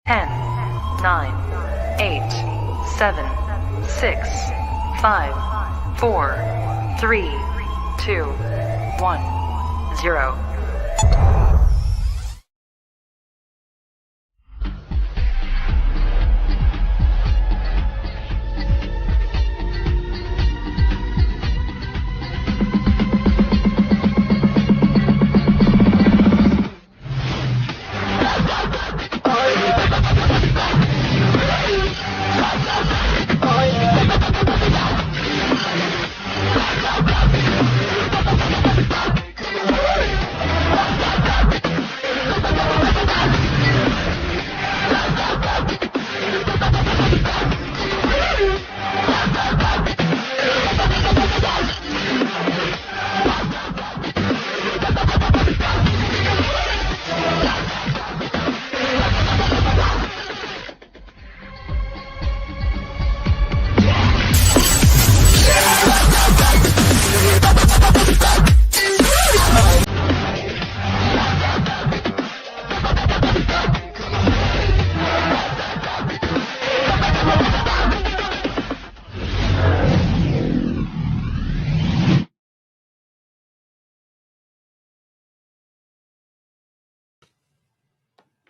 10, 9, 8, 7, 6, 5, 4, 3, 2, 1, 0.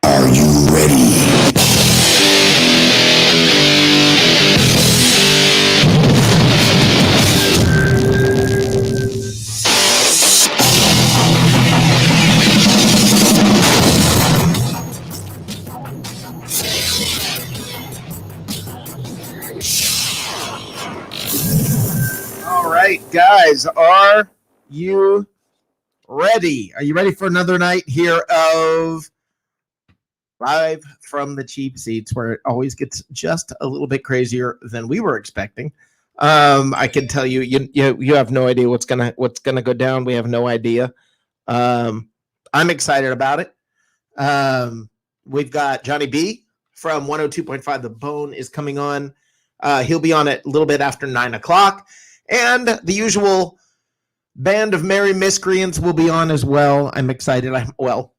Are you ready? All right, guys, are you ready? Are you ready for another night here of Live from the Cheap Seats, where it always gets just a little bit crazier than we were expecting? I can tell you, you have no idea what's gonna go down. We have no idea. I'm excited about it. We've got Johnny B from 102.5 The Bone is coming on. He'll be on it a little bit after 9 o'clock. And the usual band of merry miscreants will be on as well. I'm excited.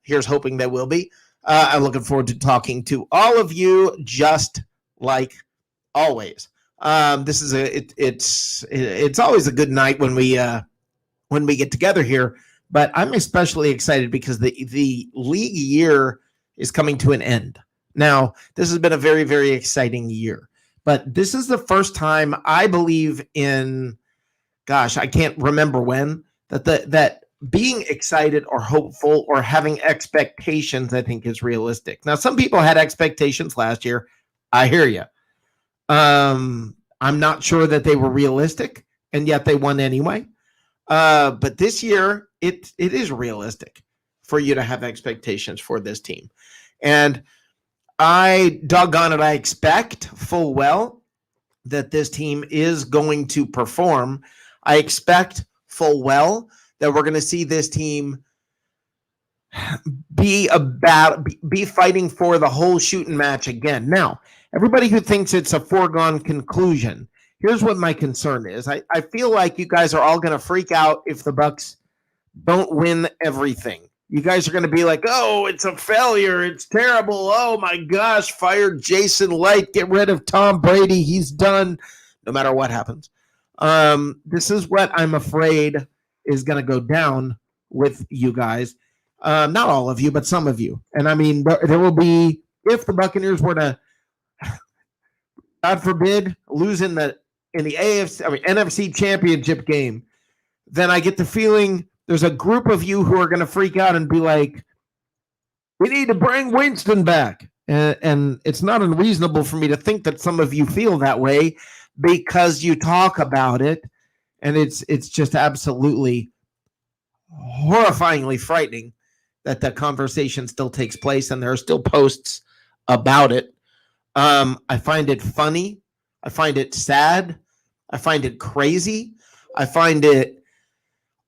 Here's hoping they will be. I'm looking forward to talking to all of you, just like always. This is it's always a good night when we get together here. But I'm especially excited because the league year is coming to an end. Now, this has been a very, very exciting year. But this is the first time I believe in, gosh, I can't remember when, that being excited or hopeful or having expectations, I think, is realistic. Now, some people had expectations last year. I hear you. I'm not sure that they were realistic, and yet they won anyway. But this year, it is realistic for you to have expectations for this team. And I expect full well that this team is going to perform. I expect full well that we're going to see this team be fighting for the whole shooting match again. Now, everybody who thinks it's a foregone conclusion, here's what my concern is. I feel like you guys are all going to freak out if the Bucs don't win everything. You guys are going to be like, oh, it's a failure. It's terrible. Oh, my gosh, fired Jason Light. Get rid of Tom Brady. He's done, no matter what happens. This is what I'm afraid is going to go down with you guys. Not all of you, but some of you. And I mean, there will be, if the Buccaneers were to, God forbid, lose in the NFC Championship game, then I get the feeling there's a group of you who are going to freak out and be like, we need to bring Winston back. And it's not unreasonable for me to think that some of you feel that way because you talk about it. And it's just absolutely horrifyingly frightening that the conversation still takes place and there are still posts about it. I find it funny. I find it sad. I find it crazy. I find it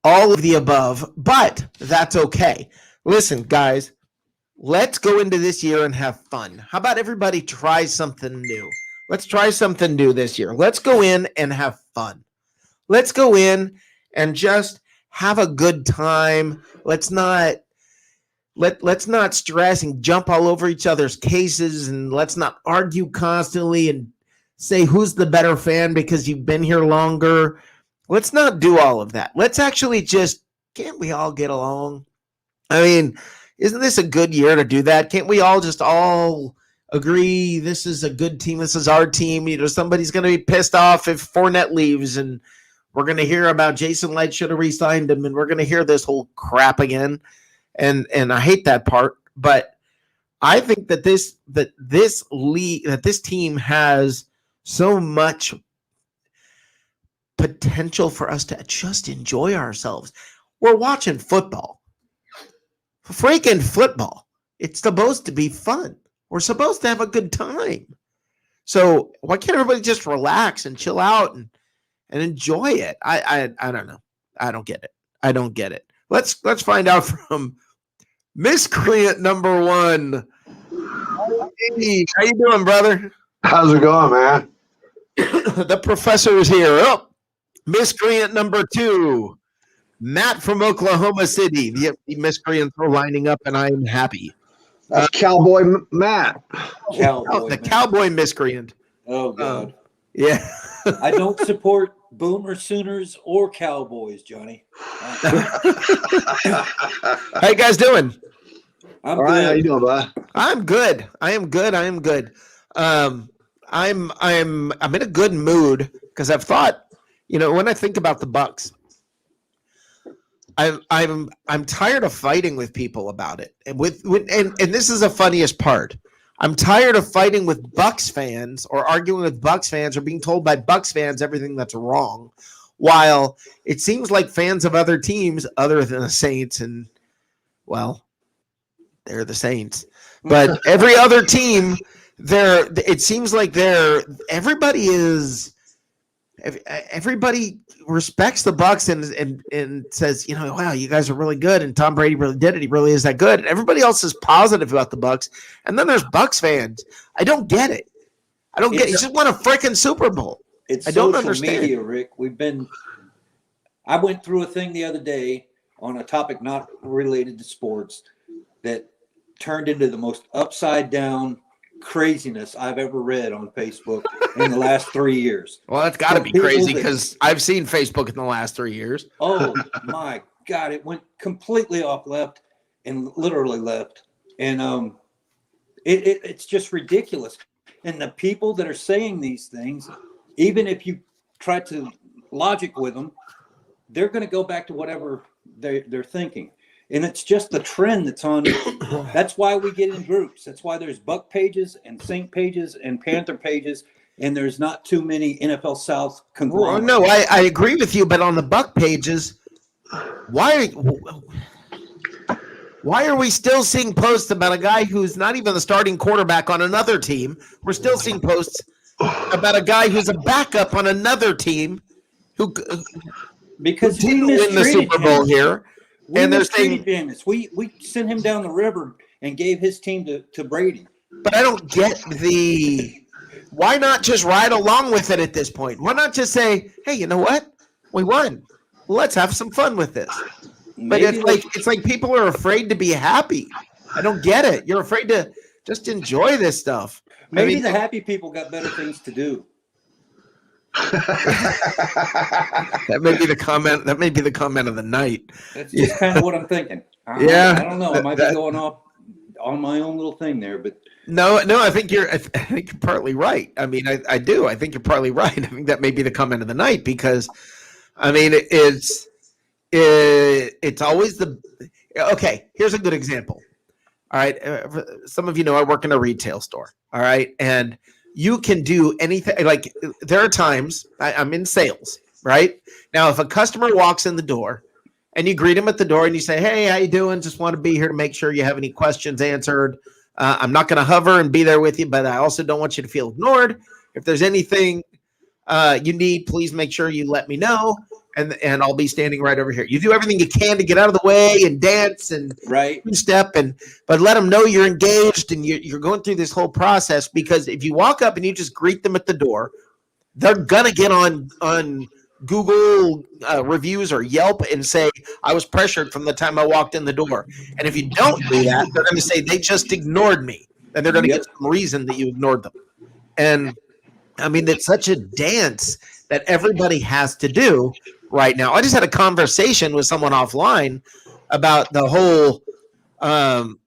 all of the above, but that's okay. Listen, guys, let's go into this year and have fun. How about everybody try something new? Let's try something new this year. Let's go in and have fun. Let's go in and just have a good time. Let's not let's not stress and jump all over each other's cases, and let's not argue constantly and say who's the better fan because you've been here longer. Let's not do all of that. Let's actually just, can't we all get along? I mean, isn't this a good year to do that? Can't we all just all agree this is a good team, this is our team? You know, somebody's going to be pissed off if Fournette leaves, and we're going to hear about Jason Light should have re-signed him, and we're going to hear this whole crap again. And I hate that part, but I think that this team has so much potential for us to just enjoy ourselves. We're watching football. Freaking football. It's supposed to be fun. We're supposed to have a good time. So why can't everybody just relax and chill out and enjoy it? I don't know. I don't get it. Let's find out from miscreant number 1. Hey, how you doing, brother? How's it going, man? The professor is here. Oh, miscreant number 2, Matt from Oklahoma City. The miscreants are lining up, and I'm happy. That's Cowboy Matt. Cowboy miscreant. Oh, God. Yeah. I don't support Boomer Sooners or Cowboys, Johnny. How you guys doing? I'm All right, good. how you doing, bud? I'm good. I am good. I'm in a good mood because I've thought, when I think about the Bucs, I'm tired of fighting with people about it. And and this is the funniest part. I'm tired of fighting with Bucs fans or arguing with Bucs fans or being told by Bucs fans everything that's wrong, while it seems like fans of other teams other than the Saints, and well, they're the Saints, but every other team, it seems like everybody respects the Bucs and says, wow, you guys are really good, and Tom Brady really did it. He really is that good. And everybody else is positive about the Bucs, and then there's Bucs fans. I don't get it. You just won a freaking Super Bowl. It's I don't social understand. media, Rick. I went through a thing the other day on a topic not related to sports that turned into the most upside down craziness I've ever read on Facebook in the last 3 years. Well, that's got to be crazy because I've seen Facebook in the last 3 years. Oh my God, it went completely off left and literally left, and it's just ridiculous. And the people that are saying these things, even if you try to logic with them, they're going to go back to whatever they're thinking. And it's just the trend that's on. That's why we get in groups. That's why there's Buck pages and Saint pages and Panther pages, and there's not too many NFL South conglomerates. Well, no, I agree with you, but on the Buck pages, why are we still seeing posts about a guy who's not even the starting quarterback on another team? We're still seeing posts about a guy who's a backup on another team because we didn't win the Super Bowl here. And they're saying we sent him down the river and gave his team to Brady. But I don't get why not just ride along with it at this point? Why not just say, hey, you know what? We won. Let's have some fun with this. But it's like people are afraid to be happy. I don't get it. You're afraid to just enjoy this stuff. Maybe the happy people got better things to do. That may be the comment. That may be the comment of the night. That's just kind of what I'm thinking. I don't know. I might be going off on my own little thing there, but no. I think you're partly right. I mean, I do. I think you're partly right. I think that may be the comment of the night because, I mean, it's always okay. Here's a good example. All right, some of you know I work in a retail store. All right, and you can do anything. Like there are times I'm in sales, right? Now, if a customer walks in the door and you greet him at the door and you say, hey, how you doing? Just want to be here to make sure you have any questions answered. I'm not going to hover and be there with you, but I also don't want you to feel ignored. If there's anything you need, please make sure you let me know. And I'll be standing right over here. You do everything you can to get out of the way and dance and step, but let them know you're engaged and you're going through this whole process. Because if you walk up and you just greet them at the door, they're gonna get on Google reviews or Yelp and say, I was pressured from the time I walked in the door. And if you don't do that, they're going to say they just ignored me. And they're going to Yep. get some reason that you ignored them. And I mean, it's such a dance that everybody has to do right now. I just had a conversation with someone offline about the whole,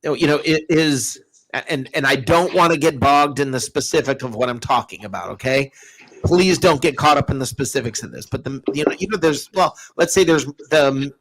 it is, and I don't want to get bogged in the specific of what I'm talking about. Okay. Please don't get caught up in the specifics of this, but let's say there's the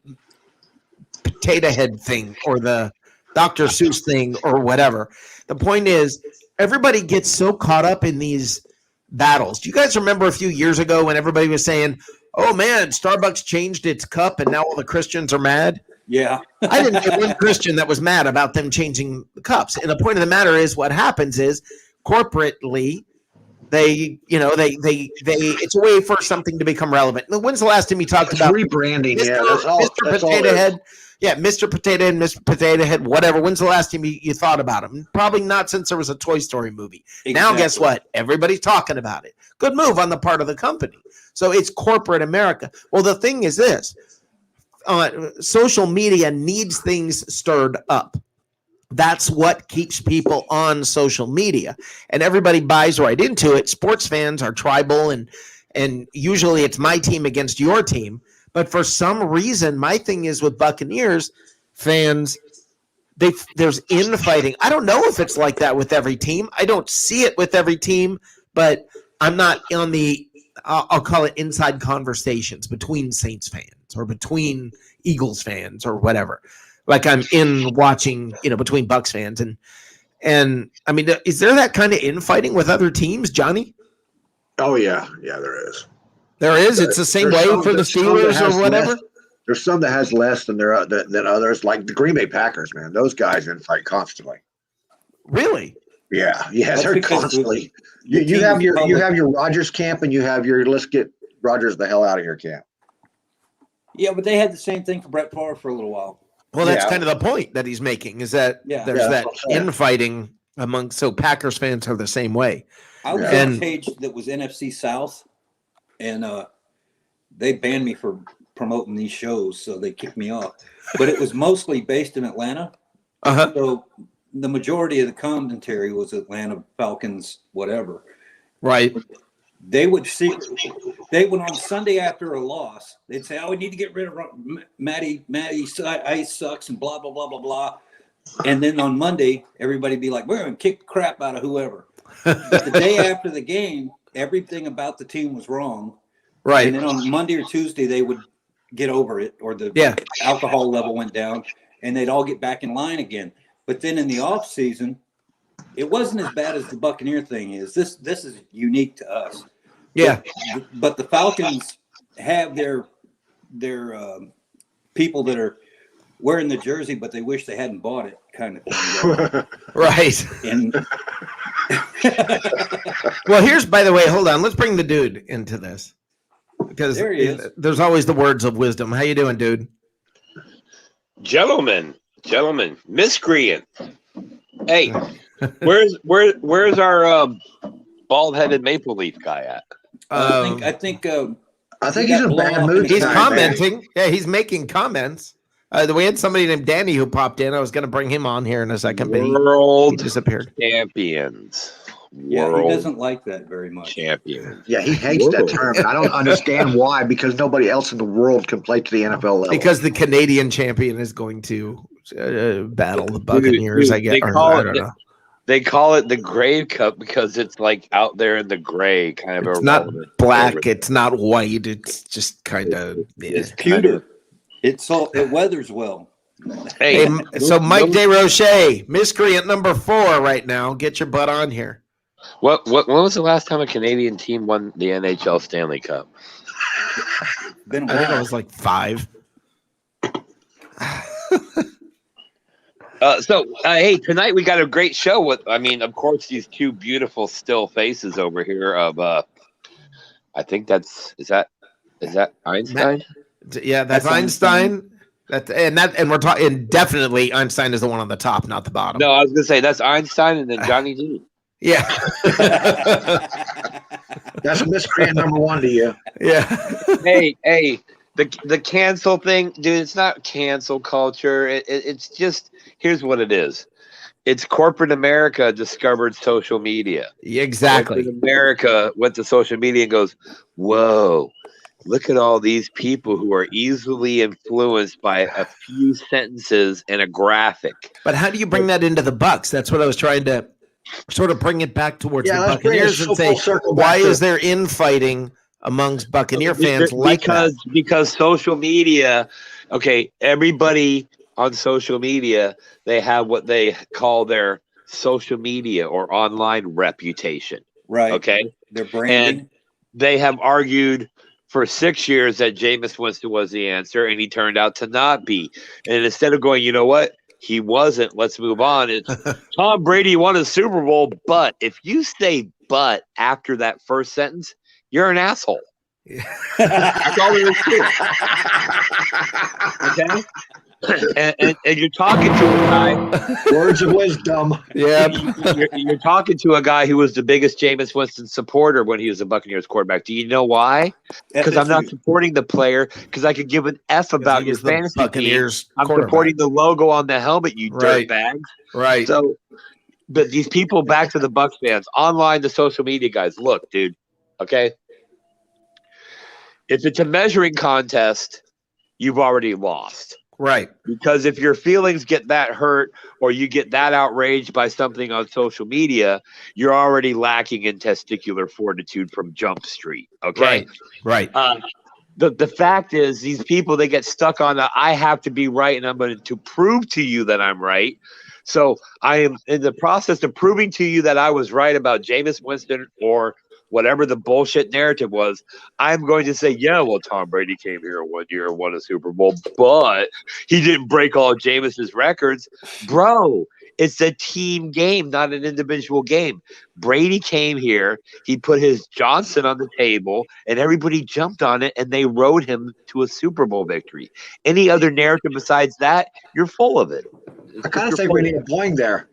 potato head thing or the Dr. Seuss thing or whatever. The point is, everybody gets so caught up in these battles. Do you guys remember a few years ago when everybody was saying, oh man, Starbucks changed its cup and now all the Christians are mad? Yeah. I didn't know one Christian that was mad about them changing the cups. And the point of the matter is, what happens is corporately, it's a way for something to become relevant. When's the last time you talked about rebranding? Mr. Potato Head? Yeah, Mr. Potato Head, Mr. Potato Head, whatever. When's the last time you thought about him? Probably not since there was a Toy Story movie. Exactly. Now, guess what? Everybody's talking about it. Good move on the part of the company. So it's corporate America. Well, the thing is this. Social media needs things stirred up. That's what keeps people on social media, and everybody buys right into it. Sports fans are tribal, and usually it's my team against your team. But for some reason, my thing is with Buccaneers fans, there's infighting. I don't know if it's like that with every team. I don't see it with every team, but I'm not on the I'll call it inside conversations between Saints fans or between Eagles fans or whatever. Like I'm in watching, between Bucs fans and I mean, is there that kind of infighting with other teams, Johnny? Oh yeah, there is. There is. It's the same way for the Steelers or whatever. There's some that has less than others, like the Green Bay Packers. Man, those guys infight constantly. Really? Yeah, That's they're because constantly. You have your Rodgers camp, and you have your let's get Rodgers the hell out of here camp. Yeah, but they had the same thing for Brett Favre for a little while. Well, that's kind of the point that he's making, is that there's that infighting among. So Packers fans are the same way. I was on a page that was NFC South, and they banned me for promoting these shows, so they kicked me off. But it was mostly based in Atlanta. Uh-huh. So the majority of the commentary was Atlanta Falcons, whatever. Right. They would on Sunday after a loss, they'd say, "Oh, we need to get rid of Matty Ice sucks," and blah blah blah blah blah. And then on Monday, everybody'd be like, "We're gonna kick the crap out of whoever." But the day after the game, everything about the team was wrong. Right. And then on Monday or Tuesday, they would get over it, or the alcohol level went down, and they'd all get back in line again. But then in the off season, it wasn't as bad as the Buccaneer thing is. This is unique to us. Yeah. But the Falcons have their people that are wearing the jersey, but they wish they hadn't bought it, kind of thing. Right. And well, here's, by the way, hold on. Let's bring the dude into this, because there he is. There's always the words of wisdom. How you doing, dude? Gentlemen, miscreant. Hey, where's our bald-headed Maple Leaf guy at? I think he's in a bad mood. He's tonight, commenting. man. Yeah, he's making comments. We had somebody named Danny who popped in. I was going to bring him on here in a second, but he disappeared. Champions. Yeah, he doesn't like that very much. Champion. Yeah, he hates that term. I don't understand why, because nobody else in the world can play to the NFL level. Because the Canadian champion is going to battle the Buccaneers, I guess. I don't know. They call it the Grave Cup because it's like out there in the gray, kind of. It's not black. It's not white. It's just kind of. It's pewter. It weathers well. Hey, so Mike DeRoche, miscreant number 4 right now. Get your butt on here. When was the last time a Canadian team won the NHL Stanley Cup? I think it was like 5. Hey, tonight we got a great show with, of course, these two beautiful still faces over here of, I think is that Einstein? Yeah, that's Einstein. And we're talking definitely Einstein is the one on the top, not the bottom. No, I was gonna say that's Einstein and then Johnny G. Yeah. That's miscreant number 1 to you. Yeah. Hey, the cancel thing, dude. It's not cancel culture. It's just, here's what it is. It's corporate America discovered social media. Exactly. Corporate America went to social media and goes, whoa, look at all these people who are easily influenced by a few sentences and a graphic. But how do you bring that into the Bucs? That's what I was trying to sort of bring it back towards the Buccaneers and say, why is there infighting amongst Buccaneer fans like that? Because social media, okay, everybody on social media, they have what they call their social media or online reputation. Right. Okay. Their branding. And they have argued for 6 years that Jameis Winston was the answer, and he turned out to not be. And instead of going, you know what? He wasn't. Let's move on. It's Tom Brady won a Super Bowl, but if you say "but" after that first sentence, you're an asshole. That's all there is to it. Okay? And you're talking to a guy. Words of wisdom. Yeah. You're talking to a guy who was the biggest Jameis Winston supporter when he was a Buccaneers quarterback. Do you know why? Because I'm not supporting the player, because I could give an F about your fantasy Buccaneers team. I'm supporting the logo on the helmet, you dirtbags. Right. So, but these people, back to the Bucs fans, online, the social media guys, look, dude, okay? If it's a measuring contest, you've already lost. Right. Because if your feelings get that hurt or you get that outraged by something on social media, you're already lacking in testicular fortitude from Jump Street. Okay. Right. The fact is, these people, they get stuck on I have to be right and I'm going to prove to you that I'm right. So I am in the process of proving to you that I was right about Jameis Winston or whatever the bullshit narrative was. I'm going to say, yeah, well, Tom Brady came here 1 year and won a Super Bowl, but he didn't break all of Jameis's records. Bro, it's a team game, not an individual game. Brady came here, he put his Johnson on the table, and everybody jumped on it, and they rode him to a Super Bowl victory. Any other narrative besides that, you're full of it. I kind of think we need a boing there.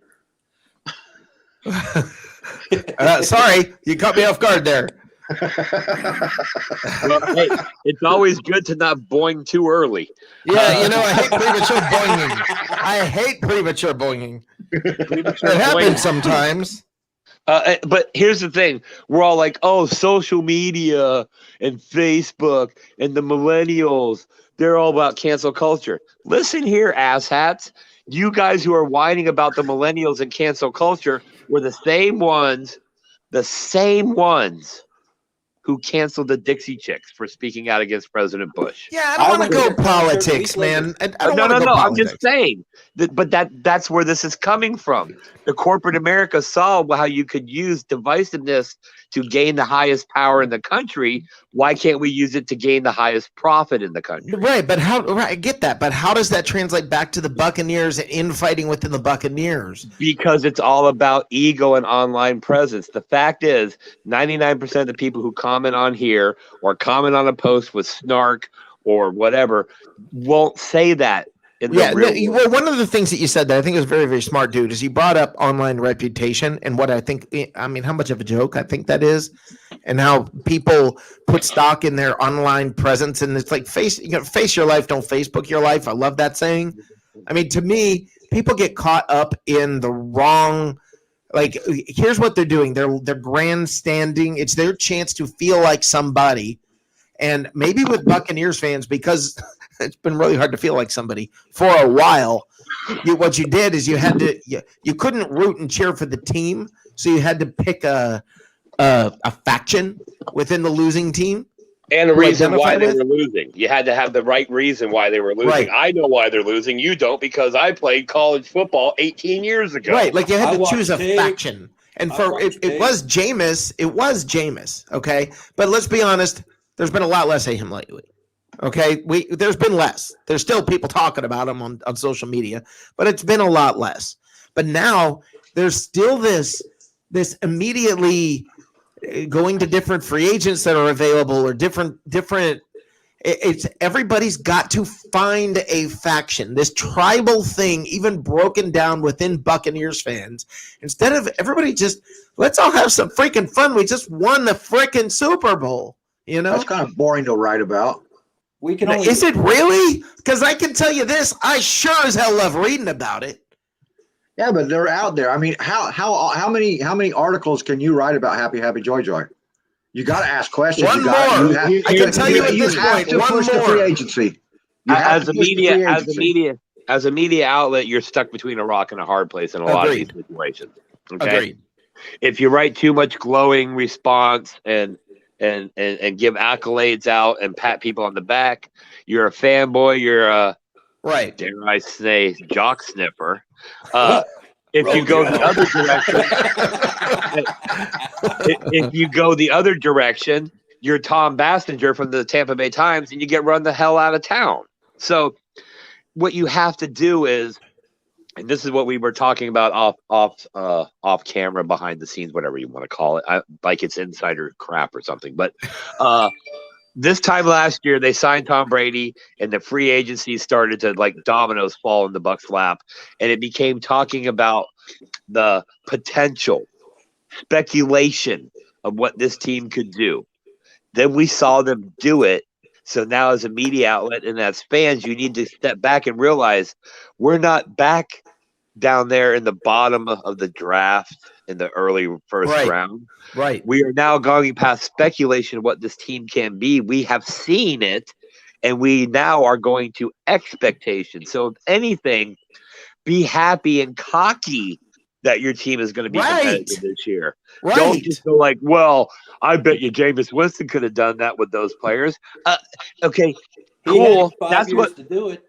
Sorry, you caught me off guard there. Well, hey, it's always good to not boing too early. Yeah, I hate premature boinging. I hate premature boinging. It happens sometimes. But here's the thing. We're all like, oh, social media and Facebook and the millennials, they're all about cancel culture. Listen here, asshats. You guys who are whining about the millennials and cancel culture were the same ones who canceled the Dixie Chicks for speaking out against President Bush. Yeah, I don't want to go politics, man. I don't want to go politics. I'm just saying but that's where this is coming from. The corporate America saw how you could use divisiveness to gain the highest power in the country. Why can't we use it to gain the highest profit in the country? Right, but I get that, but how does that translate back to the Buccaneers and infighting within the Buccaneers? Because it's all about ego and online presence. The fact is, 99% of the people who comment on here or comment on a post with snark or whatever won't say that. Well, one of the things that you said that I think is very, very smart, dude, is you brought up online reputation and what how much of a joke I think that is, and how people put stock in their online presence. And it's like face your life, don't Facebook your life. I love that saying. I mean, to me, people get caught up in the wrong. Like, here's what they're doing. They're grandstanding. It's their chance to feel like somebody. And maybe with Buccaneers fans, because it's been really hard to feel like somebody for a while, what you did is you couldn't root and cheer for the team, so you had to pick a faction within the losing team. And a reason why they were losing. You had to have the right reason why they were losing. Right. I know why they're losing. You don't, because I played college football 18 years ago. Right, like you had to choose a faction. And it was Jameis. It was Jameis, okay? But let's be honest, there's been a lot less of him lately. Okay, there's been less. There's still people talking about him on social media, but it's been a lot less. But now there's still this immediately going to different free agents that are available or different It's everybody's got to find a faction. This tribal thing, even broken down within Buccaneers fans, instead of everybody just let's all have some freaking fun. We just won the freaking Super Bowl. You know, That's kind of boring to write about. We can only. Is it really? Because I can tell you this, I sure as hell love reading about it. Yeah, but they're out there. I mean, how many articles can you write about Happy Happy Joy Joy? You got to ask questions. One more. I can tell you at this point. One push the more. free agency. As a media outlet, you're stuck between a rock and a hard place in a lot of these situations. Okay. Agreed. If you write too much glowing response and give accolades out and pat people on the back, you're a fanboy. You're a right. Dare I say, jock sniffer. If you go the other direction, if you go the other direction, you're Tom Bassinger from the Tampa Bay Times, and you get run the hell out of town. So, what you have to do is, and this is what we were talking about off camera, behind the scenes, whatever you want to call it, like it's insider crap or something. But this time last year, they signed Tom Brady, and the free agency started to like dominoes fall in the Bucs' lap, and it became talking about the potential speculation of what this team could do. Then we saw them do it. So now, as a media outlet and as fans, you need to step back and realize we're not back down there in the bottom of the draft in the early first round. Right. We are now going past speculation of what this team can be. We have seen it, and we now are going to expectation. So, if anything, be happy and cocky that your team is going to be competitive this year. Right. Don't just go like, well, I bet you Jameis Winston could have done that with those players. Okay, cool. That's what to do it.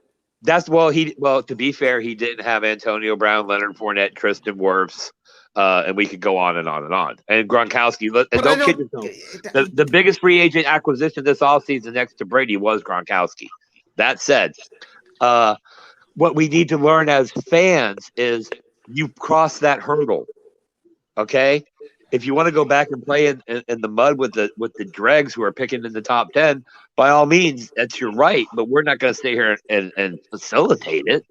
To be fair, he didn't have Antonio Brown, Leonard Fournette, Tristan Wirfs, and we could go on and on and on. And Gronkowski, and don't kid yourself. The biggest free agent acquisition this offseason next to Brady was Gronkowski. That said, what we need to learn as fans is you cross that hurdle. Okay? If you want to go back and play in the mud with the dregs who are picking in the top 10, by all means, that's your right. But we're not going to stay here and facilitate it.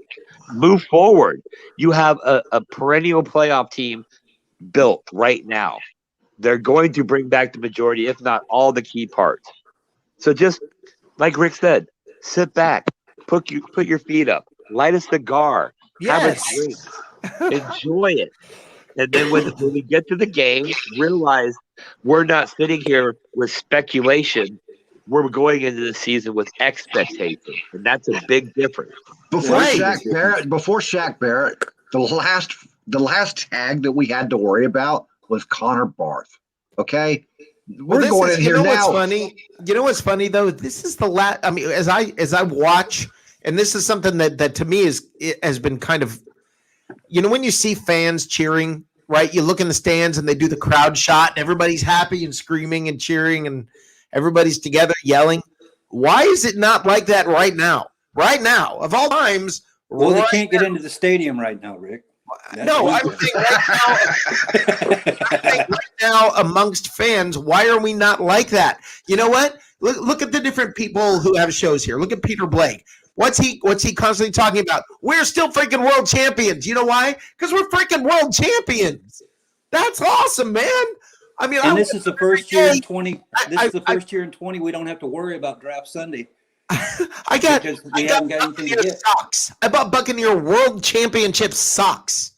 Move forward. You have a perennial playoff team built right now. They're going to bring back the majority, if not all, the key parts. So just like Rick said, sit back, put your feet up, light a cigar, have a drink, enjoy it. And then when we get to the game, realize we're not sitting here with speculation. We're going into the season with expectation, and that's a big difference. Before Shaq Barrett, the last tag that we had to worry about was Connor Barth. Okay, we're going in here now. You know what's funny though? This is the last. I mean, as I watch, and this is something that to me has been kind of, you know, when you see fans cheering, right? You look in the stands and they do the crowd shot, and everybody's happy and screaming and cheering and everybody's together yelling. Why is it not like that right now? Right now, of all times. Well, they can't get into the stadium right now, Rick. I'm saying right now amongst fans, why are we not like that? You know what? Look at the different people who have shows here. Look at Peter Blake. What's he constantly talking about? We're still freaking world champions. You know why? Because we're freaking world champions. That's awesome, man. I mean, this is the first year in 20. This is the first year in 20 we don't have to worry about draft Sunday. I got Buccaneer socks. I bought Buccaneer World Championship socks,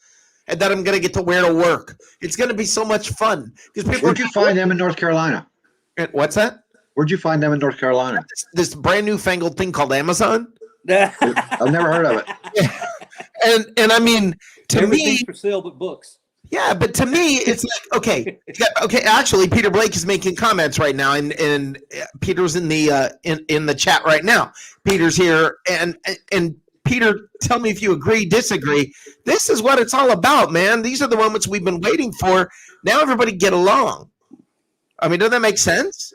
and that I'm going to get to wear to work. It's going to be so much fun. Where'd you find them in North Carolina? What's that? Where'd you find them in North Carolina? This brand new fangled thing called Amazon. I've never heard of it. Yeah. And I mean, to everything's me, for sale but books. Yeah, but to me, it's like, okay. Actually, Peter Blake is making comments right now, and Peter's in the chat right now. Peter's here, and Peter, tell me if you agree, disagree. This is what it's all about, man. These are the moments we've been waiting for. Now everybody get along. I mean, doesn't that make sense?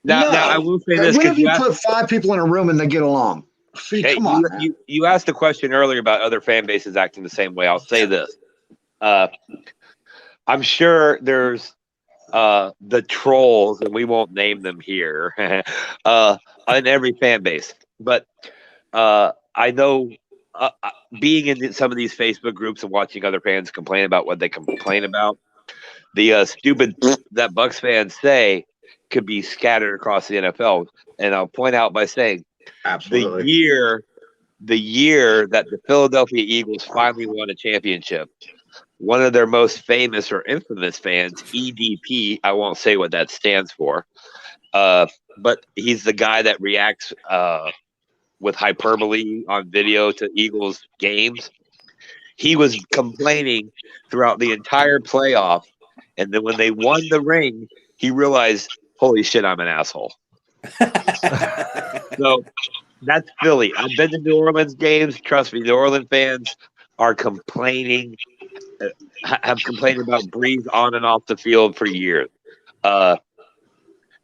Now I will say this. What if you put 5 people in a room and they get along? See, hey, come on. You asked a question earlier about other fan bases acting the same way. I'll say this. I'm sure there's the trolls, and we won't name them here, on every fan base. But I know, being in some of these Facebook groups and watching other fans complain about what they complain about, the stupid that Bucs fans say could be scattered across the NFL. And I'll point out by saying Absolutely. the year that the Philadelphia Eagles finally won a championship, one of their most famous or infamous fans, EDP, I won't say what that stands for, but he's the guy that reacts with hyperbole on video to Eagles games. He was complaining throughout the entire playoff, and then when they won the ring, he realized, holy shit, I'm an asshole. So that's Philly. I've been to New Orleans games. Trust me, New Orleans fans are complaining, have complained about Breeze on and off the field for years.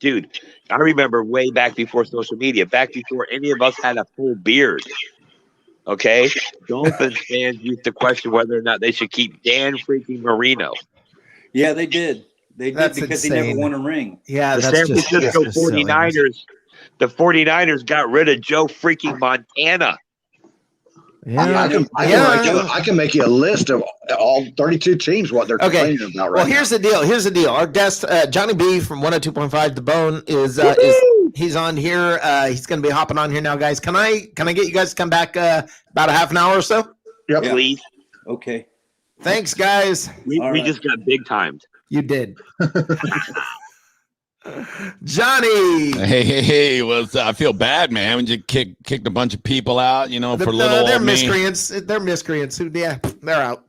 Dude, I remember way back before social media, back before any of us had a full beard. Okay? Dolphins fans used to question whether or not they should keep Dan freaking Marino. Yeah, they did. They did That's because insane. he never won a ring. Yeah, The that's San just Francisco that's just silliness. 49ers, the 49ers got rid of Joe freaking Montana. Yeah, I can make you a list of all 32 teams, what they're Okay. complaining about right Well, here's the deal. Here's the deal. Our guest, Johnny B from 102.5 The Bone, is he's on here. He's going to be hopping on here now, guys. Can I get you guys to come back about a half an hour or so? Yep. Yeah. Please. Okay. Thanks, guys. We All right. just got big timed. You did. Johnny. Hey, I feel bad, man. We just kicked a bunch of people out, for little they're old me. miscreants. They're miscreants. Yeah, they're out.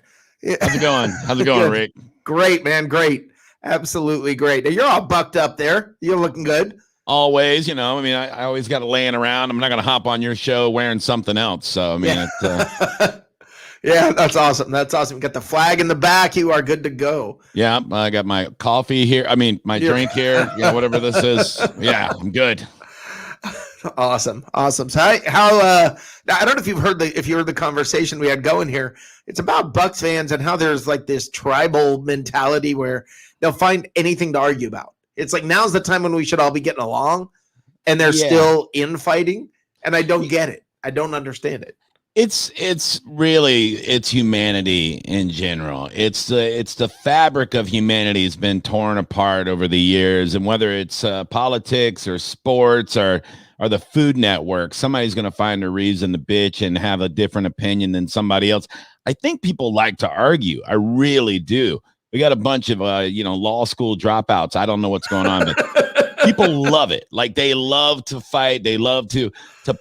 How's it going? How's it going, Good. Rick? Great, man. Great. Absolutely great. You're all bucked up there. You're looking good. Always, I always got it laying around. I'm not going to hop on your show wearing something else. So, Yeah, that's awesome. That's awesome. You got the flag in the back. You are good to go. Yeah, I got my coffee here. My drink here. Yeah, whatever this is. Yeah, I'm good. Awesome. So how I don't know if you heard the conversation we had going here. It's about Bucs fans and how there's like this tribal mentality where they'll find anything to argue about. It's like now's the time when we should all be getting along, and they're still infighting, and I don't get it. I don't understand it. It's humanity in general. It's the fabric of humanity has been torn apart over the years, and whether it's politics or sports or the Food Network, somebody's going to find a reason to bitch and have a different opinion than somebody else. I think people like to argue. I really do. We got a bunch of law school dropouts. I don't know what's going on, but people love it. Like they love to fight. They love to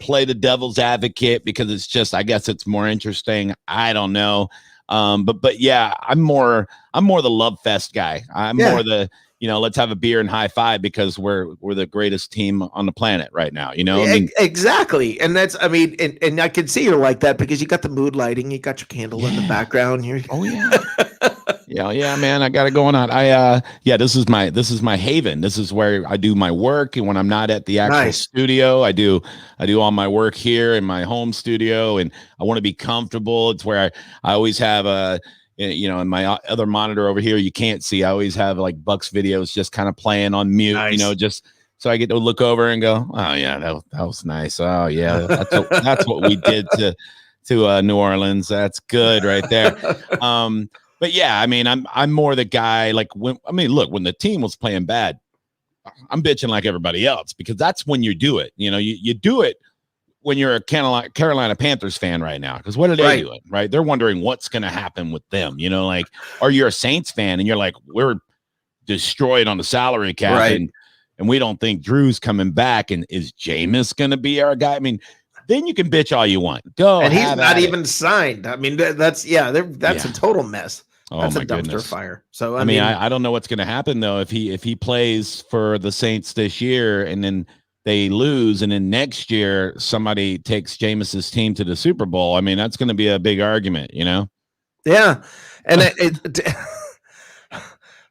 play the devil's advocate because it's just, I guess it's more interesting. I don't know. But yeah, I'm more the love fest guy. I'm more the, let's have a beer and high five because we're the greatest team on the planet right now. Exactly. And that's, and I can see you're like that because you got the mood lighting, you got your candle in the background here. Oh yeah. Yeah, man, I got it going on. This is my haven. This is where I do my work, and when I'm not at the actual studio, I do all my work here in my home studio, and I want to be comfortable. It's where I always have in my other monitor over here, you can't see. I always have like Bucs videos just kind of playing on mute, just so I get to look over and go, oh yeah, that was nice. Oh yeah, that's what we did to New Orleans. That's good right there. But yeah, I'm more the guy like when the team was playing bad, I'm bitching like everybody else because that's when you do it. You do it when you're a Carolina Panthers fan right now because what are they doing? Right? They're wondering what's going to happen with them. Or you're a Saints fan and you're like, we're destroyed on the salary cap, and we don't think Drew's coming back, and is Jameis going to be our guy? Then you can bitch all you want. Go, and he's not even signed. That's a total mess. Oh, that's my a dumpster goodness. Fire. So I don't know what's going to happen though if he plays for the Saints this year and then they lose and then next year somebody takes Jameis's team to the Super Bowl. That's going to be a big argument, Yeah, and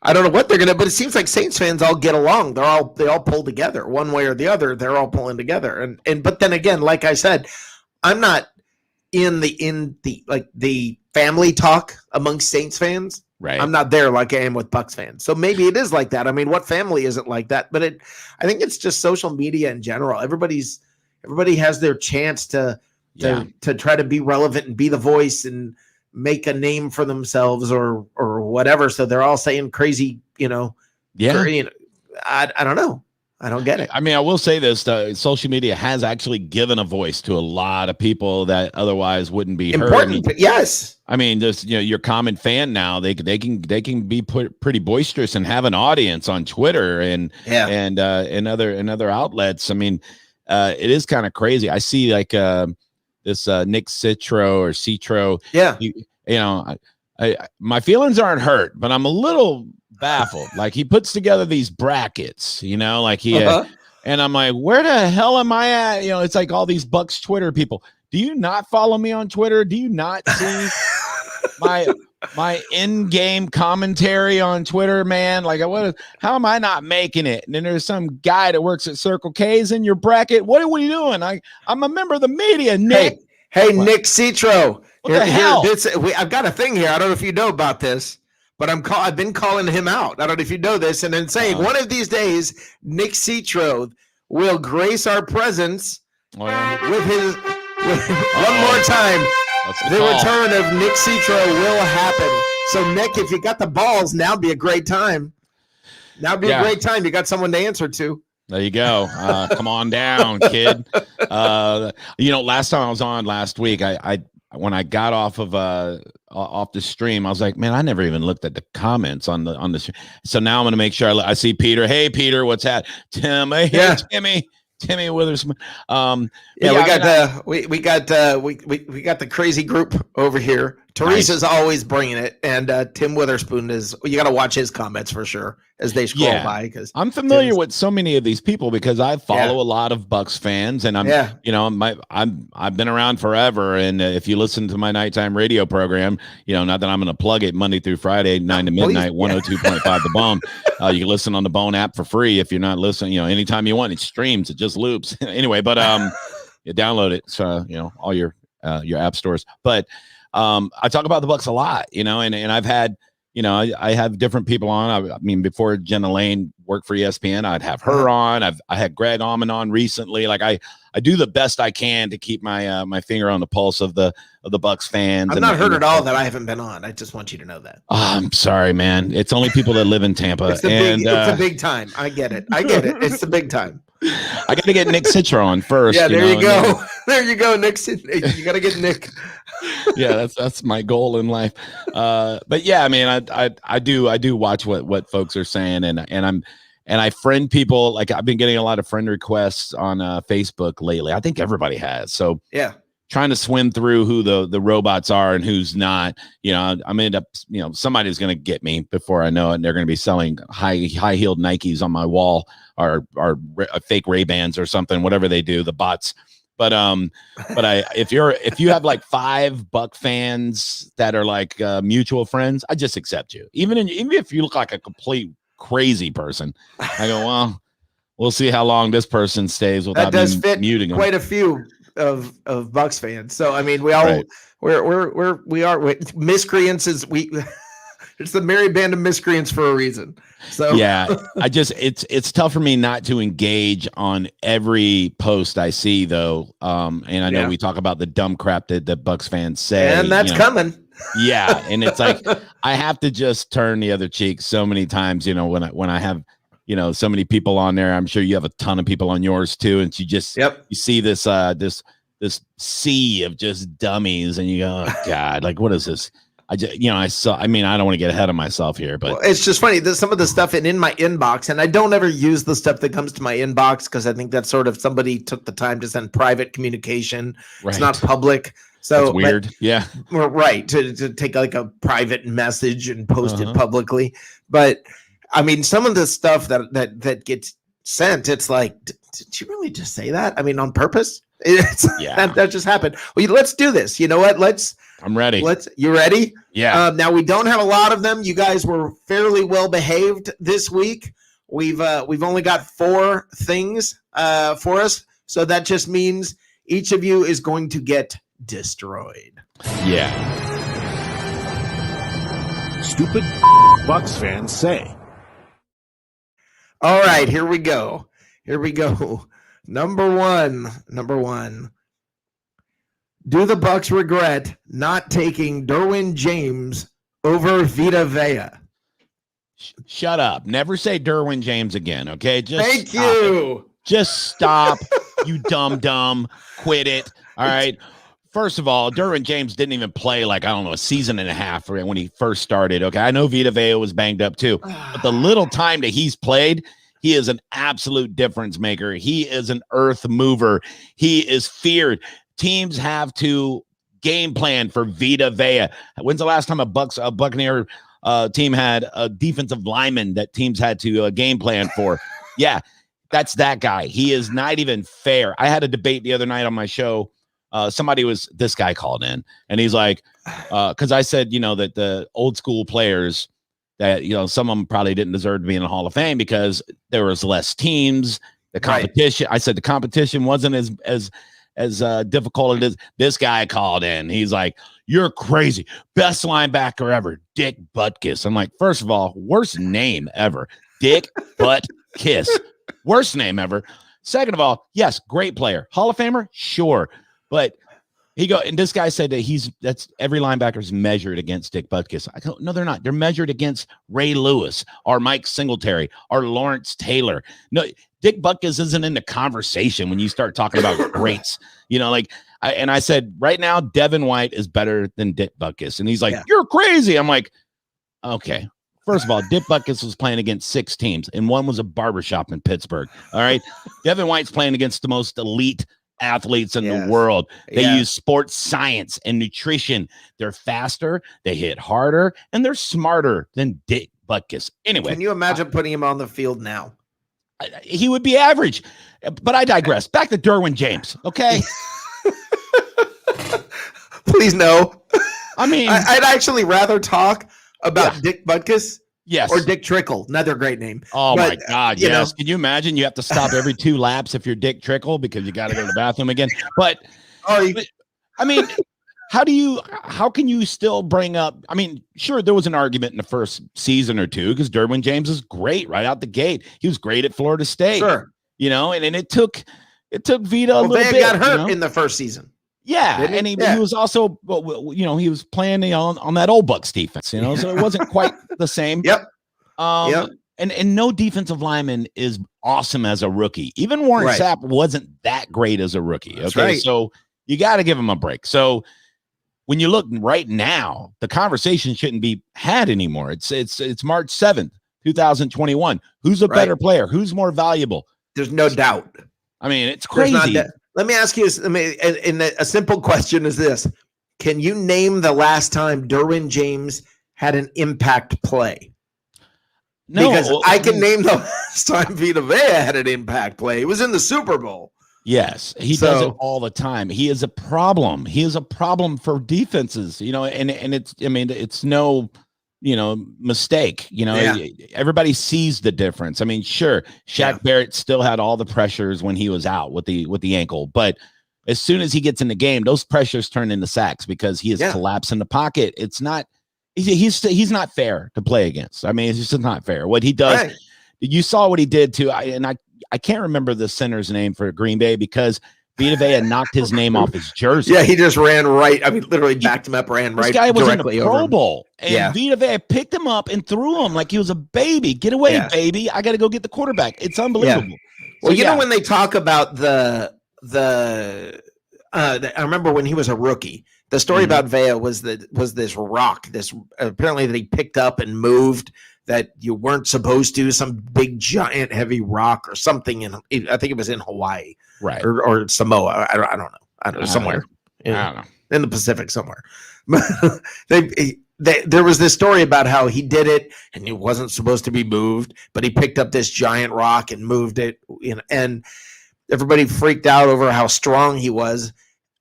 I don't know what they're gonna, but it seems like Saints fans all get along. They all pull together one way or the other. They're all pulling together, and but then again, like I said, I'm not in the family talk amongst Saints fans. Right. I'm not there like I am with Bucs fans. So maybe it is like that. I mean, what family isn't like that? But I think it's just social media in general. Everybody has their chance to try to be relevant and be the voice and make a name for themselves or whatever. So they're all saying crazy, I don't know. I don't get it. I mean, I will say this: social media has actually given a voice to a lot of people that otherwise wouldn't be important. heard. Yes, I mean, just your common fan now, they can be pretty boisterous and have an audience on Twitter and other outlets. I mean, it is kind of crazy. I see like this Nick Citro. Yeah, my feelings aren't hurt, but I'm a little baffled. Like he puts together these brackets, like he and I'm like, where the hell am I at? It's like all these Bucs Twitter people. Do you not follow me on Twitter? Do you not see my in-game commentary on Twitter, man? Like how am I not making it? And then there's some guy that works at Circle K's in your bracket. What are we doing? I'm a member of the media, Nick. Hey, Nick Citro. What the hell? I've got a thing here. I don't know if you know about this. But I've been calling him out. I don't know if you know this, and then saying one of these days, Nick Citro will grace our presence with one more time. The return of Nick Citro will happen. So Nick, if you got the balls, now would be a great time. Now would be a great time. You got someone to answer to. There you go. Come on down, kid. Last time I was on last week, when I got off the stream, I was like, man, I never even looked at the comments on the stream. So now I'm going to make sure I see Peter. Hey, Peter, what's that? Tim. Hey, Timmy Witherspoon. We got the crazy group over here. Teresa's always bringing it, and Tim Witherspoon you got to watch his comments for sure as they scroll by. Because I'm familiar with so many of these people because I follow a lot of Bucs fans, and I've been around forever. And if you listen to my nighttime radio program, not that I'm going to plug it Monday through Friday, 9 to midnight, 102.5 The Bone. You can listen on the Bone app for free if you're not listening. Anytime you want, it streams, it just loops anyway. But you download it, so all your app stores. But I talk about the Bucs a lot, and I've had, I have different people on. I mean, before Jenna Lane worked for ESPN, I'd have her on. I had Greg Allman on recently. Like I do the best I can to keep my finger on the pulse of the Bucs fans. I've not heard at all that I haven't been on. I just want you to know that. Oh, I'm sorry, man. It's only people that live in Tampa. It's a big time. I get it. It's the big time. I got to get Nick Citro on first. Yeah, there you go. There you go, Nick. You got to get Nick. Yeah, that's my goal in life. But yeah, I mean, I do watch what folks are saying, and I friend people. Like I've been getting a lot of friend requests on Facebook lately. I think everybody has. So yeah, trying to swim through who the robots are and who's not. I'm end up somebody's going to get me before I know it, and they're going to be selling high-heeled Nikes on my wall or fake Ray-Bans or something, whatever they do, the bots. But if you have like 5 Buck fans that are like mutual friends, I just accept you. Even if you look like a complete crazy person, I go, well, we'll see how long this person stays without that does fit muting them. Quite a few of Bucs fans. So I mean, we all we are miscreants. It's the merry band of miscreants for a reason. So yeah, it's tough for me not to engage on every post I see though. And I know we talk about the dumb crap that the Bucs fans say, and that's coming. Yeah, and it's like I have to just turn the other cheek so many times. When I have so many people on there. I'm sure you have a ton of people on yours too, and you just you see this this sea of just dummies, and you go, oh God, like what is this? I don't want to get ahead of myself here, but it's just funny. There's some of the stuff in my inbox, and I don't ever use the stuff that comes to my inbox because I think that's sort of somebody took the time to send private communication. Right. It's not public. So that's weird. Yeah. Right. To take like a private message and post it publicly. But I mean, some of the stuff that gets sent, it's like, did you really just say that? I mean, on purpose? That just happened. Well, let's do this. You know what? I'm ready. You ready? Yeah. Now we don't have a lot of them. You guys were fairly well behaved this week. We've only got 4 things for us, so that just means each of you is going to get destroyed. Yeah. stupid Bucs fans say. All right, here we go. Number one. Do the Bucs regret not taking Derwin James over Vita Vea? Shut up. Never say Derwin James again, okay? Thank you. Just stop, you dumb. Quit it. All right. First of all, Derwin James didn't even play like, I don't know, a season and a half when he first started. Okay. I know Vita Vea was banged up too, but the little time that he's played, he is an absolute difference maker. He is an earth mover. He is feared. Teams have to game plan for Vita Vea. When's the last time a Buccaneer team had a defensive lineman that teams had to game plan for? Yeah, that's that guy. He is not even fair. I had a debate the other night on my show. This guy called in and he's like, because I said, that the old school players that, some of them probably didn't deserve to be in the Hall of Fame because there was less teams. The competition, right. I said the competition wasn't as difficult as this guy called in. He's like, you're crazy. Best linebacker ever, Dick Butkus. I'm like, first of all, worst name ever. Dick Butkus. Worst name ever. Second of all, yes, great player. Hall of Famer? Sure. But and this guy said that that's every linebacker's measured against Dick Butkus. I go, no, they're not. They're measured against Ray Lewis or Mike Singletary or Lawrence Taylor. No, Dick Butkus isn't in the conversation when you start talking about greats. I said right now, Devin White is better than Dick Butkus. And he's like, You're crazy. I'm like, okay. First of all, Dick Butkus was playing against 6 teams, and one was a barbershop in Pittsburgh. All right. Devin White's playing against the most elite athletes in the world. They use sports science and nutrition. They're faster, they hit harder, and they're smarter than Dick Butkus. Anyway, can you imagine putting him on the field now? He would be average, but I digress. Back to Derwin James. Okay. Please no. I mean, I'd actually rather talk about Dick Butkus. Yes. Or Dick Trickle, another great name. Oh, my God. Yes. Can you imagine? You have to stop every 2 laps if you're Dick Trickle because you got to go to the bathroom again. But, I mean, how can you still bring up? I mean, sure, there was an argument in the first season or two because Derwin James is great right out the gate. He was great at Florida State. Sure. And it took Vita a little bit. They got hurt in the first season. Yeah, and he was also, he was playing on that old Bucs defense, so it wasn't quite the same. Yep. And no defensive lineman is awesome as a rookie. Even Warren Sapp wasn't that great as a rookie. Okay, that's right. So you got to give him a break. So when you look right now, the conversation shouldn't be had anymore. It's March 7th, 2021. Who's a better player? Who's more valuable? There's no doubt. I mean, it's crazy. Let me ask you, a simple question is this. Can you name the last time Derwin James had an impact play? No. Because I can name the last time Vita Vea had an impact play. It was in the Super Bowl. Yes, he does it all the time. He is a problem. He is a problem for defenses, and it's no mistake. Everybody sees the difference. I mean, sure, Shaq Barrett still had all the pressures when he was out with the ankle, but as soon as he gets in the game, those pressures turn into sacks because he is collapsed in the pocket. It's not he's not fair to play against. I mean, it's just not fair. What he does, you saw what he did to I can't remember the center's name for Green Bay because Vita Vea knocked his name off his jersey. Yeah, he just ran right. I mean, literally backed him up, ran right. This guy was in the directly Pro Bowl, and Vita Vea picked him up and threw him like he was a baby. Get away, baby! I got to go get the quarterback. It's unbelievable. Well, you know when they talk about I remember when he was a rookie. The story about Vea was this rock, apparently that he picked up and moved that you weren't supposed to, some big giant heavy rock or something I think it was in Hawaii. Right. Or Samoa. I don't know. I don't know. Somewhere. I don't know. In the Pacific somewhere. There was this story about how he did it and it wasn't supposed to be moved, but he picked up this giant rock and moved it. And everybody freaked out over how strong he was.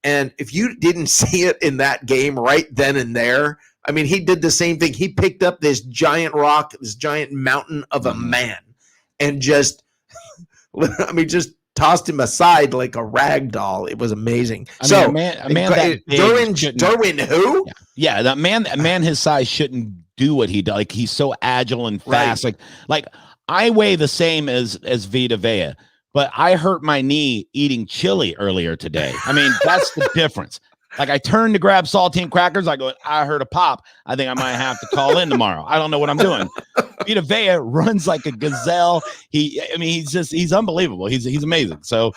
And if you didn't see it in that game right then and there, I mean, he did the same thing. He picked up this giant rock, this giant mountain of a man, and just tossed him aside like a rag doll. It was amazing. Derwin who? Yeah, that man his size shouldn't do what he does. Like he's so agile and fast. Like I weigh the same as Vita Vea, but I hurt my knee eating chili earlier today. I mean, that's the difference. Like I turned to grab saltine crackers. I go, I heard a pop. I think I might have to call in tomorrow. I don't know what I'm doing. Vita Vea runs like a gazelle. He's unbelievable. He's amazing. So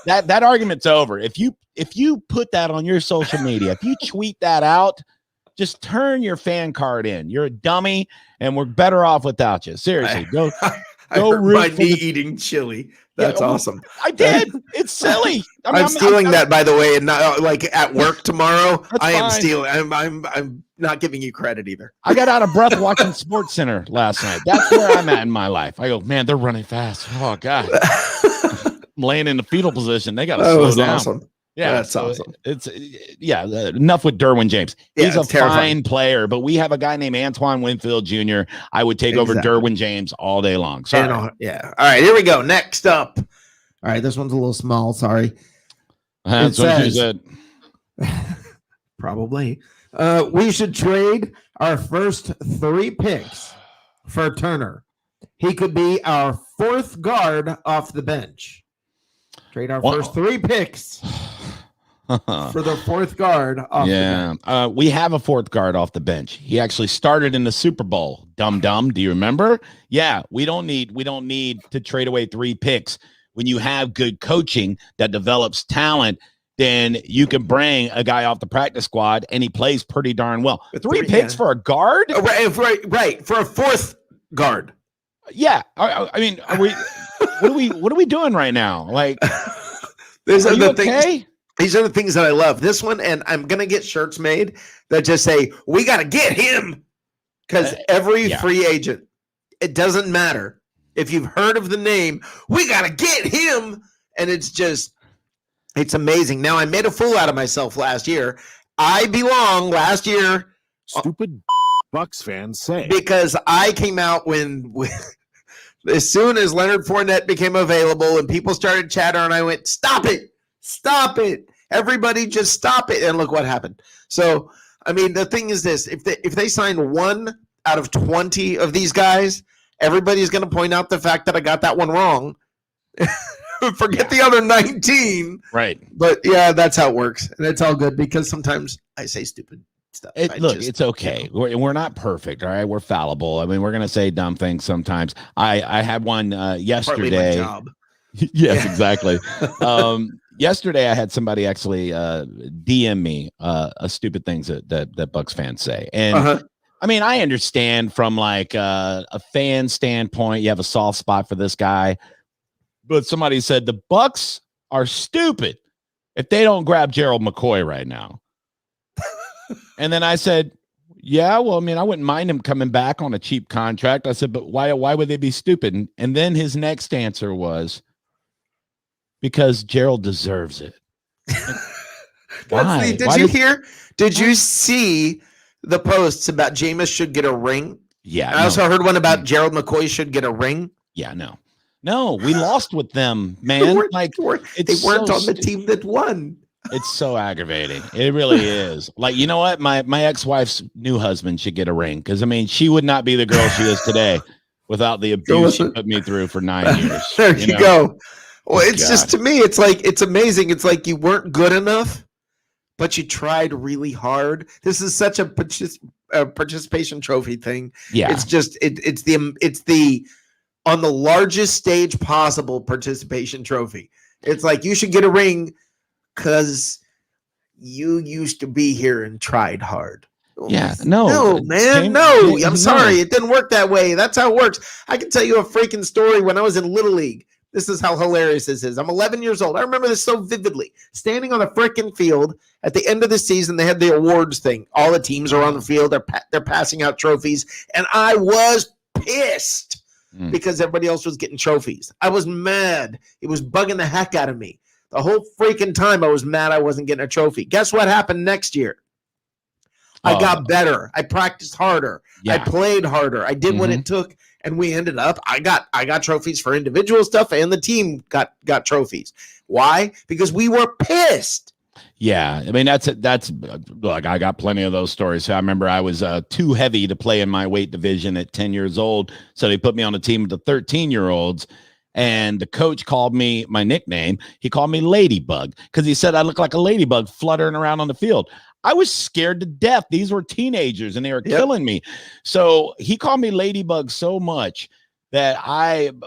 that argument's over. If you put that on your social media, if you tweet that out, just turn your fan card in. You're a dummy, and we're better off without you. Seriously, go root my knee eating chili. That's awesome. I did. It's silly. I'm stealing that, by the way, and not like at work tomorrow. I am fine. stealing. I'm not giving you credit either. I got out of breath watching Sports Center last night. That's where I'm at in my life. I go, man, they're running fast. Oh God, I'm laying in the fetal position. They got to slow down. Awesome. Yeah, that's awesome. It's enough with Derwin James. He's a fine player, but we have a guy named Antoine Winfield Jr. I would take over Derwin James all day long. Sorry. Yeah. All right, here we go. Next up. All right, this one's a little small. Sorry. That's what you said. Probably. We should trade our first 3 picks for Turner. He could be our 4th guard off the bench. Trade our first 3 picks for the 4th guard off the bench. We have a 4th guard off the bench. He actually started in the Super Bowl. Dum. Do you remember? Yeah, we don't need to trade away 3 picks. When you have good coaching that develops talent, then you can bring a guy off the practice squad and he plays pretty darn well. 3 picks for a guard? Right. For a 4th guard. Yeah. I mean, what are we doing right now? Like, these are the okay? things. These are the things that I love. This one, and I'm gonna get shirts made that just say, "We got to get him," because every free agent, it doesn't matter if you've heard of the name. We got to get him, and it's amazing. Now I made a fool out of myself last year. I belong last year. Stupid Bucs fans say, because I came out when as soon as Leonard Fournette became available and people started chattering, I went, stop it. Everybody just stop it. And look what happened. So, I mean, the thing is this, if they sign 1 out of 20 of these guys, everybody's going to point out the fact that I got that one wrong. Forget the other 19. Right. But yeah, that's how it works. And it's all good because sometimes I say stupid stuff. It's okay. We're not perfect. All right. We're fallible. I mean, we're going to say dumb things sometimes. I had one yesterday. Partly my job. Yes, exactly. Yesterday I had somebody actually DM me a stupid things that Bucs fans say. And I mean, I understand from like a fan standpoint, you have a soft spot for this guy. But somebody said the Bucs are stupid if they don't grab Gerald McCoy right now. And then I said, yeah, well, I mean, I wouldn't mind him coming back on a cheap contract. I said, but why would they be stupid? And then his next answer was, because Gerald deserves it. Why? Did you see the posts about Jameis should get a ring? Yeah. I also heard one about Gerald McCoy should get a ring. Yeah, no, we lost with them, man. They weren't on the team that won. It's so aggravating. It really is. Like, you know what? My ex-wife's new husband should get a ring because, I mean, she would not be the girl she is today without the abuse she put me through for 9 years. There you go. Well, it's just, to me, it's like, it's amazing. It's like you weren't good enough, but you tried really hard. This is such a participation trophy thing. Yeah. It's just, it's the on the largest stage possible participation trophy. It's like you should get a ring because you used to be here and tried hard. Yeah, no, man, no. I'm sorry, it didn't work that way. That's how it works. I can tell you a freaking story when I was in Little League. This is how hilarious this is. I'm 11 years old. I remember this so vividly. Standing on the freaking field at the end of the season, they had the awards thing. All the teams are on the field. They're passing out trophies, and I was pissed because everybody else was getting trophies. I was mad. It was bugging the heck out of me. The whole freaking time I was mad I wasn't getting a trophy. Guess what happened next year? I got better. I practiced harder. Yeah. I played harder. I did what it took, and we ended up. I got trophies for individual stuff, and the team got trophies. Why? Because we were pissed. Yeah, I mean that's look, I got plenty of those stories. I remember I was too heavy to play in my weight division at 10 years old, so they put me on a team with the 13-year-olds, and the coach called me my nickname. He called me Ladybug because he said I looked like a ladybug fluttering around on the field. I was scared to death. These were teenagers and they were killing me. So he called me Ladybug so much that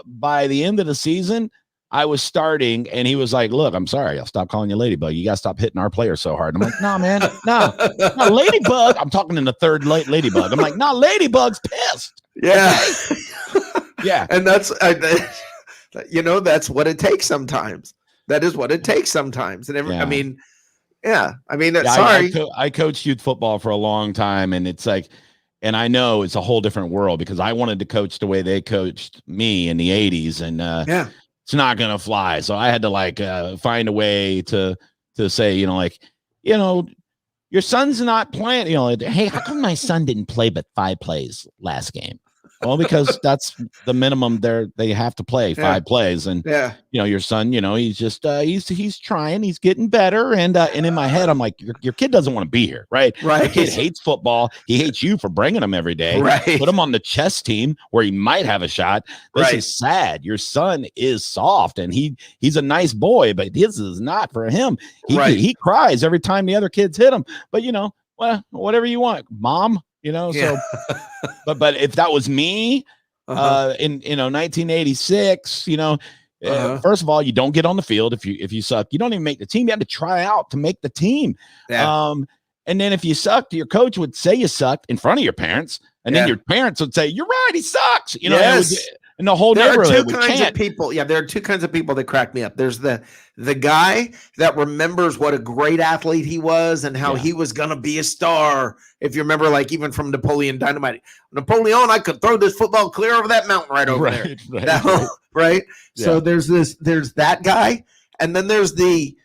by the end of the season, I was starting, and he was like, "Look, I'm sorry. I'll stop calling you Ladybug. You got to stop hitting our players so hard." I'm like, "No, man. No, Ladybug." I'm talking in the third Ladybug. I'm like, "No, Ladybug's pissed." Yeah. Yeah. And that's, that's what it takes sometimes. That is what it takes sometimes. And I mean, sorry. I coached youth football for a long time, and it's like, and I know it's a whole different world because I wanted to coach the way they coached me in the 80s. And it's not going to fly. So I had to find a way to say, your son's not playing, hey, how come my son didn't play but 5 plays last game? Well, because that's the minimum they have to play 5 plays. And, your son, he's just, he's trying, he's getting better. And in my head, I'm like, your kid doesn't want to be here. Right. The kid hates football. He hates you for bringing him every day. Right. Put him on the chess team where he might have a shot. This is sad. Your son is soft and he's a nice boy, but this is not for him. He cries every time the other kids hit him, but well, whatever you want, mom. So, but if that was me, in 1986, first of all, you don't get on the field if you suck. You don't even make the team. You have to try out to make the team. Yeah. And then if you sucked, your coach would say you sucked in front of your parents, and then your parents would say, "You're right, he sucks." And the whole neighborhood would chant. There are two kinds of people that crack me up. There's the guy that remembers what a great athlete he was and how he was going to be a star. If you remember, even from Napoleon Dynamite, Napoleon, I could throw this football clear over that mountain right over there. Right. Yeah. So there's that guy. And then there's the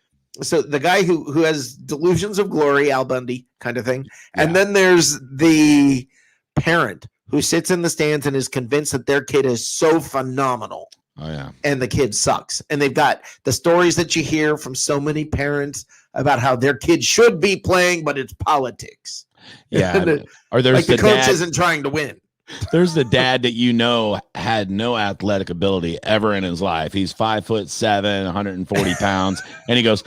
guy who has delusions of glory, Al Bundy kind of thing. Yeah. And then there's the parent who sits in the stands and is convinced that their kid is so phenomenal. Oh, yeah. And the kid sucks. And they've got the stories that you hear from so many parents about how their kid should be playing, but it's politics. Yeah. Or there's the coach isn't trying to win. There's the dad that had no athletic ability ever in his life. He's 5'7", 140 pounds. And he goes,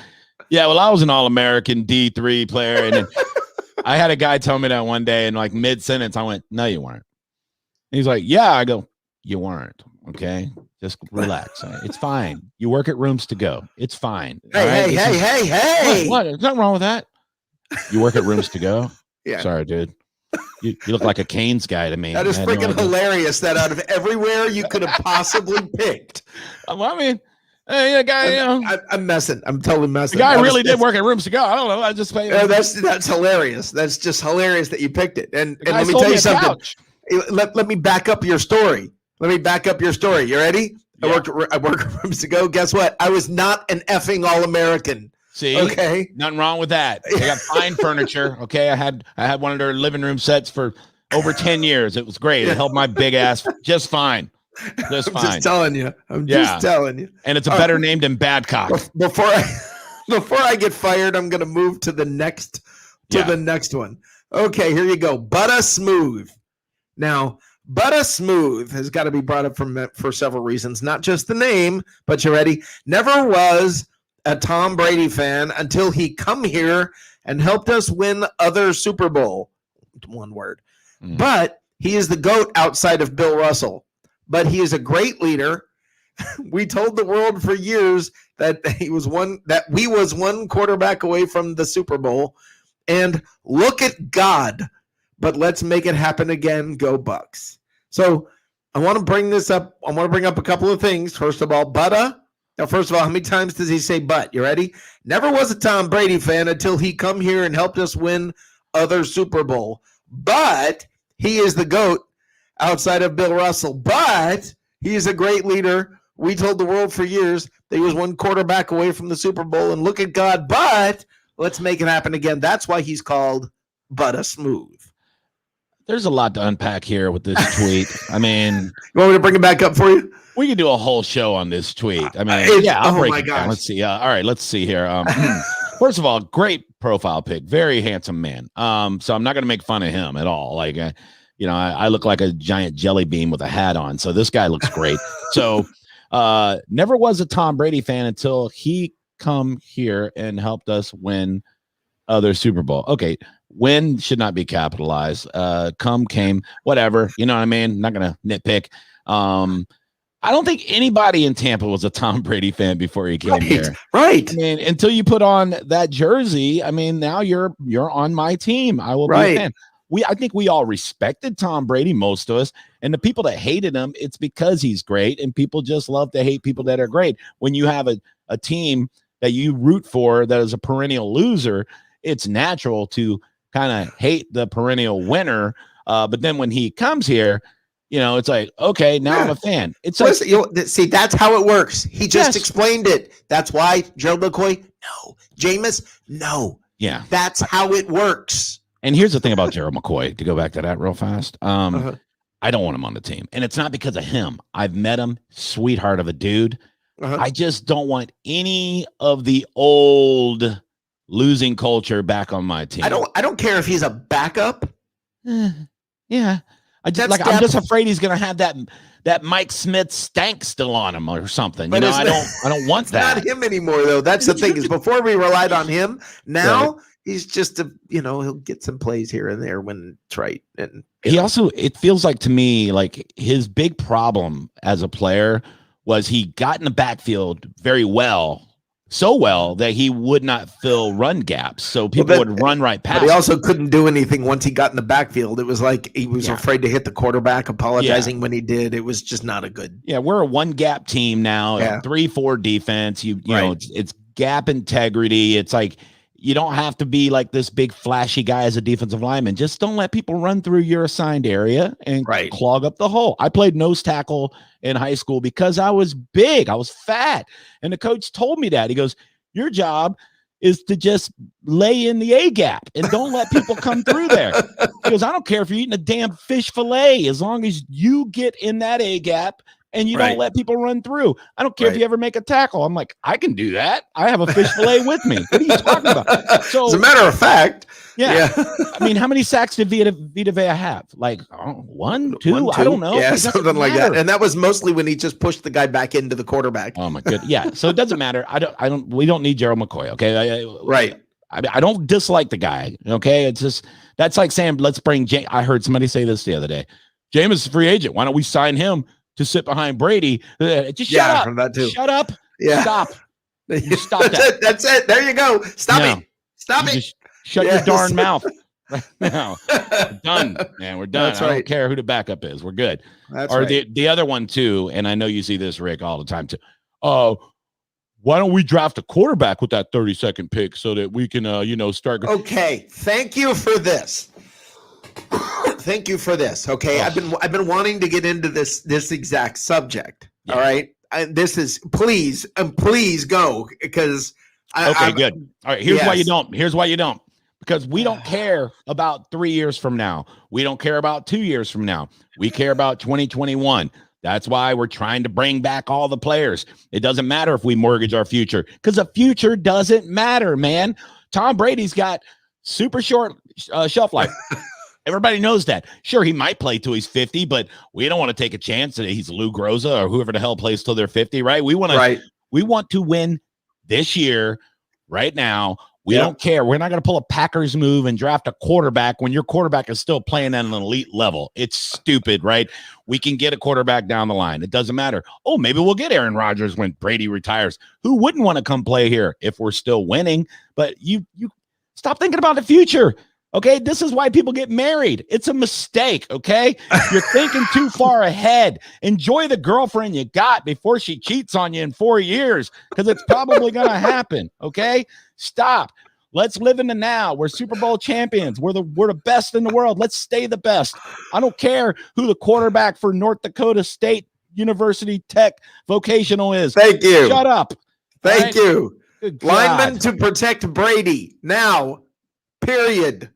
"Yeah, well, I was an All-American D3 player." And then I had a guy tell me that one day, and mid-sentence, I went, "No, you weren't." He's like, "Yeah." I go, "You weren't. Okay, just relax. It's fine. You work at Rooms to Go. It's fine." Hey! What? There's nothing wrong with that. You work at Rooms to Go? Yeah. Sorry, dude. You look like a Canes guy to me. That is freaking hilarious. That out of everywhere you could have possibly picked. Well, I mean, hey, guy, I'm messing. I'm totally messing. The guy really did work at Rooms to Go. I don't know. I just that's hilarious. That's just hilarious that you picked it. And let me tell you something. Let me back up your story. You ready? Yeah. I work at Rooms to Go. Guess what? I was not an effing All-American. See, okay, nothing wrong with that. They got fine furniture. Okay, I had one of their living room sets for over 10 years. It was great. It held my big ass just fine. Just fine. I'm just telling you. And it's a better name than Badcock. Before I get fired, I'm going to move to the next one. Okay, here you go. Butta Smooth. Now, Butta Smooth has got to be brought up for several reasons, not just the name, but you ready? Never was a Tom Brady fan until he come here and helped us win other Super Bowl. One word. Mm. But he is the GOAT outside of Bill Russell. But he is a great leader. We told the world for years that we was one quarterback away from the Super Bowl. And look at God. But let's make it happen again. Go Bucs. So I want to bring this up. I want to bring up a couple of things. First of all, Butta. Now, first of all, how many times does he say but? You ready? Never was a Tom Brady fan until he come here and helped us win other Super Bowl. But he is the GOAT outside of Bill Russell. But he is a great leader. We told the world for years that he was one quarterback away from the Super Bowl. And look at God. But let's make it happen again. That's why he's called Butta Smooth. There's a lot to unpack here with this tweet. I mean, you want me to bring it back up for you? We could do a whole show on this tweet. I mean, I'll break it down. Let's see. All right, let's see here. First of all, great profile pic, very handsome man. So I'm not going to make fun of him at all. Like, I look like a giant jelly bean with a hat on. So this guy looks great. So never was a Tom Brady fan until he come here and helped us win other Super Bowl. Okay, win should not be capitalized. Came, whatever. You know what I mean? Not going to nitpick. I don't think anybody in Tampa was a Tom Brady fan before he came here. Right. I mean, until you put on that jersey, I mean, now you're on my team. I will be a fan. I think we all respected Tom Brady, most of us, and the people that hated him, it's because he's great, and people just love to hate people that are great. When you have a team that you root for that is a perennial loser, it's natural to kind of hate the perennial winner. But then when he comes here, it's like, okay, now I'm a fan. It's like, see, that's how it works. He just explained it. That's why Gerald McCoy, no. Jameis, no. Yeah. That's how it works. And here's the thing about Gerald McCoy, to go back to that real fast. I don't want him on the team. And it's not because of him. I've met him, sweetheart of a dude. I just don't want any of the old losing culture back on my team. I don't care if he's a backup. Yeah. I'm just afraid he's gonna have that Mike Smith stank still on him or something. But I don't want that. Not him anymore though. That's the thing, is before we relied on him. Now he's just he'll get some plays here and there when it's right. And it feels like to me like his big problem as a player was he got in the backfield very well. So well that he would not fill run gaps. So people would run right past. But he also couldn't do anything once he got in the backfield. It was like he was afraid to hit the quarterback, apologizing when he did. It was just not a good. Yeah, we're a one gap team now. 3-4 defense. You know, it's gap integrity. It's like you don't have to be like this big flashy guy as a defensive lineman. Just don't let people run through your assigned area and clog up the hole. I played nose tackle in high school because I was big. I was fat. And the coach told me that. He goes, your job is to just lay in the A gap and don't let people come through there. He goes, I don't care if you're eating a damn fish fillet, as long as you get in that A gap and you don't let people run through. I don't care if you ever make a tackle. I'm like, I can do that. I have a fish fillet with me. What are you talking about? So, as a matter of fact, I mean, how many sacks did Vita Vea have? Like 1, 2? I don't know. Yeah, something like that. And that was mostly when he just pushed the guy back into the quarterback. Oh my goodness. Yeah. So it doesn't matter. We don't need Gerald McCoy. Okay. I don't dislike the guy. Okay. It's just, that's like saying, let's bring I heard somebody say this the other day. Jameis is a free agent. Why don't we sign him to sit behind Brady? Just shut up. That too. Shut up. Yeah. Stop. Stop that. That's it. There you go. Stop it. Stop it. Just shut your darn mouth right now. We're done, man. We're done. That's I don't care who the backup is. We're good. That's the other one too, and I know you see this, Rick, all the time too. Why don't we draft a quarterback with that 32nd pick so that we can start Okay. Thank you for this. Thank you for this. Okay. I've been wanting to get into this exact subject. Yeah. All right. This is please go, because good. All right. Here's why you don't. Because we don't care about 3 years from now. We don't care about 2 years from now. We care about 2021. That's why we're trying to bring back all the players. It doesn't matter if we mortgage our future, because the future doesn't matter, man. Tom Brady's got super short shelf life. Everybody knows that. Sure, he might play till he's 50, but we don't want to take a chance that he's Lou Groza or whoever the hell plays till they're 50, right? We want to win this year, right now. We don't care. We're not going to pull a Packers move and draft a quarterback when your quarterback is still playing at an elite level. It's stupid, right? We can get a quarterback down the line. It doesn't matter. Oh, maybe we'll get Aaron Rodgers when Brady retires. Who wouldn't want to come play here if we're still winning? But you stop thinking about the future. Okay, this is why people get married. It's a mistake, okay? You're thinking too far ahead. Enjoy the girlfriend you got before she cheats on you in 4 years, because it's probably going to happen, okay? Stop. Let's live in the now. We're Super Bowl champions. We're the best in the world. Let's stay the best. I don't care who the quarterback for North Dakota State University Tech Vocational is. Thank you. Shut up. Thank you. Lineman to protect Brady. Now, period.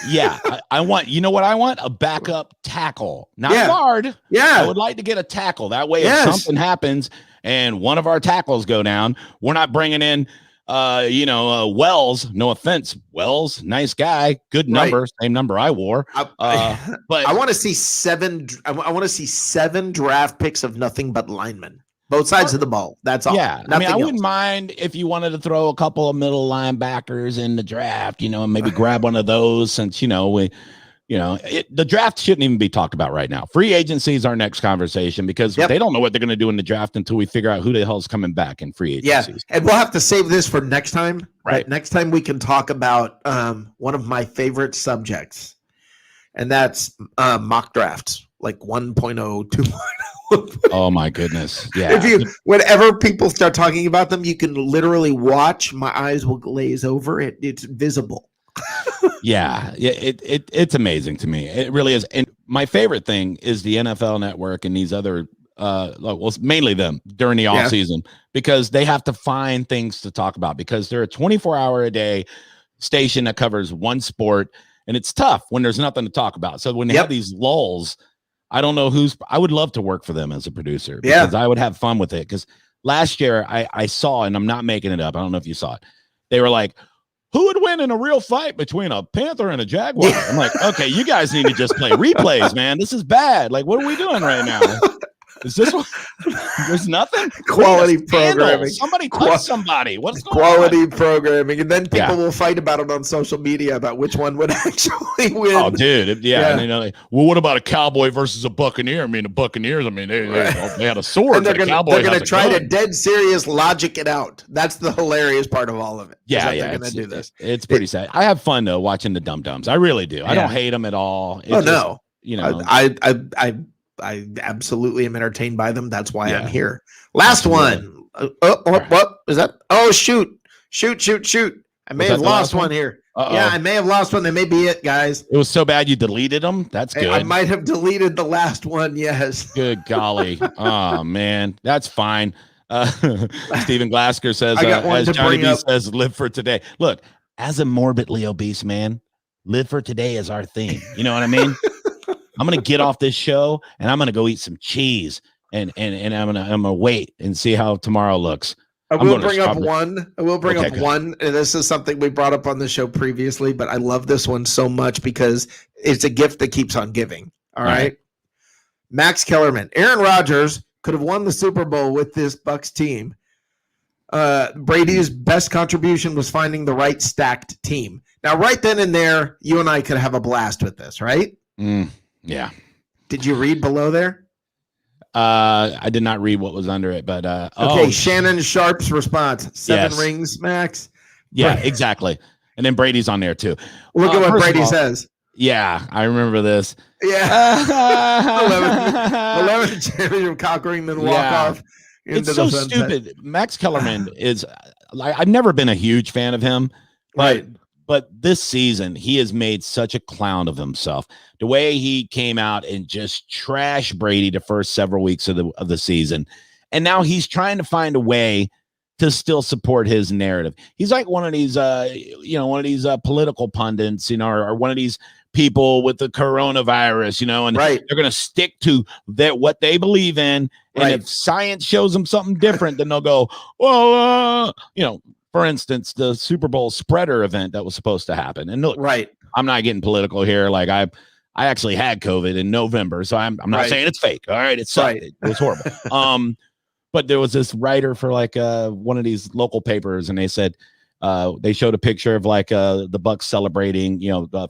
Yeah, I want, you know what I want? A backup tackle, not a guard. Yeah. I would like to get a tackle. That way, if something happens and one of our tackles go down, we're not bringing in Wells, no offense, Wells, nice guy, good number, Right. same number I wore. But But I want to see seven. I want to see 7 draft picks of nothing but linemen, both sides of the ball. That's all. yeah, I Nothing wouldn't else. mind if you wanted to throw a couple of middle linebackers in the draft, and maybe grab one of those since, the draft shouldn't even be talked about right now. Free agency is our next conversation because they don't know what they're going to do in the draft until we figure out who the hell's coming back in free agencies. Yeah, and we'll have to save this for next time. Right. But next time we can talk about one of my favorite subjects, and that's mock drafts, like 1.0, 2.0. Oh my goodness. Yeah. Whenever people start talking about them, you can literally watch. My eyes will glaze over it. It's visible. Yeah, it's amazing to me. It really is. And my favorite thing is the NFL Network and these other, mainly them during the off season, because they have to find things to talk about because they're a 24-hour-a-day station that covers one sport, and it's tough when there's nothing to talk about. So when they have these lulls, I don't know I would love to work for them as a producer because I would have fun with it. Because last year I saw, and I'm not making it up, I don't know if you saw it, they were like, who would win in a real fight between a panther and a jaguar? I'm like, okay, you guys need to just play replays, man. This is bad. Like, what are we doing right now? Is this one? There's nothing. Quality programming. Somebody touch somebody. What's going quality programming, and then people will fight about it on social media about which one would actually win. Oh, dude, yeah. And like, well, what about a cowboy versus a buccaneer? I mean, the Buccaneers. I mean, they had a sword. And they're going to try to dead serious logic it out. That's the hilarious part of all of it. Yeah, they're going to do this. It's pretty sad. I have fun though watching the dum dums. I really do. I don't hate them at all. No. I absolutely am entertained by them. That's why I'm here. Last one. What is that? Oh, shoot. I may have lost one here. Yeah, I may have lost one. That may be it, guys. It was so bad you deleted them. That's good. I might have deleted the last one. Yes. Good golly. Oh man, that's fine. Stephen Glasker says, as Johnny B says, live for today. Look, as a morbidly obese man, live for today is our theme. You know what I mean? I'm gonna get off this show and I'm gonna go eat some cheese and I'm gonna wait and see how tomorrow looks. I will bring up one. And this is something we brought up on the show previously, but I love this one so much because it's a gift that keeps on giving. All right. Max Kellerman. Aaron Rodgers could have won the Super Bowl with this Bucs team. Brady's best contribution was finding the right stacked team. Now, right then and there, you and I could have a blast with this, right? Yeah. Did you read below there? I did not read what was under it, but okay. Shannon Sharp's response: 7 rings, Max. Yeah, exactly. And then Brady's on there too. Look at what Brady says. Yeah, I remember this. Yeah, 11 championship conquering, then walk off. It's so stupid. Max Kellerman is. I've never been a huge fan of him, But this season, he has made such a clown of himself. The way he came out and just trashed Brady the first several weeks of the season, and now he's trying to find a way to still support his narrative. He's like one of these, political pundits, or one of these people with the coronavirus, and they're going to stick to what they believe in. And if science shows them something different, then they'll go, well, for instance, the Super Bowl spreader event that was supposed to happen. And look, I'm not getting political here. Like I actually had COVID in November, so I'm not saying it's fake. All right, it sucked. It was horrible. But there was this writer for like one of these local papers, and they said they showed a picture of like the Bucs celebrating,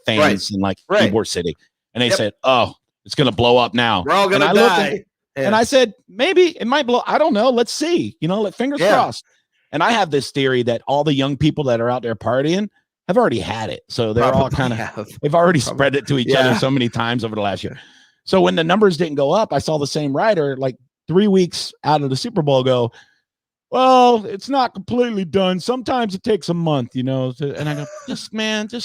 fans in like Ybor City, and they said, "Oh, it's gonna blow up now. We're all gonna die." And I said, maybe it might blow. I don't know. Let's see. Fingers crossed. And I have this theory that all the young people that are out there partying have already had it. So they're all kind of, they've already spread it to each other so many times over the last year. So when the numbers didn't go up, I saw the same writer like 3 weeks out of the Super Bowl go, well, it's not completely done. Sometimes it takes a month, and I go, just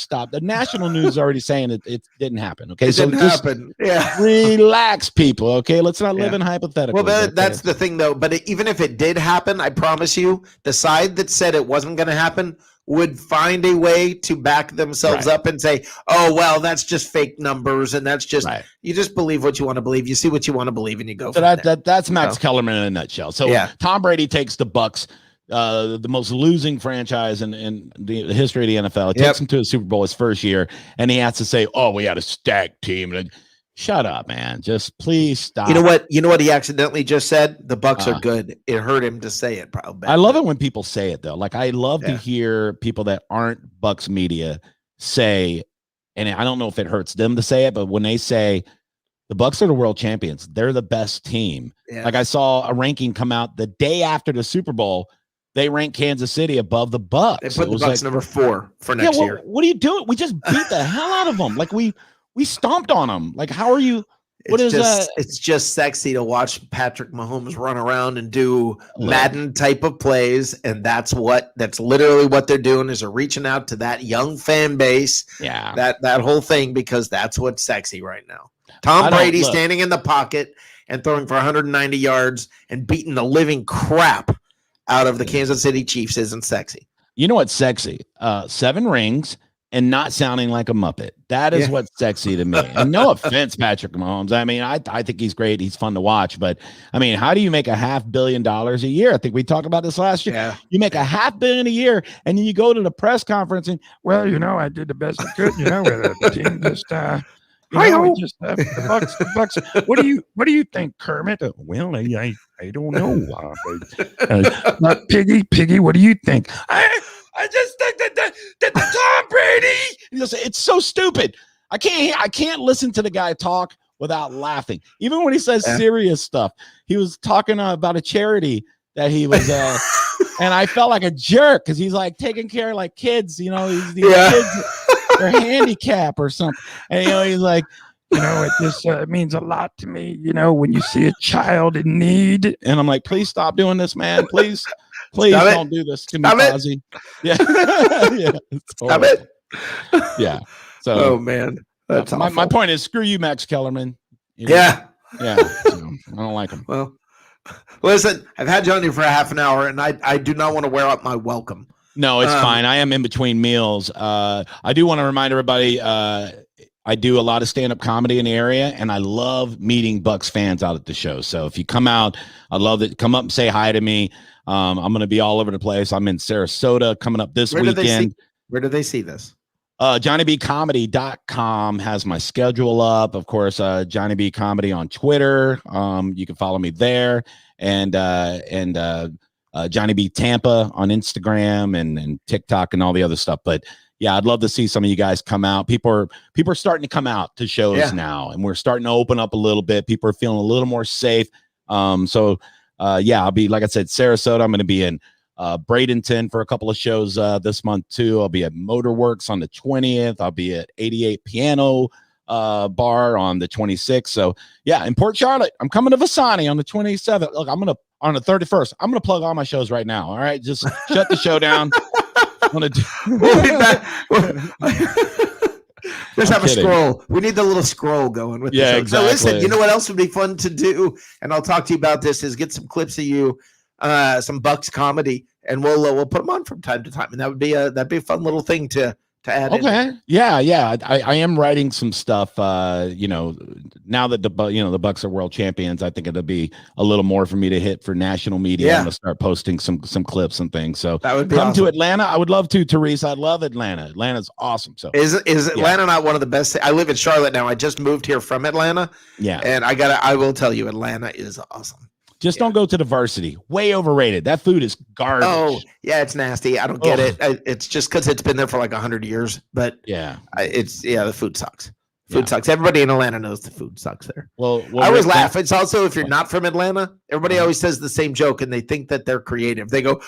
stop. The national news is already saying it didn't happen. Okay. It didn't happen. Yeah. Relax, people. Okay. Let's not live in hypotheticals. Well, that's the thing though. But even if it did happen, I promise you the side that said it wasn't going to happen would find a way to back themselves up and say, oh, well, that's just fake numbers. And that's just, you just believe what you want to believe. You see what you want to believe and you go. So that's Max Kellerman in a nutshell. So Tom Brady takes the Bucs the most losing franchise in the history of the NFL. It takes him to a Super Bowl his first year, and he has to say, "Oh, we had a stacked team." And shut up, man. Just please stop. You know what he accidentally just said? The Bucs are good. It hurt him to say it. Probably. I love it when people say it though. Like I love to hear people that aren't Bucs media say, and I don't know if it hurts them to say it, but when they say the Bucs are the world champions, they're the best team. Yeah. Like I saw a ranking come out the day after the Super Bowl. They ranked Kansas City above the Bucs. They put the Bucs number 4 for next year. What are you doing? We just beat the hell out of them. Like we stomped on them. Like how are you? It's just sexy to watch Patrick Mahomes run around and do Madden type of plays, and that's literally what they're doing is they're reaching out to that young fan base. Yeah, that whole thing, because that's what's sexy right now. Tom Brady standing in the pocket and throwing for 190 yards and beating the living crap out of the Kansas City Chiefs isn't sexy. You know what's sexy? 7 rings and not sounding like a Muppet. That is what's sexy to me. And no offense, Patrick Mahomes. I mean, I think he's great. He's fun to watch. But, I mean, how do you make $500 million a year? I think we talked about this last year. Yeah. You make $500 million a year, and then you go to the press conference and, well, I did the best I could, with the team just the Bucs. What do you think, Kermit? Well, I don't know. Piggy, what do you think? I just think that the Tom Brady. It's so stupid. I can't listen to the guy talk without laughing. Even when he says serious stuff. He was talking about a charity that he was and I felt like a jerk because he's like taking care of like kids, these kids are handicapped or something. And he's like, it just means a lot to me, when you see a child in need. And I'm like, please stop doing this, man. Please don't do this to me, Ozzy. Yeah. Yeah. Stop it. Yeah. So, oh man, that's my point is, screw you, Max Kellerman. Yeah. So, I don't like him. Well, listen, I've had you on here for a half an hour, and I do not want to wear out my welcome. No, it's fine. I am in between meals. I do want to remind everybody. I do a lot of stand-up comedy in the area, and I love meeting Bucs fans out at the show. So if you come out, I'd love it. Come up and say hi to me. I'm going to be all over the place. I'm in Sarasota coming up this weekend. Where do they see this? JohnnyBComedy.com has my schedule up. Of course, Johnny B Comedy on Twitter. You can follow me there, and Johnny B Tampa on Instagram and TikTok and all the other stuff. But yeah, I'd love to see some of you guys come out. People are starting to come out to shows now, and we're starting to open up a little bit. People are feeling a little more safe. I'll be, like I said, Sarasota. I'm going to be in Bradenton for a couple of shows this month too. I'll be at Motorworks on the 20th. I'll be at 88 Piano Bar on the 26th. So yeah, in Port Charlotte, I'm coming to Vasani on the 27th. Look, on the 31st. I'm gonna plug all my shows right now. All right, just shut the show down. We'll be back. Just have a scroll. We need the little scroll going with this. Exactly. So listen, you know what else would be fun to do? And I'll talk to you about this, is get some clips of you, some Bucs comedy, and we'll put them on from time to time. And that'd be a fun little thing to add. Okay. In. Yeah. I am writing some stuff. Now that the Bucs are world champions, I think it'll be a little more for me to hit for national media. Yeah. I'm gonna start posting some clips and things. So that would be come awesome. to Atlanta. I would love to, Teresa. I love Atlanta. Atlanta's awesome. So is Atlanta not one of the best? I live in Charlotte now. I just moved here from Atlanta. Yeah. And I will tell you, Atlanta is awesome. Just don't go to the Varsity. Way overrated. That food is garbage. Oh, yeah, it's nasty. I don't get it. It's just because it's been there for like 100 years. But yeah, the food sucks. Food sucks. Everybody in Atlanta knows the food sucks there. Well I always laugh. It's also, if you're not from Atlanta, everybody always says the same joke, and they think that they're creative. They go,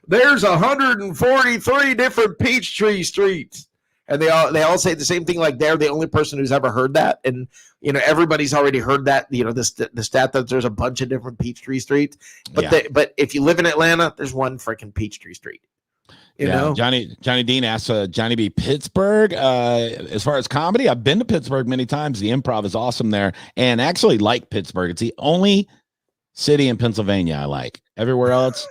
"There's 143 different Peachtree streets," and they all say the same thing. Like they're the only person who's ever heard that, and everybody's already heard that. The stat that there's a bunch of different Peachtree streets, but if you live in Atlanta, there's one freaking Peachtree street. You know? Johnny Dean asks Johnny B. Pittsburgh. As far as comedy, I've been to Pittsburgh many times. The Improv is awesome there, and actually like Pittsburgh. It's the only city in Pennsylvania I like. Everywhere else,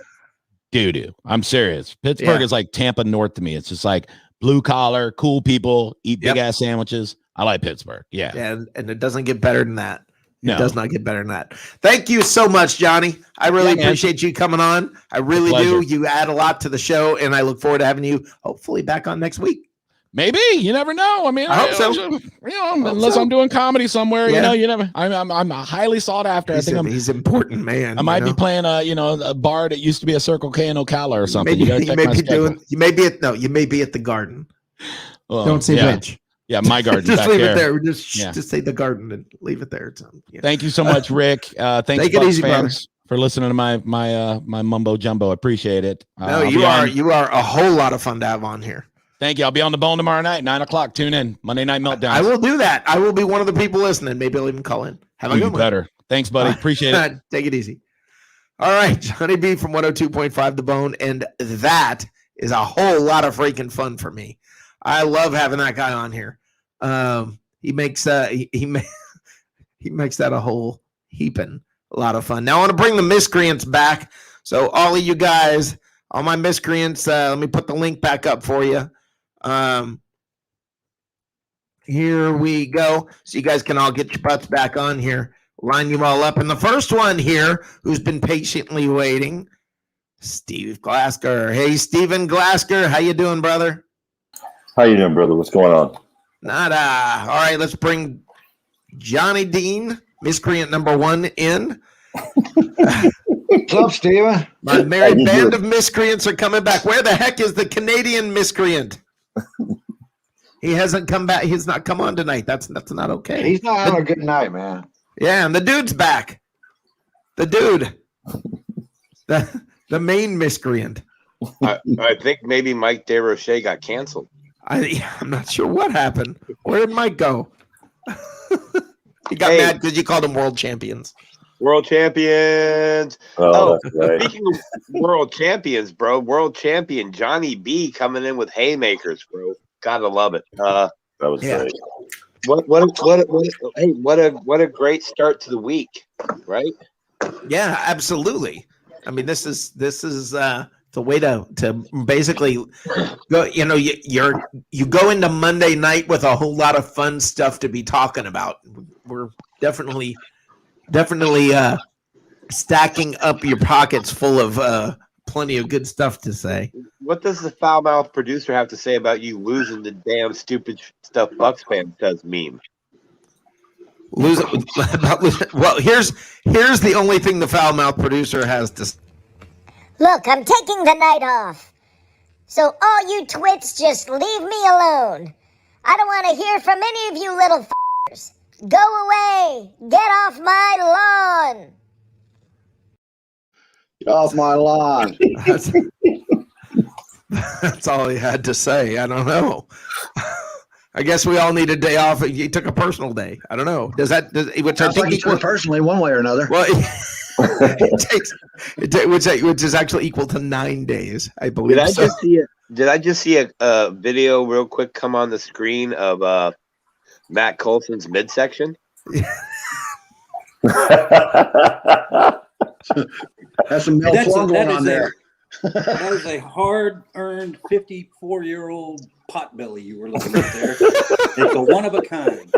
doo-doo. I'm serious. Pittsburgh is like Tampa North to me. It's just like blue collar, cool people, eat big ass sandwiches. I like Pittsburgh. Yeah. And it doesn't get better than that. It does not get better than that. Thank you so much, Johnny. I really appreciate you coming on. I really do. You add a lot to the show, and I look forward to having you hopefully back on next week. Maybe. You never know. I mean, I hope so. Unless I'm doing comedy somewhere, you never. I'm highly sought after. He's an important man. I might be playing a bar that used to be a Circle K in Ocala or something. You may be at the Garden. Well, don't say which. Yeah, my garden. Just back leave there. it there. Just say the Garden and leave it there. Thank you so much, Rick. Thanks, Take it easy, fans, for listening to my mumbo jumbo. Appreciate it. No, you are a whole lot of fun to have on here. Thank you. I'll be on the bone tomorrow night, 9:00. Tune in. Monday Night Meltdown. I will do that. I will be one of the people listening. Maybe I'll even call in. Have a good one. Better. Thanks, buddy. Appreciate it. Take it easy. All right, Johnny B from 102.5 The Bone, and that is a whole lot of freaking fun for me. I love having that guy on here. He makes he makes that a whole heaping a lot of fun. Now I want to bring the miscreants back. So all of you guys, all my miscreants, let me put the link back up for you. Here we go. So you guys can all get your butts back on here. Line you all up. And the first one here, who's been patiently waiting, Steve Glasker. Hey, Steven Glasker, how you doing, brother? How you doing, brother? What's going on? Nada. All right, let's bring Johnny Dean, miscreant number 1, in. What's up, Steven? My merry band of miscreants are coming back. Where the heck is the Canadian miscreant? He hasn't come back. He's not come on tonight. That's not okay. He's not having a good night, man. Yeah, and the dude's back. The dude. The main miscreant. I think maybe Mike DeRoche got canceled. I'm not sure what happened. Where did Mike go? He got mad because you called them world champions. World champions. That's right. Speaking of world champions, bro, world champion Johnny B coming in with haymakers, bro. Gotta love it. That was great. What a great start to the week, right? Yeah, absolutely. I mean, this is the way to basically go. You know, you go into Monday night with a whole lot of fun stuff to be talking about. We're definitely stacking up your pockets full of plenty of good stuff to say. What does the foul mouth producer have to say about you losing the damn stupid stuff Bucs fan does meme? Well, here's the only thing the foul mouth producer has to say. Look, I'm taking the night off. So all you twits just leave me alone. I don't want to hear from any of you little f***ers. Go away. Get off my lawn. Get off my lawn. That's all he had to say. I don't know. I guess we all need a day off. He took a personal day. I don't know. Which I think he took personally one way or another. Well, which is actually equal to 9 days, I believe. Did I just see a video real quick come on the screen of Matt Coulson's midsection? That's some milk going on there. That is a hard-earned 54-year-old potbelly you were looking at there. It's a one of a kind.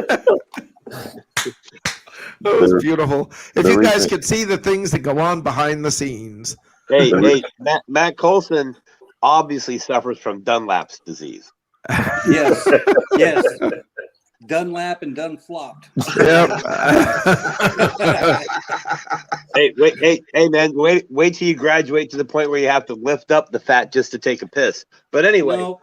That was beautiful. If you guys could see the things that go on behind the scenes. Hey, Matt Coulson obviously suffers from Dunlap's disease. Yes. Dunlap and Dunflopped. Yep. Hey, man, wait till you graduate to the point where you have to lift up the fat just to take a piss. But anyway. No.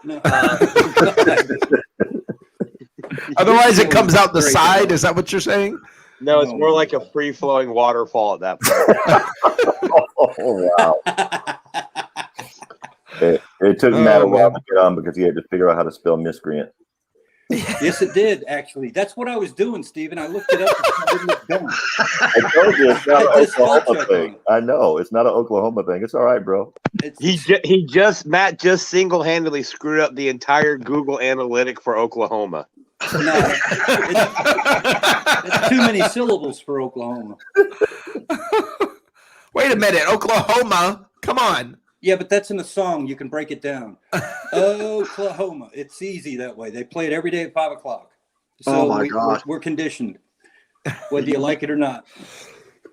Otherwise, it comes out the side. Is that what you're saying? No, it's more like a free-flowing waterfall at that point. Oh, wow. It took Matt a while to get on because he had to figure out how to spell miscreant. Yes, it did, actually. That's what I was doing, Stephen. I looked it up. I told you it's not an Oklahoma thing. I know. It's not an Oklahoma thing. It's all right, bro. Matt just single-handedly screwed up the entire Google analytic for Oklahoma. No, it's too many syllables for Oklahoma. Wait a minute, Oklahoma? Come on. Yeah, but that's in the song. You can break it down. Oklahoma. It's easy that way. They play it every day at 5:00. So oh my God, we're conditioned. whether you like it or not.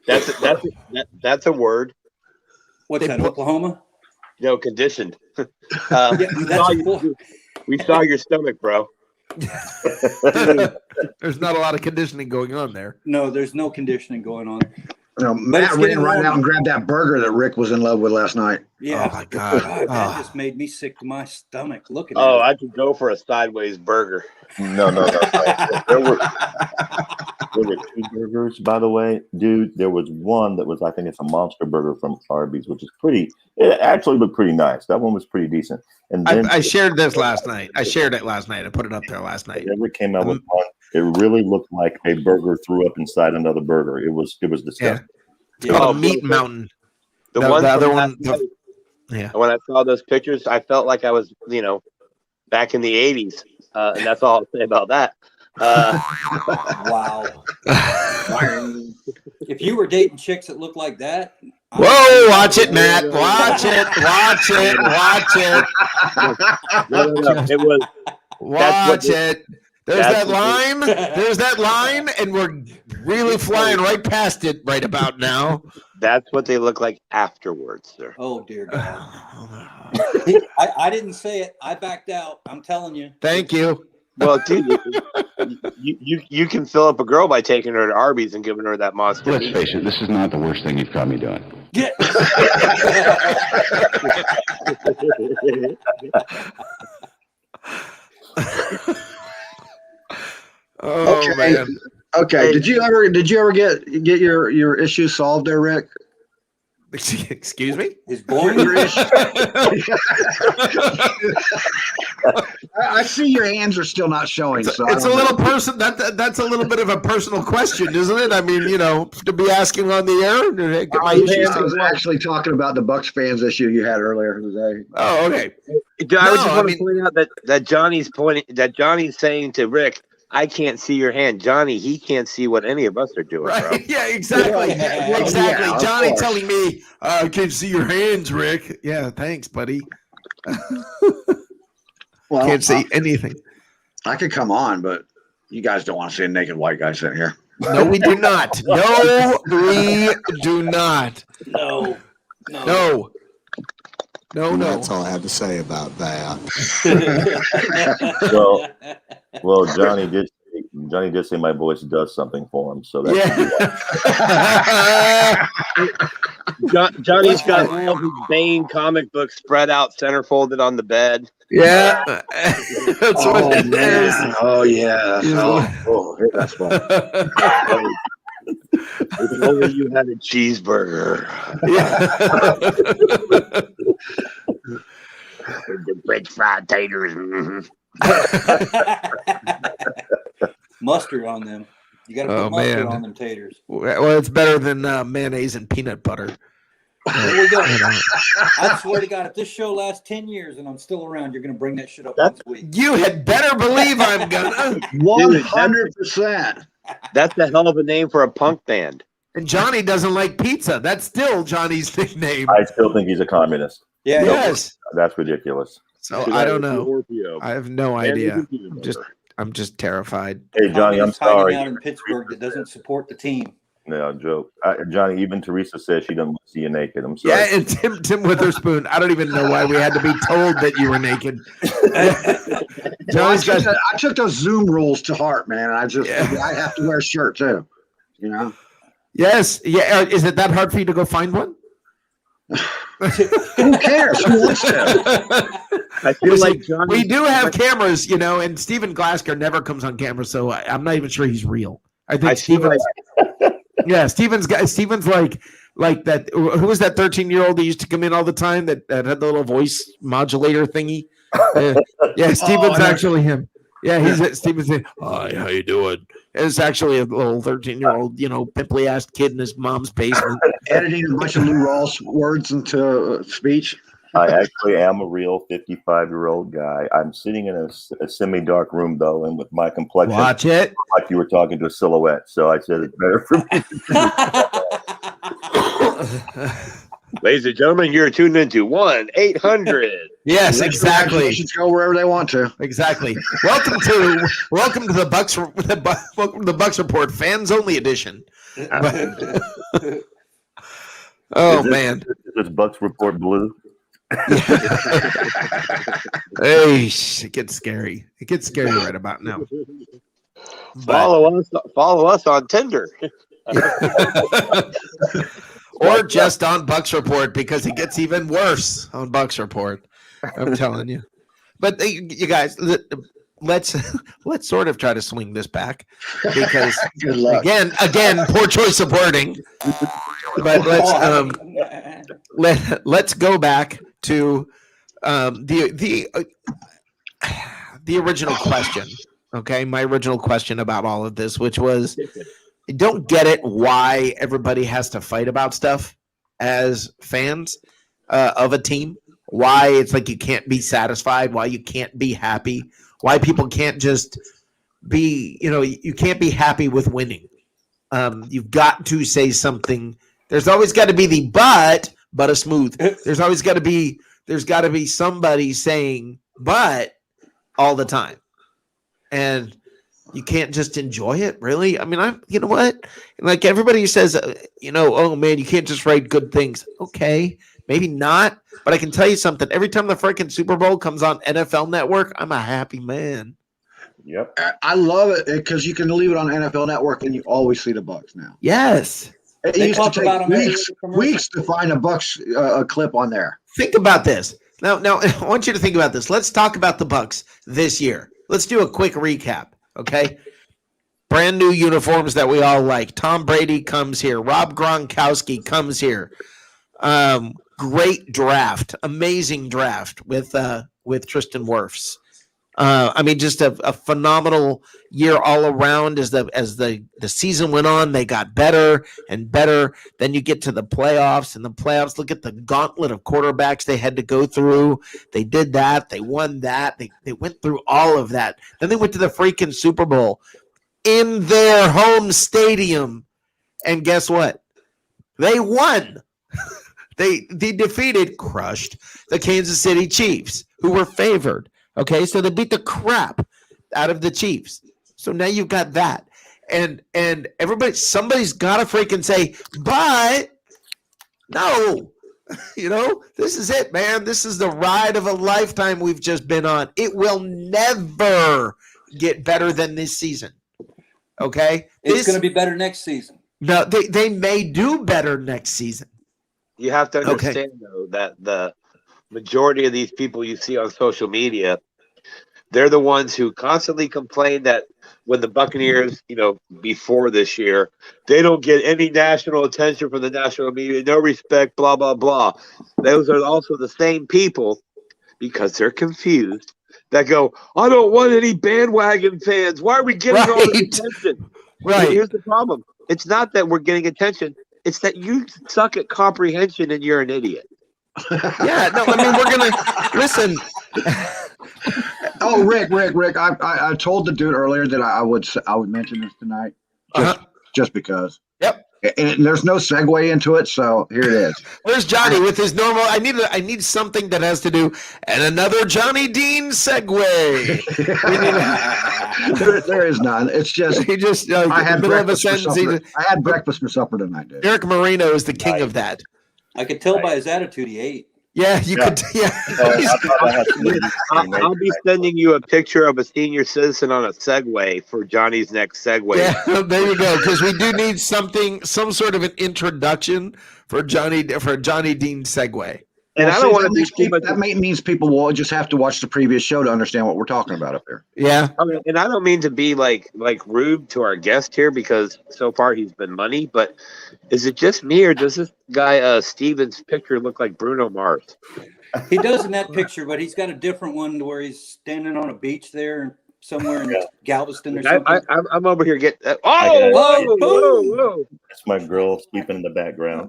That's a word. What's that, Oklahoma? No, conditioned. We saw your stomach, bro. There's not a lot of conditioning going on there. No, there's no conditioning going on. Matt ran right out and grabbed that burger that Rick was in love with last night. Yeah. Oh my God. That just made me sick to my stomach looking at Oh, it. I could go for a sideways burger. No. There were 2 burgers, by the way, dude. There was one that was, I think it's a monster burger from Arby's, which is it actually looked pretty nice. That one was pretty decent. And then I shared this last night. I shared it last night. I put it up there last night. They came out with one. It really looked like a burger threw up inside another burger. It was disgusting. It's called a meat mountain. The other one. When I saw those pictures, I felt like I was, back in the 80s. And that's all I'll say about that. Wow. If you were dating chicks that look like that. Whoa, watch it, Matt. Watch it. Watch it. Watch it. No. It was. Watch it. There's that line. There's that line, and we're really flying right past it right about now. That's what they look like afterwards, sir. Oh, dear God. I didn't say it. I backed out. I'm telling you. Thank you. Well, dude, you can fill up a girl by taking her to Arby's and giving her that monster. Let's face it, this is not the worst thing you've caught me doing. Yeah. Oh, okay. Man. Okay. Did you ever get your issue solved there, Rick? Excuse me? His boring I see your hands are still not showing. It's a little person. That's a little bit of a personal question, isn't it? I mean, to be asking on the air. I was actually talking about the Bucs fans issue you had earlier today. Oh, okay. I want to point out that Johnny's saying to Rick, I can't see your hand. Johnny, he can't see what any of us are doing, right? bro. Yeah, exactly. Yeah, exactly. yeah, Johnny telling me, I can't see your hands, Rick. Yeah, thanks, buddy. Well, Can't see anything. I could come on, but you guys don't want to see a naked white guy sitting here. No, we do not. No, we do not. No. That's all I have to say about that. Well, Johnny did say my voice does something for him. So that's Johnny's got all his Bane comic books spread out, center folded on the bed. Yeah. That's what it is. Oh, yeah. That's fun. If only you had a cheeseburger. With the French fried taters. Mustard on them. You got to put mustard on them taters. Well, it's better than mayonnaise and peanut butter. There we go. I swear to God, if this show lasts 10 years and I'm still around, you're going to bring that shit up once a week. You had better believe I'm gonna. 100%. That's a hell of a name for a punk band. And Johnny doesn't like pizza. That's still Johnny's nickname. I still think he's a communist. Yeah. Yes. That's ridiculous. So I don't know. I have no idea. I'm just terrified. Hey, Johnny, I'm sorry. Out in Pittsburgh that doesn't support the team. No joke. Johnny, even Teresa says she doesn't want to see you naked. I'm sorry. Yeah, and Tim Witherspoon. I don't even know why we had to be told that you were naked. I took those Zoom rules to heart, man. I have to wear a shirt too. Yes. Yeah. Is it that hard for you to go find one? Who cares? Who wants to? I feel like Johnny, we do have cameras, and Stephen Glasker never comes on camera, so I'm not even sure he's real. I think Stephen's. Yeah, Stephen's like that. Who was that 13-year-old that used to come in all the time that had the little voice modulator thingy? Yeah, Stephen's actually him. Yeah, Stephen's saying, "Hi, how you doing?" It's actually a little 13-year-old, pimply-ass kid in his mom's basement. Editing a bunch of Lou Rawls words into speech. I actually am a real 55-year-old guy. I'm sitting in a semi-dark room, though, and with my complexion, watch it, like you were talking to a silhouette. So I said it's better for me. Ladies and gentlemen, you're tuned into 1-800 Yes, Let your exactly. imaginations go wherever they want to. Exactly. Welcome to the Bucs. Welcome to the Bucs Report, fans only edition. Oh man, Is this Bucks Report Blue? Hey, it gets scary. It gets scary right about now. Follow us on Tinder. Or just on Bucs Report, because it gets even worse on Bucs Report. I'm telling you. But you guys, let's sort of try to swing this back, because Good luck. again, poor choice of wording. But let's go back to the original question. Okay, my original question about all of this, which was, I don't get it why everybody has to fight about stuff as fans of a team. Why it's like you can't be satisfied, why you can't be happy, why people can't just be, you can't be happy with winning. You've got to say something. There's always got to be the but a smooth. There's got to be somebody saying but all the time. And you can't just enjoy it, really. I mean, you know what? Like everybody says, oh man, you can't just write good things. Okay, maybe not, but I can tell you something. Every time the freaking Super Bowl comes on NFL Network, I'm a happy man. Yep. I love it because you can leave it on NFL Network and you always see the Bucs now. Yes. It used to take weeks to find a Bucs clip on there. Think about this. Now, I want you to think about this. Let's talk about the Bucs this year. Let's do a quick recap, okay? Brand new uniforms that we all like. Tom Brady comes here. Rob Gronkowski comes here. Great draft, amazing draft with Tristan Wirfs. I mean, just a phenomenal year all around. As the season went on, they got better and better. Then you get to the playoffs, and the playoffs, look at the gauntlet of quarterbacks they had to go through. They did that. They won that. They went through all of that. Then they went to the freaking Super Bowl in their home stadium. And guess what? They won. They crushed the Kansas City Chiefs, who were favored. Okay, so they beat the crap out of the Chiefs. So now you've got that. And somebody's got to freaking say, but no, this is it, man. This is the ride of a lifetime we've just been on. It will never get better than this season. Okay? It's going to be better next season. No, they may do better next season. You have to understand, though, that the majority of these people you see on social media, they're the ones who constantly complain that when the Buccaneers, before this year, they don't get any national attention from the national media, no respect, blah, blah, blah. Those are also the same people, because they're confused, that go, I don't want any bandwagon fans. Why are we getting all the attention? Right. Here's the problem. It's not that we're getting attention. It's that you suck at comprehension and you're an idiot. Yeah, no, I mean, we're going to listen. Oh, Rick, I told the dude earlier that I would mention this tonight, just because. Yep. And there's no segue into it, so here it is. Where's Johnny with his normal? I need something that has to do, and another Johnny Dean segue. there is none. It's just he just I had middle of a breakfast for sentence. supper. I had breakfast for supper tonight, dude. Eric Marino is the king of that. I could tell by his attitude he ate. Yeah, you could. Yeah. I'll be sending you a picture of a senior citizen on a Segway for Johnny's next Segway. Yeah, there you go. Because we do need some sort of an introduction for Johnny Dean Segway. And I don't want to be too much. That means people will just have to watch the previous show to understand what we're talking about up here. Yeah. And I don't mean to be like rude to our guest here, because so far he's been money, but is it just me, or does this guy Steven's picture look like Bruno Mars? He does in that picture, but he's got a different one where he's standing on a beach there somewhere in Galveston or something. I'm over here getting whoa. That's my girl sleeping in the background.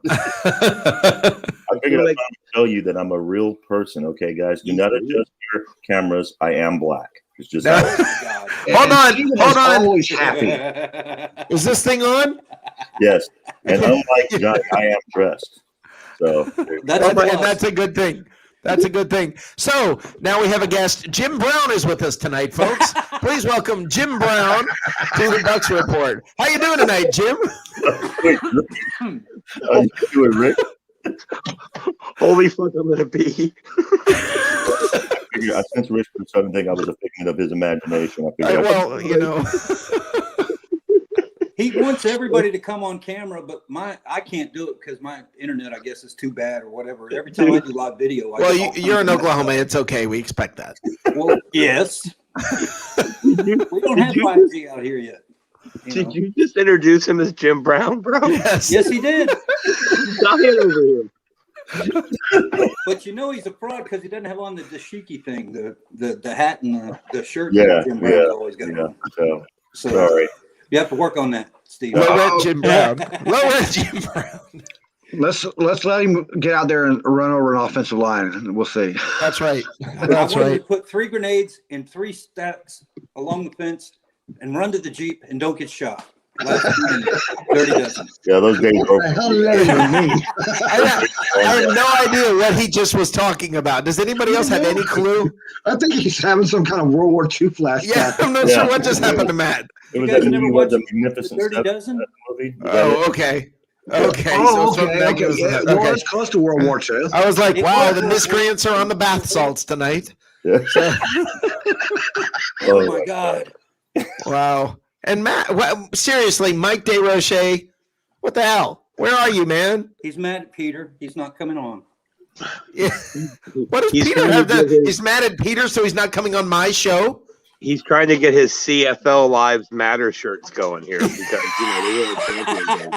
I figured I'd tell you that I'm a real person. Okay, guys, do not adjust your cameras. I am black. It's just hold on. Always happy. Is this thing on? Yes, and unlike Johnny, I am dressed. So that's a good thing. That's a good thing. So now we have a guest. Jim Brown is with us tonight, folks. Please welcome Jim Brown to the Bucs Report. How you doing tonight, Jim? How you doing, Rick? Holy fuck, I'm gonna be. I sense Rich for something. I was a figment of his imagination. He wants everybody to come on camera, but I can't do it because my internet, I guess, is too bad or whatever. Every time I do live video, you're in Oklahoma. It's okay. We expect that. Well, yes. We don't have 5G out here yet. Did you just introduce him as Jim Brown, bro? Yes, he did. Dying over here. But he's a fraud because he doesn't have on the dashiki thing, the hat and the shirt. Yeah, Jim Brown's always got on. So sorry. You have to work on that, Steve. Lower Jim Brown. Lower Jim Brown. Let's let him get out there and run over an offensive line, and we'll see. That's right. That's right. Put 3 grenades in 3 stacks along the fence and run to the Jeep and don't get shot. Dirty dozen. Yeah, those days are over. I have no idea what he just was talking about. Does anybody else have any clue? I think he's having some kind of World War II flashback. Yeah, I'm not sure what just happened to Matt. It was that movie with the Magnificent Dirty Dozen? movie. Oh, okay. Okay. Oh, so okay. Yeah. Well, it's close to World War II. I was like, wow, the miscreants are on the bath salts tonight. Yeah. So, oh my God. Wow. And Matt, seriously, Mike DeRoche, what the hell? Where are you, man? He's mad at Peter. He's not coming on. Yeah. What does Peter have that? He's mad at Peter, so he's not coming on my show? He's trying to get his CFL Lives Matter shirts going here because they were champion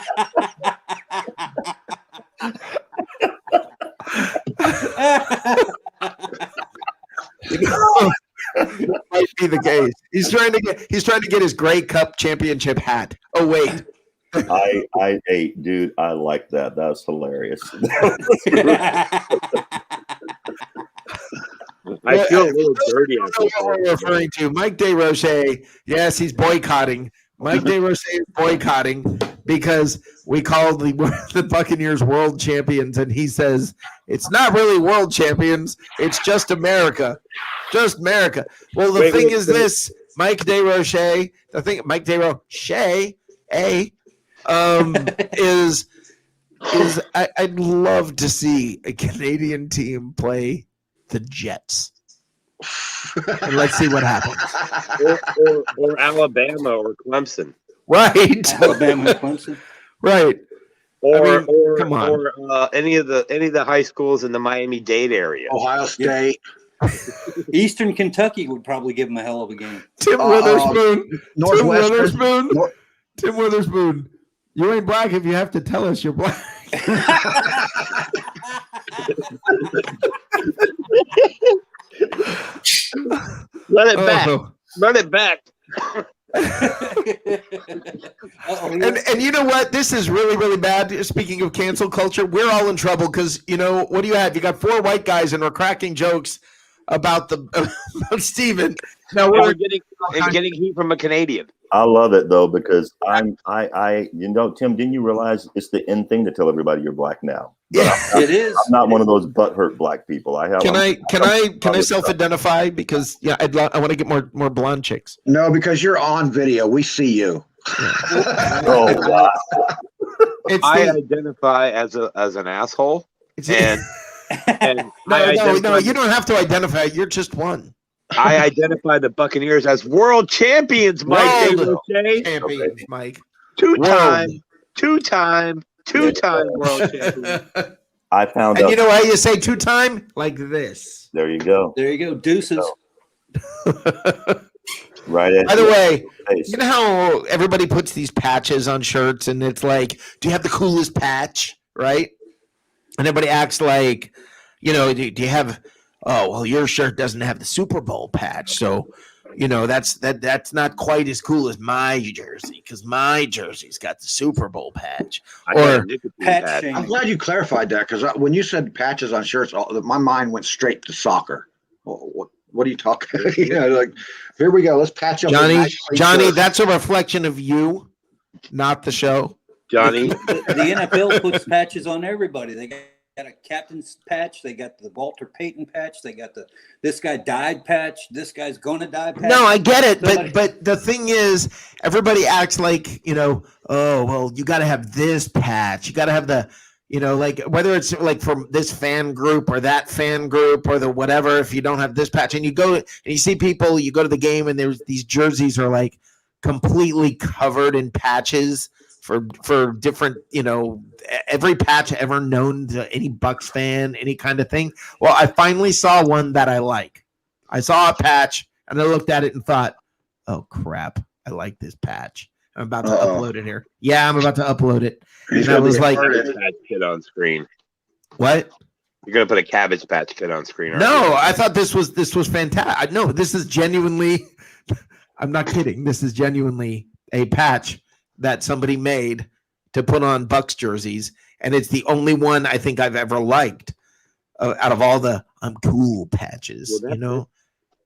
Might be the case. He's trying to get his Grey Cup championship hat. Oh wait. Hey, dude, I like that. That's hilarious. I feel a little dirty. I don't know what we're referring to. Mike DeRoche, yes, he's boycotting. Mike DeRoche is boycotting because we call the Buccaneers world champions, and he says it's not really world champions. It's just America. Just America. Well, the thing is this, Mike DeRoche, Mike DeRoche, I'd love to see a Canadian team play the Jets. And let's see what happens. Or Alabama or Clemson. Right. Alabama and Clemson. Right. Or come on. Or any of the high schools in the Miami-Dade area. Ohio State. Eastern Kentucky would probably give him a hell of a game. Tim Witherspoon. Northwestern. Tim Witherspoon. You ain't black if you have to tell us you're black. Run it back. Run it back. And you know what? This is really, really bad. Speaking of cancel culture, we're all in trouble because, what do you have? You got 4 white guys and we're cracking jokes about Steven. Now we're getting heat from a Canadian. I love it though because Tim, didn't you realize it's the end thing to tell everybody you're black now? Yeah, it is. I'm not one of those butthurt black people. Can I self-identify because I want to get more blonde chicks. No, because you're on video. We see you. Oh wow! I identify as an asshole, and no, you don't have to identify. You're just one. I identify the Buccaneers as world champions, Mike. Champions, Mike. Two-time world champion. I found out. And you know how you say 2-time? Like this. There you go. Deuces. Right. By the way, you know how everybody puts these patches on shirts and it's like, do you have the coolest patch? Right? And everybody acts like, do you have, oh, well, your shirt doesn't have the Super Bowl patch. So, that's not quite as cool as my jersey because my jersey's got the Super Bowl patch. Or patch. I'm glad you clarified that because when you said patches on shirts, my mind went straight to soccer. What are you talking? Like here we go. Let's patch up. Johnny, that's a reflection of you, not the show. Johnny, the NFL puts patches on everybody. They got got a captain's patch. They got the Walter Payton patch. They got the this guy died patch. This guy's gonna die patch. No, I get it, but the thing is, everybody acts like, oh well, you got to have this patch. You got to have the, like whether it's like from this fan group or that fan group or the whatever. If you don't have this patch, and you go and you see people, you go to the game and there's these jerseys are like completely covered in patches for different, every patch ever known to any Bucs fan, any kind of thing. Well, I finally saw one that I like. I saw a patch and I looked at it and thought, oh crap, I like this patch. I'm about to upload it here. Yeah, I'm about to upload it. And I was like, patch kit on screen. What? You're gonna put a Cabbage Patch Kid on screen? No, I thought this was fantastic. No, this is genuinely. I'm not kidding. This is genuinely a patch that somebody made to put on Bucs jerseys, and it's the only one I think I've ever liked out of all the "I'm cool" patches.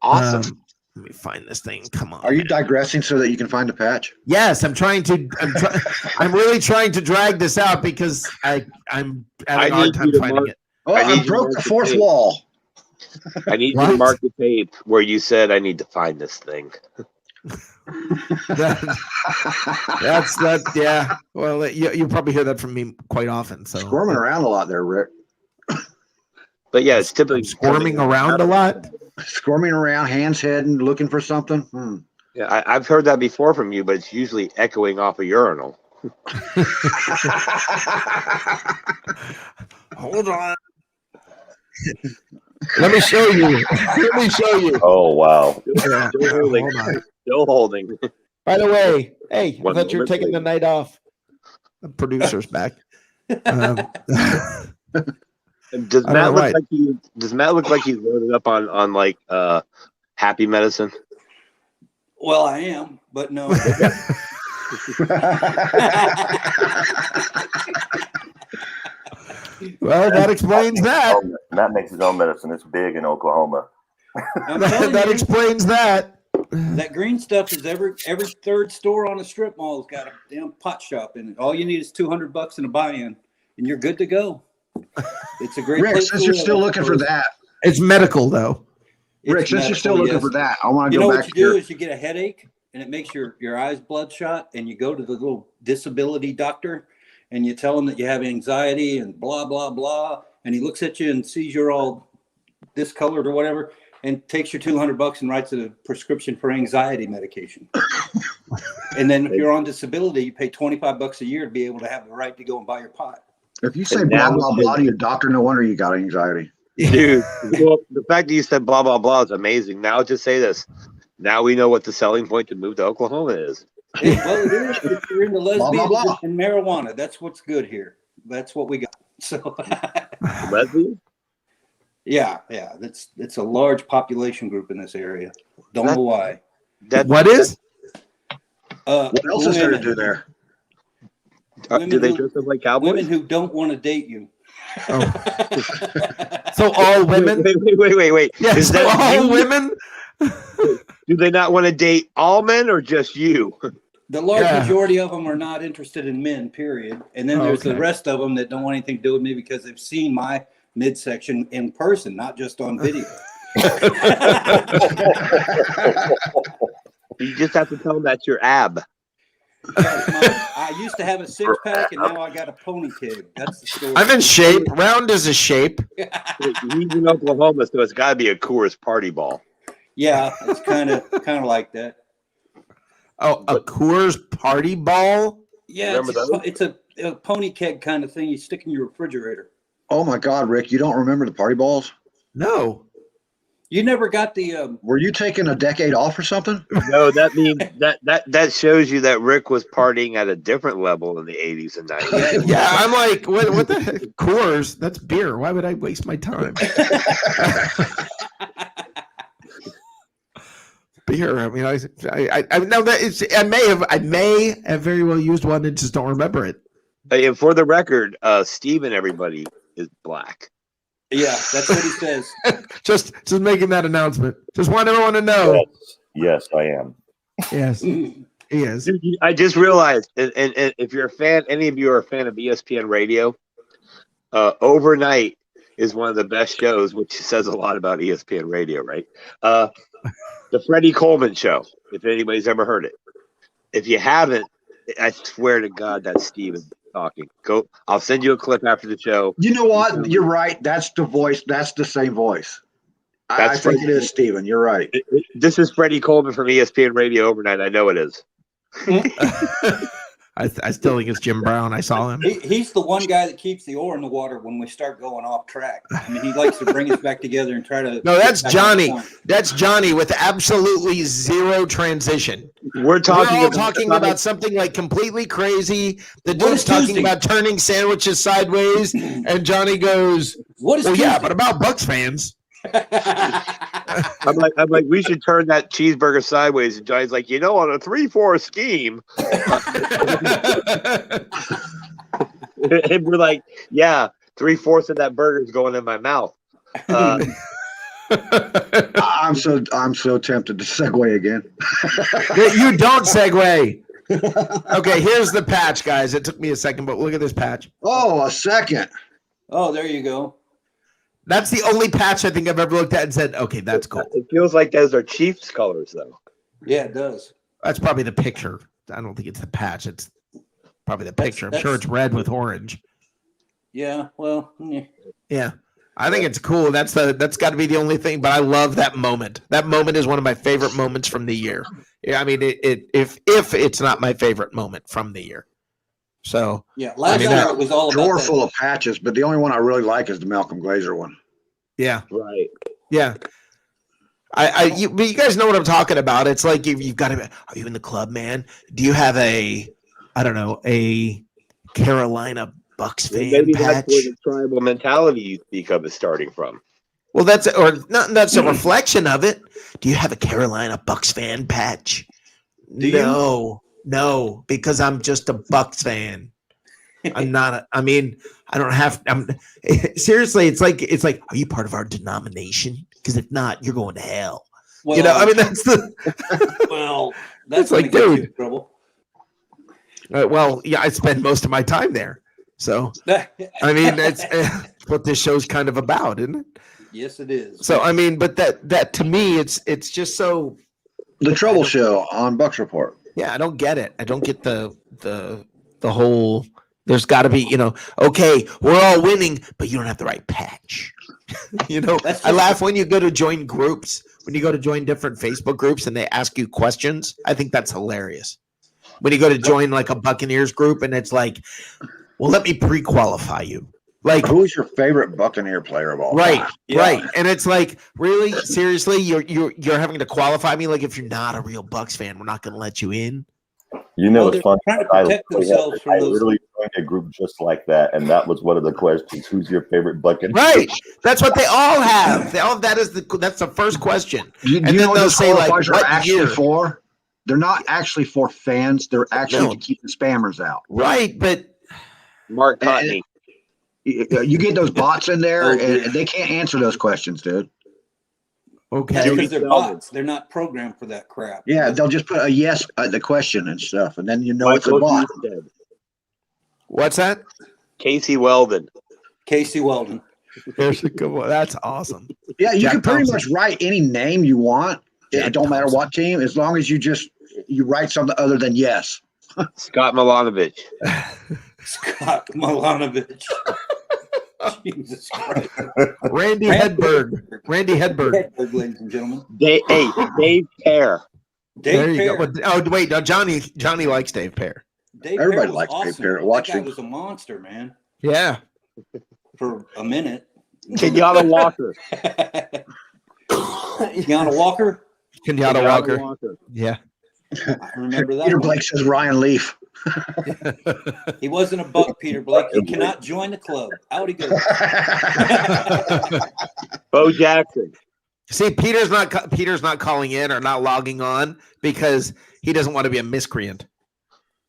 Awesome. Let me find this thing. Come on. Are you digressing so that you can find a patch? Yes, I'm trying to. I'm really trying to drag this out because I'm having a hard time finding it. Oh, I broke the fourth wall. I need you to mark the tape where you said I need to find this thing. That's that. Yeah. Well, you probably hear that from me quite often. So squirming around a lot there, Rick. But yeah, it's typically squirming around a lot. Squirming around, hands heading, looking for something. Yeah, I've heard that before from you, but it's usually echoing off a urinal. Hold on. Let me show you. Let me show you. Oh wow. Yeah. Still holding. By the way, hey, I One thought you were moment, taking please. the night off. The producer's back. Does Matt look like he's loaded up on like Happy Medicine? Well, I am, but no. Well, that explains that. Matt makes his own medicine. It's big in Oklahoma. That explains that. That green stuff is every third store on a strip mall has got a damn pot shop in it. All you need is $200 in a buy-in, and you're good to go. It's a great Rick, place. since you're still looking for that. It's medical, though. Rick, since you're still looking for that, I want to go back to what you do is you get a headache, and it makes your eyes bloodshot, and you go to the little disability doctor, and you tell him that you have anxiety and blah, blah, blah, and he looks at you and sees you're all discolored or whatever, and takes your $200 and writes a prescription for anxiety medication. And then if you're on disability, you pay $25 a year to be able to have the right to go and buy your pot. If you say blah, blah, blah to your doctor, no wonder you got anxiety. Dude, well, the fact that you said blah, blah, blah is amazing. Now just say this. Now we know what the selling point to move to Oklahoma is. Well, it is. If you're into lesbians Blah, blah, blah. and marijuana, that's what's good here. That's what we got. So, Lesbian? yeah. It's a large population group in this area. Don't know why. What is? What else is there to do there? Do they dress up like cowboys? Women who don't want to date you. Oh. So all women? Wait. Yeah, Is so that all you? women? Do they not want to date all men or just you? The large majority of them are not interested in men, period. And then there's the rest of them that don't want anything to do with me because they've seen my midsection in person, not just on video. You just have to tell them that's your ab. I used to have a six-pack, and now I got a pony keg. That's the story. I'm in shape. Round is a shape. He's in Oklahoma, so it's got to be a Coors party ball. Yeah, it's kind of like that. Oh, a Coors party ball? Yeah, it's a pony keg kind of thing you stick in your refrigerator. Oh my God, Rick, you don't remember the party balls? No. You never got the. Were you taking a decade off or something? No, that means that shows you that Rick was partying at a different level in the 80s and 90s. Yeah, I'm like, what the heck? Coors? That's beer. Why would I waste my time? Beer. I mean, I know that it's. I may have very well used one and just don't remember it. And for the record, Steve and everybody is black. Yeah, that's what he says. just making that announcement. Just want everyone to know. Yes, I am. Yes, he is. I just realized, and if you're a fan, any of you are a fan of ESPN Radio, Overnight is one of the best shows, which says a lot about ESPN Radio, right? The Freddie Coleman Show, if anybody's ever heard it. If you haven't, I swear to God, that's Steven talking. Go. I'll send you a clip after the show. You know what? You're right. That's the voice. That's the same voice. I think it is Steven. You're right. This is Freddie Coleman from ESPN Radio Overnight. I know it is. I still think it's Jim Brown. I saw him. He's the one guy that keeps the oar in the water when we start going off track. I mean, he likes to bring us back together and try to. No, that's Johnny. That's Johnny with absolutely zero transition. We're all talking about something like completely crazy. The dude's talking about turning sandwiches sideways, and Johnny goes, "What is? Well, yeah, but about Bucs fans." I'm like, we should turn that cheeseburger sideways. And Johnny's like, on a 3-4 scheme. And we're like, yeah, 3/4 of that burger is going in my mouth. I'm so tempted to segue again. You don't segue. Okay, here's the patch, guys. It took me a second, but look at this patch. Oh, a second. Oh, there you go. That's the only patch I think I've ever looked at and said, okay, that's cool. It feels like those are Chiefs colors, though. Yeah, it does. That's probably the picture. I don't think it's the patch. It's probably the picture. I'm sure it's red with orange. Yeah, well, yeah. I think it's cool. That's got to be the only thing. But I love that moment. That moment is one of my favorite moments from the year. Yeah, I mean, if it's not my favorite moment from the year. So yeah, last year it was all about drawer full of patches, but the only one I really like is the Malcolm Glazer one. Yeah, right. Yeah, but you guys know what I'm talking about. It's like you've got to. Are you in the club, man? Do you have a Carolina Bucs fan Maybe patch? That's where the tribal mentality you speak of is starting from. Well, that's a reflection of it. Do you have a Carolina Bucs fan patch? No, because I'm just a Bucs fan. I'm not. I don't have. Seriously, it's like. Are you part of our denomination? Because if not, you're going to hell. Well, that's the. Well, that's like, dude. in trouble. Well, yeah, I spend most of my time there, so that's what this show's kind of about, isn't it? Yes, it is. So but that to me, it's just so. The Trouble Show on Bucs Report. Yeah, I don't get it. I don't get the whole. There's got to be, okay, we're all winning, but you don't have the right patch. I laugh when you go to join groups, when you go to join different Facebook groups and they ask you questions. I think that's hilarious. When you go to join like a Buccaneers group and it's like, well, let me pre-qualify you. Like, who's your favorite Buccaneer player of all time? Yeah. Right. And it's like, really, seriously, you're having to qualify me. Like, if you're not a real Bucs fan, we're not going to let you in. It's fun. I literally joined a group just like that, and that was one of the questions. Who's your favorite Buccaneer? Right. That's what they all have. They all that's the first question. And then they'll say like, "What are actually for?" They're not actually for fans. They're actually to keep the spammers out. Right, but Mark Cotney. You get those bots in there, and they can't answer those questions, dude. Okay, because they're bots. They're not programmed for that crap. Yeah, they'll just put a yes at the question and stuff, and then it's a bot. What's that? Casey Weldon. There's a good one. That's awesome. Yeah, you can pretty much write any name you want. It don't matter what team, as long as you write something other than yes. Scott Milanovic. Scott Milanovic. Jesus Christ. Randy Hedberg, ladies and gentlemen. Dave Pear. There you go. Oh, wait, no, Johnny likes Dave Pear. Everybody likes awesome. Dave Pear. That guy was a monster, man. Yeah. For a minute. Kenyatta Walker. Kenyatta Walker? Yeah. I remember that. Peter Blake says Ryan Leaf. He wasn't a Buck, Peter Blake. He cannot join the club. Out he goes. Bo Jackson. See, Peter's not calling in or not logging on because he doesn't want to be a miscreant.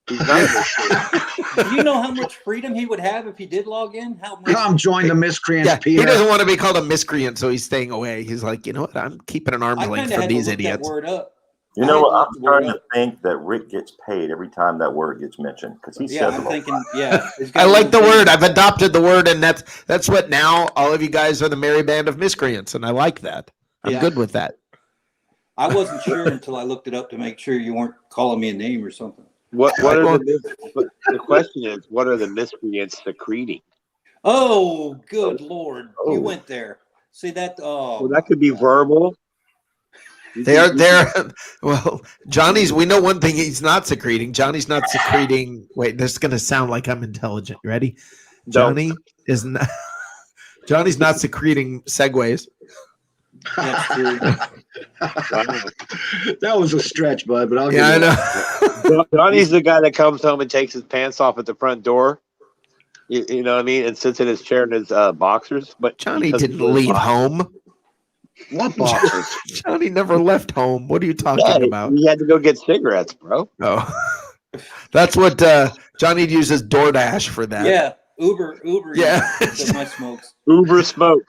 Do you know how much freedom he would have if he did log in? Come join the miscreants, Peter. He doesn't want to be called a miscreant, so he's staying away. He's like, you know what? I'm keeping an arm's length from these idiots. That word up. You know what? I'm starting to think that Rick gets paid every time that word gets mentioned because he says. I'm thinking. Yeah, I like the word. I've adopted the word, and that's what now all of you guys are the merry band of miscreants, and I like that. I'm good with that. I wasn't sure until I looked it up to make sure you weren't calling me a name or something. What are the question is, what are the miscreants secreting? Oh, good Lord. You went there. See that? Oh, well, that could be verbal. They're well, Johnny's. We know one thing he's not secreting. Johnny's not secreting. Wait, this is going to sound like I'm intelligent. Ready? Johnny is not. Johnny's not secreting segues. That's true. That was a stretch, bud. But I'll give I know. Johnny's the guy that comes home and takes his pants off at the front door. You know what I mean? And sits in his chair in his boxers. But Johnny didn't leave home. What boxers? Johnny never left home. What are you talking about? He had to go get cigarettes, bro. Oh, that's what Johnny uses DoorDash for that. Yeah, Uber. Yeah, my smokes. Uber smoke.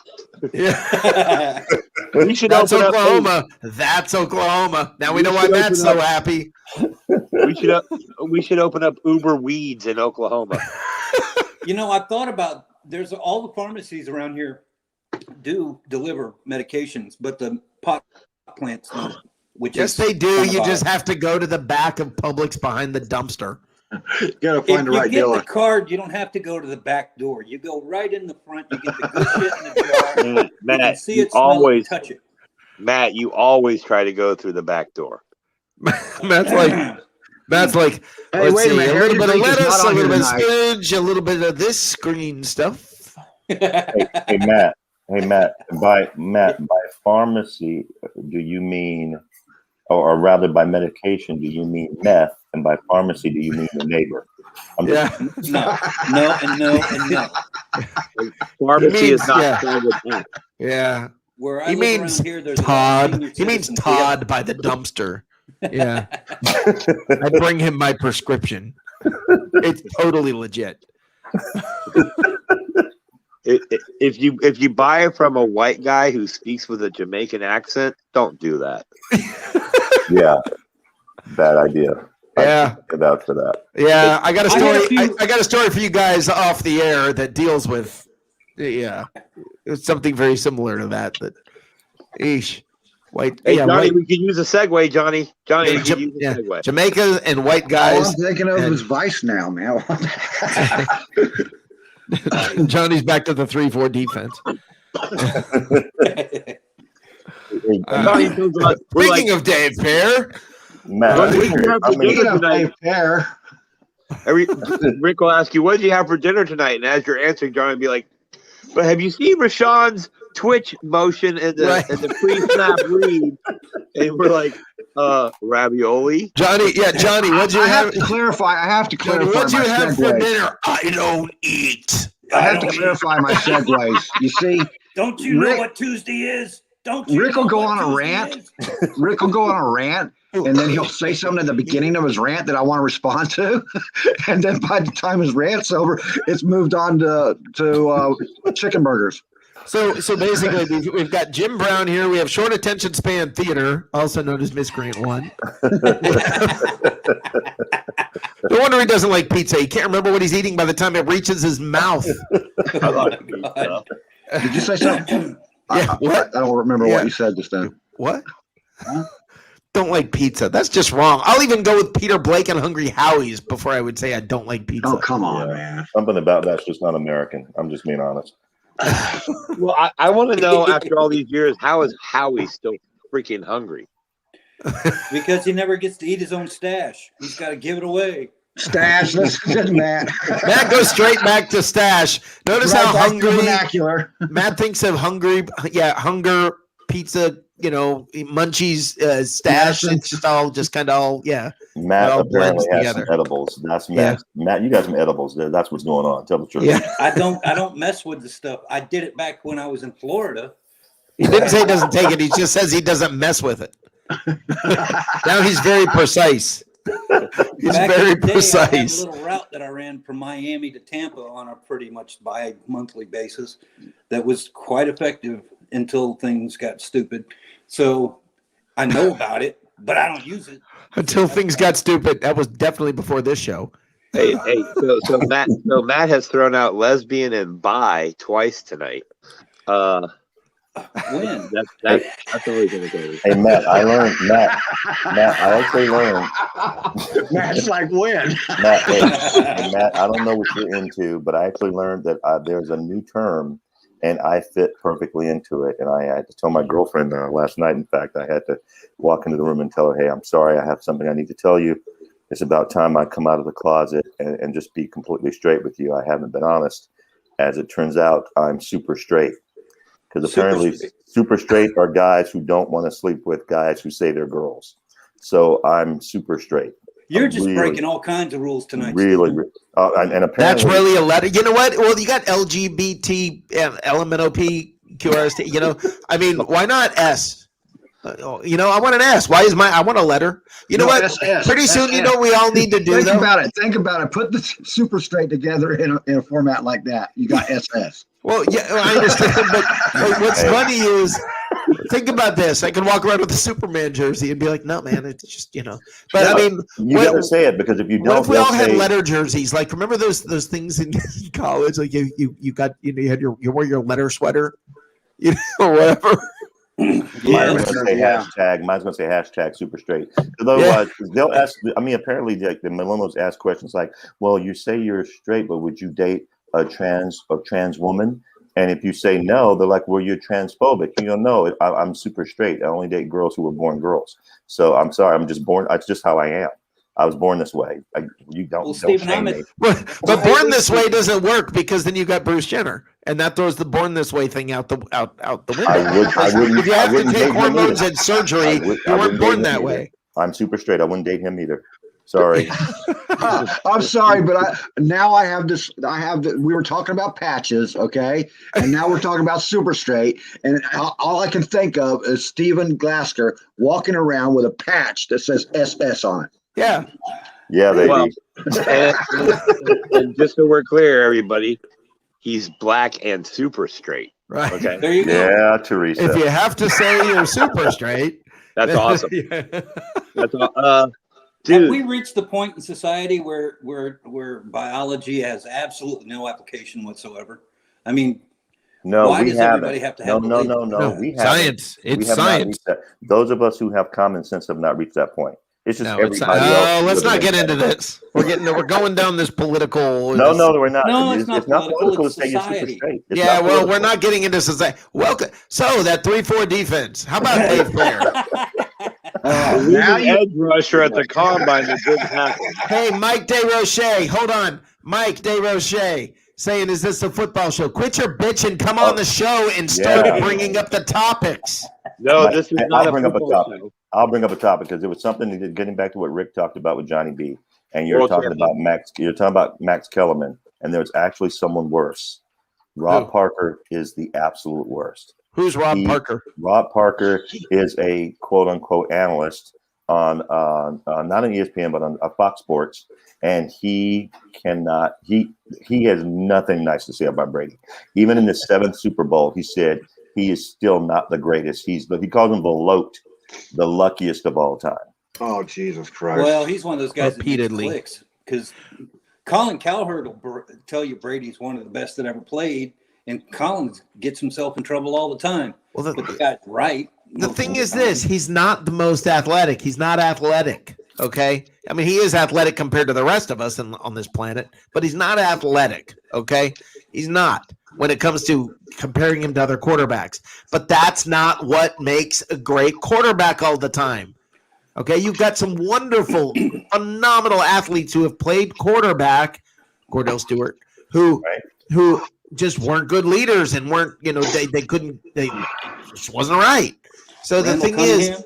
Yeah, we should that's open Oklahoma. Up That's Oklahoma. Now we know why Matt's so happy. We should open up Uber Weeds in Oklahoma. You know, I thought about there's all the pharmacies around here do deliver medications, but the pot plants don't. Yes, they do. You just have to go to the back of Publix behind the dumpster. You gotta find the right dealer. If you get the card, you don't have to go to the back door. You go right in the front. You get the good shit in the jar. Matt, you can see it, smell it, touch it. Matt, you always try to go through the back door. Matt's like, hey, wait a minute. A little bit of lettuce, a little bit of tonight. spinach, a little bit of this green stuff. Hey, Matt. By pharmacy, do you mean, or rather by medication, do you mean meth? And by pharmacy, do you mean the neighbor? No. Pharmacy is not. Yeah. Where I he live means around here, there's Todd. He means Todd by the dumpster. Yeah. I bring him my prescription. It's totally legit. If you buy it from a white guy who speaks with a Jamaican accent, don't do that. Yeah, bad idea. Yeah, about for that. Yeah, I got a story. I got a story for you guys off the air that deals with. Yeah, it's something very similar to that. That, white. Hey, yeah, Johnny, white, we can use a segue, Johnny. Johnny, we can use a segue. Jamaica and white guys. All I'm thinking of is Vice now, man. Johnny's back to the 3-4 defense. Speaking of Dave Pear, Matt, Dave Pear. Rick will ask you, "What did you have for dinner tonight?" And as you're answering, Johnny will be like, "But have you seen Rashawn's Twitch motion in the pre-snap read?" And we're like, ravioli. Johnny, what'd you have? I have to clarify. What'd you have segues. for dinner? I don't eat. I have to clarify my segues. You see, don't you know what Tuesday is? Don't you? Rick will go on a rant. Rick will go on a rant, and then he'll say something at the beginning of his rant that I want to respond to, and then by the time his rant's over, it's moved on to chicken burgers. So basically, we've got Jim Brown here. We have short attention span theater, also known as Miscreant 1. No wonder he doesn't like pizza. He can't remember what he's eating by the time it reaches his mouth. I like pizza. Did you say something? Yeah, I don't remember what you said just then. What? Huh? Don't like pizza. That's just wrong. I'll even go with Peter Blake and Hungry Howie's before I would say I don't like pizza. Oh, come on, man. Something about that's just not American. I'm just being honest. Well, I want to know after all these years, how is Howie still freaking hungry? Because he never gets to eat his own stash. He's got to give it away. Stash. Listen, Matt. Matt goes straight back to stash. Notice how hungry. Vernacular. Matt thinks of hungry. Yeah, hunger, pizza. Munchies, stash. It's just kind of all. Yeah. Matt apparently has some edibles. That's Matt. Yeah. Matt, you got some edibles there. That's what's going on. Tell the truth. Yeah. I don't mess with the stuff. I did it back when I was in Florida. He didn't say he doesn't take it. He just says he doesn't mess with it. Now he's very precise. He's back very in the day, precise. I had a little route that I ran from Miami to Tampa on a pretty much bi-monthly basis that was quite effective until things got stupid. So I know about it. but I don't use it. Until things got stupid. That was definitely before this show. Hey, so Matt has thrown out lesbian and bi twice tonight. When? That's always going to go. Hey, Matt, I learned, Matt, I actually learned. Matt's like, when? Matt, hey, Matt, I don't know what you're into, but I actually learned that there's a new term, and I fit perfectly into it. And I had to tell my girlfriend last night. In fact, I had to walk into the room and tell her, hey, I'm sorry, I have something I need to tell you. It's about time I come out of the closet and just be completely straight with you. I haven't been honest. As it turns out, I'm super straight. Because apparently super straight are guys who don't want to sleep with guys who say they're girls. So I'm super straight. You're just breaking all kinds of rules tonight. Really, and apparently that's really a letter. You know what? Well, you got LGBT, LMNOP, QRST. You know, I mean, why not S? You know, I want an S. Why is I want a letter? You know what? SS, Pretty soon, SS. you know what we all need to do. Think about it. Put the super straight together in a format like that. You got SS. Well, yeah, I understand. But what's funny is, think about this. I can walk around with a Superman jersey and be like, no, man, it's just, you know. But no, I mean, you got to say it, because if you don't, what if we all had letter jerseys? Like, remember those things in college? Like you got, you know, you wore your letter sweater, you know, or whatever. Mine's going to say hashtag super straight. Otherwise, they'll ask. I mean, apparently, like the millennials ask questions like, "Well, you say you're straight, but would you date a trans woman?" And if you say no, they're like, "Well, you're transphobic." You know, no, I'm super straight. I only date girls who were born girls. So I'm sorry, I'm just born. That's just how I am. I was born this way. Don't shame me. But born this way doesn't work, because then you got Bruce Jenner, and that throws the born this way thing out the window. I wouldn't. If you have I wouldn't to take date him hormones either. and surgery, you weren't born that way. I'm super straight. I wouldn't date him either. Sorry. I'm sorry, but I have this. We were talking about patches, okay, and now we're talking about super straight, and all I can think of is Steven Glasker walking around with a patch that says SS on it. Yeah. Yeah, baby. Well, and just so we're clear, everybody, he's black and super straight. Right. Okay. There you go. Yeah, Teresa. If you have to say you're super straight, that's awesome. Yeah. That's Have dude. we reached the point in society where biology has absolutely no application whatsoever? I mean, No, why we does haven't. everybody have to have No. We haven't. Science. We It's have not science. reached that. Those of us who have common sense have not reached that point. It's just No, it's everybody else. oh, let's not get into this. We're going down this political. No, we're not. No, it's not political, to say you're super society. straight. It's Yeah, not well, political. we're not getting into society. Welcome. So that 3-4 defense. How about Dave Blair? Now you edge rusher at the combine that didn't happen. Hey, Mike DeRoche. Hold on. Mike DeRoche saying, is this a football show? Quit your bitching. Come on the show and start bringing up the topics. No, this is not I'll a bring up a football topic. show. I'll bring up a topic because it was something getting back to what Rick talked about with Johnny B. And you're World talking champion. about Max. You're talking about Max Kellerman, and there's actually someone worse. Rob Who? Parker is the absolute worst. Who's Rob Parker? Rob Parker is a quote unquote analyst on not on ESPN but on Fox Sports, and he has nothing nice to say about Brady. Even in the 7th Super Bowl, he said he is still not the greatest. He calls him the luckiest of all time. Oh, Jesus Christ. Well, he's one of those guys Repeatedly. that makes clicks, because Colin Cowherd will tell you Brady's one of the best that ever played, and Collins gets himself in trouble all the time. Well, but the guy's right. The thing is this, he's not the most athletic. He's not athletic, okay? I mean, he is athletic compared to the rest of us on this planet, but he's not athletic, okay? He's not when it comes to comparing him to other quarterbacks. But that's not what makes a great quarterback all the time, okay? You've got some wonderful, phenomenal athletes who have played quarterback, Cordell Stewart, who just weren't good leaders and weren't, they just wasn't right. So the thing is,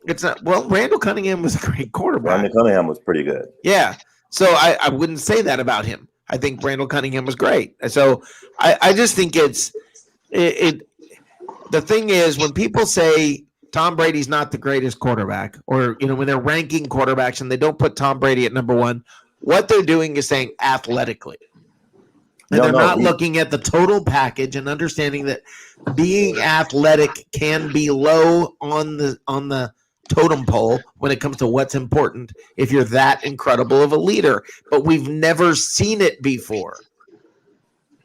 it's not, well, Randall Cunningham was a great quarterback. Randall Cunningham was pretty good. Yeah. So I wouldn't say that about him. I think Randall Cunningham was great. So I just think the thing is, when people say Tom Brady's not the greatest quarterback, or, when they're ranking quarterbacks and they don't put Tom Brady at number one, what they're doing is saying athletically. And they're not looking at the total package and understanding that being athletic can be low on the totem pole when it comes to what's important if you're that incredible of a leader. But we've never seen it before.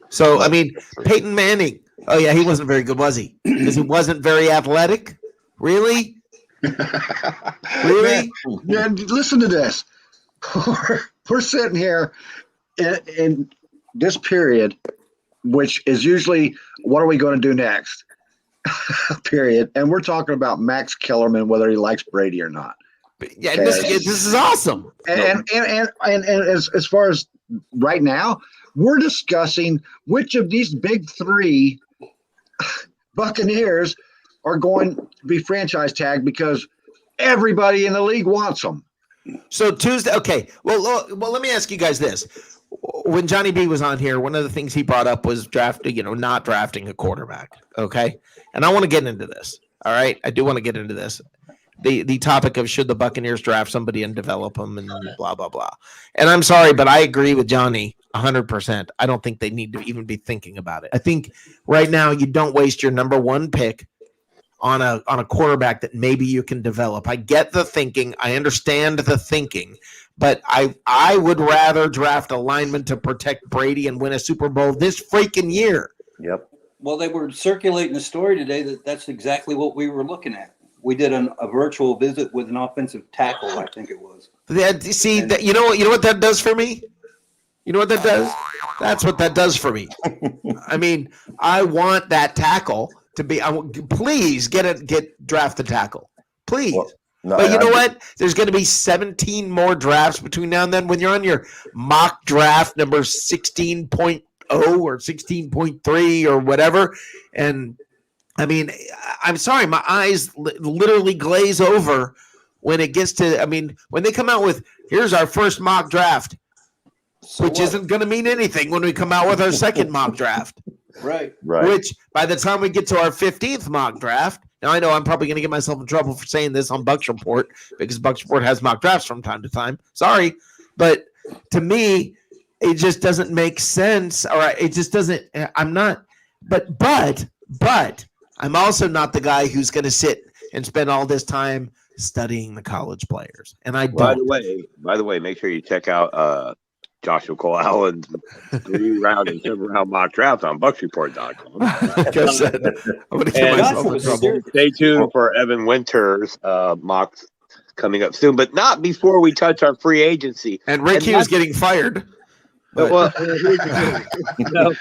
So, I mean, Peyton Manning. Oh, yeah, he wasn't very good, was he? Because he wasn't very athletic? Really? Really? Man, listen to this. We're sitting here in this period, which is usually what are we going to do next? Period. And we're talking about Max Kellerman, whether he likes Brady or not. Yeah, and this is awesome. And as far as right now, we're discussing which of these big three Buccaneers are going to be franchise tagged because everybody in the league wants them. So Tuesday, okay. Well, let me ask you guys this. When Johnny B was on here, one of the things he brought up was not drafting a quarterback. Okay. And I want to get into this. All right. I do want to get into this. The topic of should the Buccaneers draft somebody and develop them and blah, blah, blah. And I'm sorry, but I agree with Johnny 100%. I don't think they need to even be thinking about it. I think right now you don't waste your number one pick on a quarterback that maybe you can develop. I get the thinking. I understand the thinking. But I would rather draft a lineman to protect Brady and win a Super Bowl this freaking year. Yep. Well, they were circulating a story today that's exactly what we were looking at. We did a virtual visit with an offensive tackle, I think it was. See, you know what that does for me? You know what that does? That's what that does for me. I mean, I want that tackle to be. Please draft the tackle, please. Well, but you know what? There's going to be 17 more drafts between now and then. When you're on your mock draft number 16.0 or 16.3 or whatever, and I mean, I'm sorry, my eyes literally glaze over when it gets to. I mean, when they come out with here's our first mock draft, which isn't going to mean anything when we come out with our second mock draft. Right. Which by the time we get to our 15th mock draft, now I know I'm probably going to get myself in trouble for saying this on Bucs Report because Bucs Report has mock drafts from time to time. Sorry, but to me, it just doesn't make sense. All right, it just doesn't. I'm not. But I'm also not the guy who's going to sit and spend all this time studying the college players. And I don't. By the way, make sure you check out Joshua Cole Allen's 3-round and 7-round mock draft on BucsReport.com. Like I said, I'm going to get myself in trouble. Stay tuned for Evan Winter's mocks coming up soon, but not before we touch our free agency. And Rick Hughes getting fired. Well, no,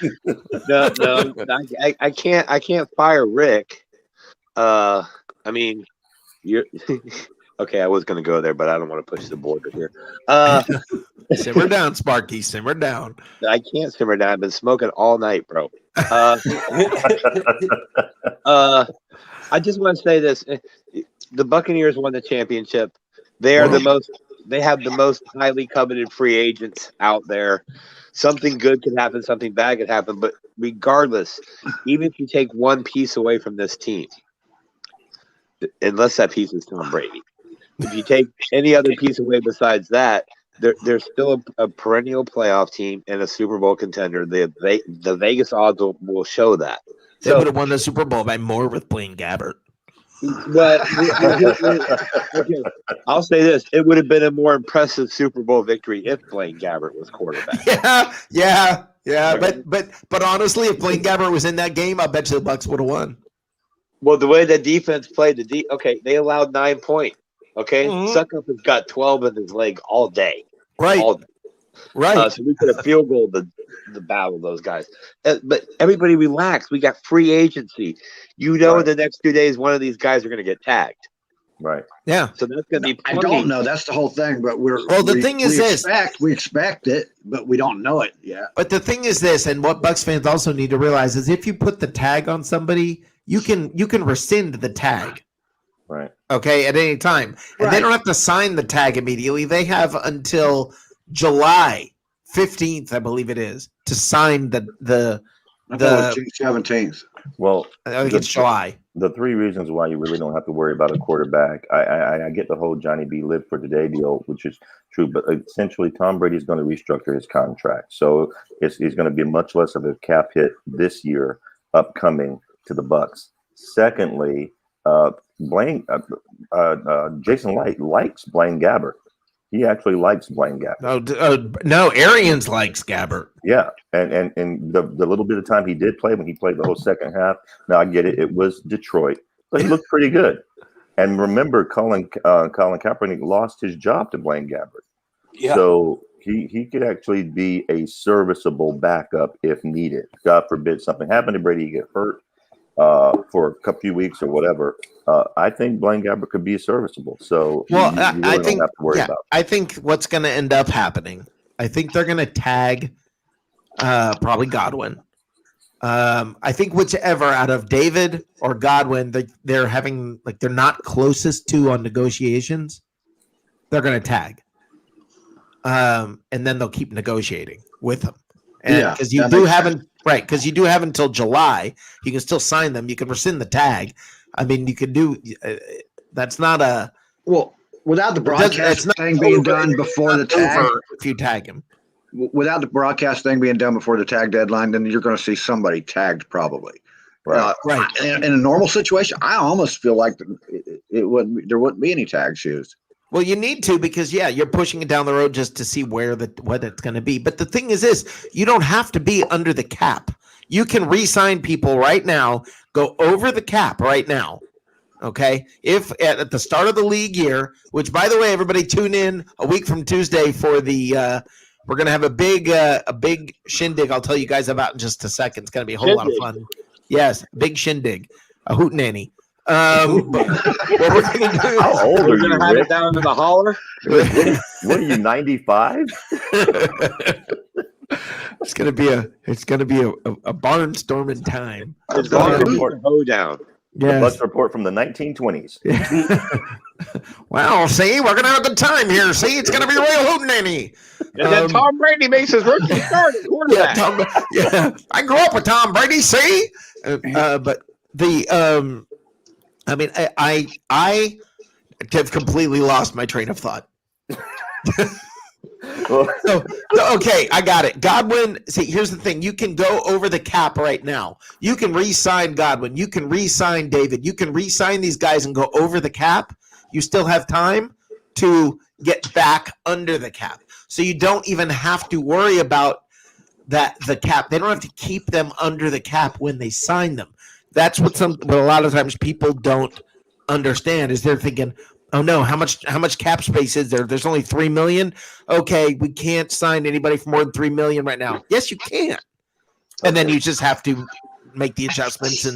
I can't fire Rick. I mean, you're okay. I was going to go there, but I don't want to push the border here. Simmer down, Sparky. Simmer down. I can't simmer down. I've been smoking all night, bro. I just want to say this: the Buccaneers won the championship. They are They have the most highly coveted free agents out there. Something good could happen, something bad could happen. But regardless, even if you take one piece away from this team, unless that piece is Tom Brady, if you take any other piece away besides that, they're still a perennial playoff team and a Super Bowl contender. The Vegas odds will show that. They would have won the Super Bowl by more with Blaine Gabbert. But okay, I'll say this: it would have been a more impressive Super Bowl victory if Blaine Gabbert was quarterback. Yeah. But honestly, if Blaine Gabbert was in that game, I bet you the Bucs would have won. Well, the way the defense played, they allowed 9 points. Okay, Suckup has got 12 in his leg all day. Right. All day. Right. So we could have field goal the battle of those guys. But everybody relax. We got free agency. In the next 2 days, one of these guys are going to get tagged. Right. Yeah. So that's going to be. I don't know. That's the whole thing. But we expect it, but we don't know it yet. But the thing is this, and what Bucs fans also need to realize is if you put the tag on somebody, you can rescind the tag. Right. Okay, at any time. And they don't have to sign the tag immediately. They have until July 15th, I believe it is, to sign the June 17th. Well, I think it's July. The 3 reasons why you really don't have to worry about a quarterback. I get the whole Johnny B live for today deal, which is true, but essentially Tom Brady is going to restructure his contract. So he's going to be much less of a cap hit this year upcoming to the Bucs. Secondly, Jason Light likes Blaine Gabbert. He actually likes Blaine Gabbert. No, Arians likes Gabbert. Yeah, and the little bit of time he did play, when he played the whole second half. Now I get it; it was Detroit, but he looked pretty good. And remember, Colin Kaepernick lost his job to Blaine Gabbert, so he could actually be a serviceable backup if needed. God forbid something happened to Brady, get hurt for a few weeks or whatever. I think Blaine Gabbert could be serviceable. So you really I think don't have to worry about it. I think what's going to end up happening, I think they're going to tag probably Godwin. I think whichever out of David or Godwin they're having, like, they're not closest to on negotiations, they're going to tag. And then they'll keep negotiating with them. And because you do have until July, you can still sign them. You can rescind the tag. I mean, you can do. That's not a without the broadcast thing being done before the tag. If you tag him, without the broadcast thing being done before the tag deadline, then you're going to see somebody tagged probably. Right. In a normal situation, I almost feel like there wouldn't be any tags used. Well, you need to, because you're pushing it down the road just to see what it's going to be. But the thing is this: you don't have to be under the cap. You can re-sign people right now, go over the cap right now. Okay, if at the start of the league year, which, by the way, everybody tune in a week from Tuesday for the. We're going to have a big shindig. I'll tell you guys about in just a second. It's going to be a whole lot of fun. Yes, big shindig, a hootenanny. What we're going to do? How old are you? We're going to have it down to the holler. What are you, 95? It's gonna be a barnstorming time. It's going to go down. Yes. The Bucs report from the 1920s. Well, see, we're gonna have a good time here. See, it's gonna be a real hootenanny. And then Tom Brady makes his rookie start at quarterback. I grew up with Tom Brady. See, but the I mean, I have completely lost my train of thought. Okay, I got it. Godwin, see, here's the thing. You can go over the cap right now. You can re-sign Godwin. You can re-sign David. You can re-sign these guys and go over the cap. You still have time to get back under the cap. So you don't even have to worry about the cap. They don't have to keep them under the cap when they sign them. That's what a lot of times people don't understand, is they're thinking, oh no, how much cap space is there? There's only 3 million. Okay, we can't sign anybody for more than 3 million right now. Yes, you can. And then you just have to make the adjustments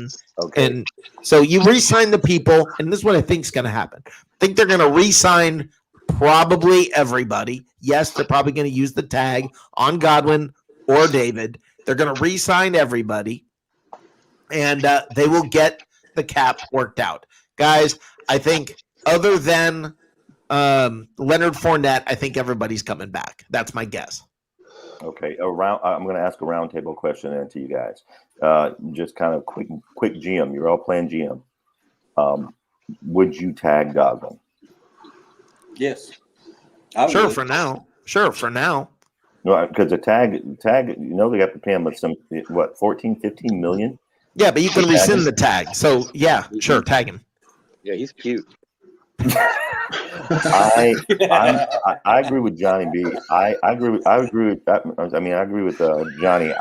and so you re-sign the people, and this is what I think is going to happen. I think they're going to re-sign probably everybody. Yes, they're probably going to use the tag on Godwin or David. They're going to re-sign everybody, and they will get the cap worked out. Guys, I think other than Leonard Fournette, I think everybody's coming back. That's my guess. Okay, I'm going to ask a roundtable question then to you guys. Just kind of quick GM. You're all playing GM. Would you tag Godwin? Yes. Sure, for now. No, because the tag, they have to pay him some 14, 15 million. Yeah, but you can rescind the tag. So yeah, sure, tag him. Yeah, he's cute. I agree with Johnny B. I agree with that. I mean, I agree with Johnny.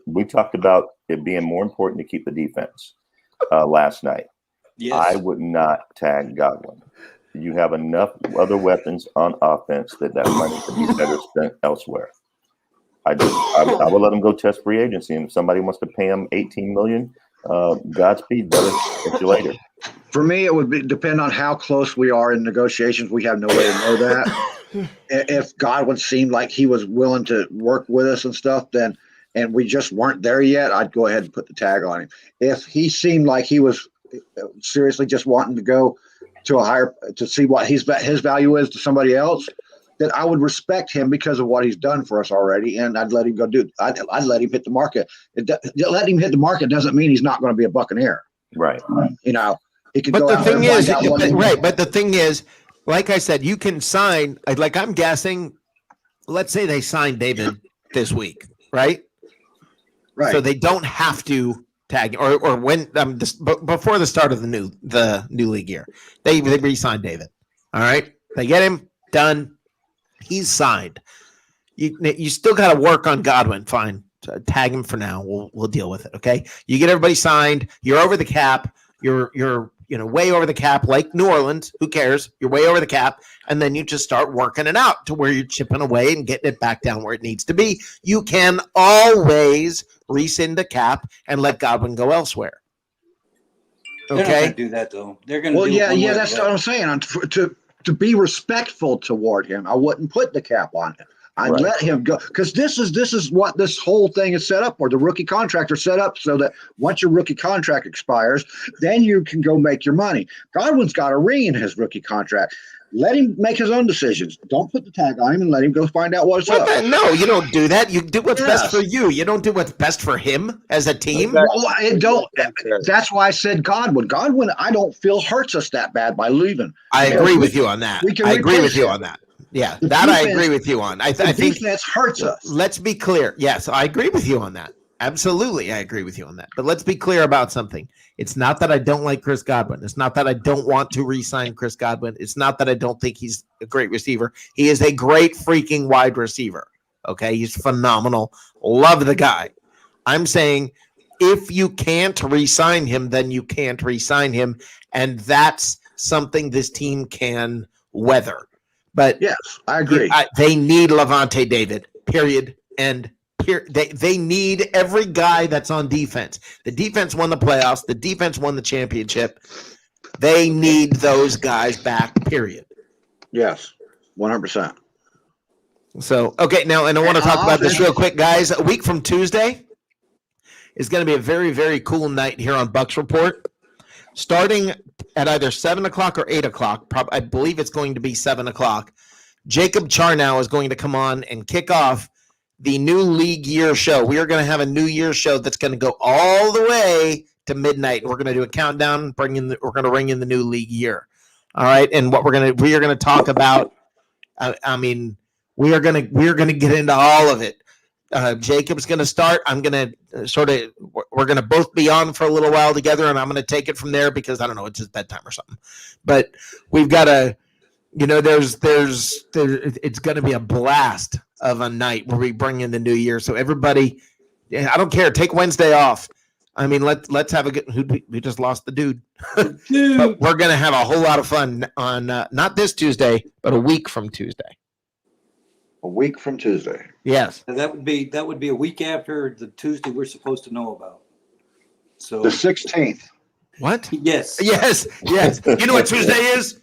We talked about it being more important to keep the defense last night. Yes. I would not tag Godwin. You have enough other weapons on offense that money could be better spent elsewhere. I would let him go test free agency, and if somebody wants to pay him $18 million, Godspeed, brother. Catch you later. For me, it would depend on how close we are in negotiations. We have no way to know that. If Godwin seemed like he was willing to work with us and stuff, and we just weren't there yet, I'd go ahead and put the tag on him. If he seemed like he was seriously just wanting to go to see what his value is to somebody else, then I would respect him because of what he's done for us already, and I'd let him go do. I'd let him hit the market. Let him hit the market doesn't mean he's not going to be a Buccaneer. Right. He could but go the out there thing and is, find out what right? But the thing is, like I said, you can sign. Like I'm guessing, let's say they sign David this week, right? Right. So they don't have to tag or when before the start of the new league year. They re-signed David. All right, they get him done. He's signed. You still got to work on Godwin. Fine, tag him for now. We'll deal with it. Okay, you get everybody signed. You're over the cap. You're way over the cap, like New Orleans. Who cares? You're way over the cap, and then you just start working it out to where you're chipping away and getting it back down where it needs to be. You can always rescind the cap and let Godwin go elsewhere. They're not Okay, going to do that though. They're going to. Well, do it one way or that's the what other. I'm saying. To be respectful toward him, I wouldn't put the cap on him. I'd Right. let him go because this is what this whole thing is set up for. The rookie contracts are set up so that once your rookie contract expires, then you can go make your money. Godwin's got a ring in his rookie contract. Let him make his own decisions. Don't put the tag on him and let him go find out what's up. No, you don't do that. You do what's best for you. You don't do what's best for him as a team. Well, it don't. That's why I said Godwin. Godwin, I don't feel hurts us that bad by leaving. I agree with you on that. I agree with you on that. Yeah, that I agree with you on. I think defense hurts us. Let's be clear. Yes, I agree with you on that. Absolutely, I agree with you on that. But let's be clear about something. It's not that I don't like Chris Godwin. It's not that I don't want to re-sign Chris Godwin. It's not that I don't think he's a great receiver. He is a great freaking wide receiver. Okay, he's phenomenal. Love the guy. I'm saying if you can't re-sign him, then you can't re-sign him, and that's something this team can weather. But yes, I agree. They need Levante David, period. And they need every guy that's on defense. The defense won the playoffs. The defense won the championship. They need those guys back, period. Yes, 100%. So, okay, now, and I want to talk about this real quick, guys. A week from Tuesday is going to be a very, very cool night here on Bucs Report. Starting at either 7 o'clock or 8 o'clock, I believe it's going to be 7 o'clock, Jacob Charnow is going to come on and kick off the new league year show. We are going to have a New Year's show that's going to go all the way to midnight. We're going to do a countdown, we're going to ring in the new league year. All right, and what we are going to talk about, we are going to get into all of it. Jacob's going to start. I'm going to we're going to both be on for a little while together, and I'm going to take it from there because I don't know, it's just bedtime or something. But we've got to, it's going to be a blast of a night where we bring in the new year. So everybody, I don't care, take Wednesday off. I mean, let's have a good. We just lost the dude. But we're going to have a whole lot of fun on not this Tuesday, but a week from Tuesday. A week from Tuesday. Yes. And that would be a week after the Tuesday we're supposed to know about. So the 16th. What? Yes. Yes. Yes. You know what Tuesday is?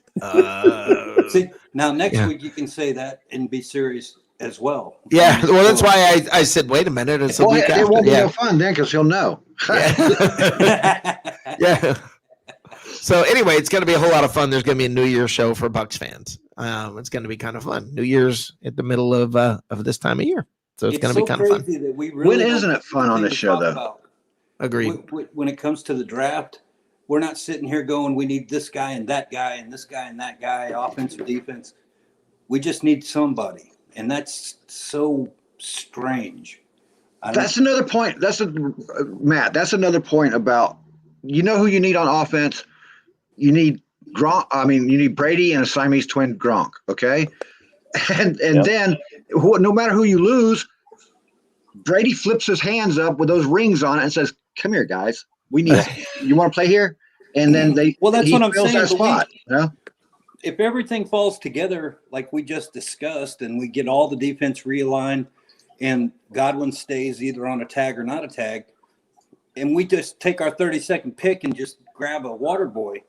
See, now next week you can say that and be serious as well. Yeah. Well, that's why I said, wait a minute. It's a week after. It won't be no fun then because he'll know. Yeah. So anyway, it's going to be a whole lot of fun. There's going to be a New Year's show for Bucs fans. It's going to be kind of fun. New Year's at the middle of this time of year, so it's going to be kind of fun. That we really when isn't it fun on this show though? About. Agreed. When it comes to the draft, we're not sitting here going, we need this guy and that guy and this guy and that guy, offense or defense. We just need somebody, and that's so strange. That's another point. Matt. That's another point about who you need on offense. You need Gronk. I mean, you need Brady and a Siamese twin Gronk. Okay, and then no matter who you lose, Brady flips his hands up with those rings on it and says, "Come here, guys. We need. You want to play here?" And then that's what I'm saying. That spot, if everything falls together like we just discussed, and we get all the defense realigned, and Godwin stays either on a tag or not a tag, and we just take our 30-second pick and just grab a water boy,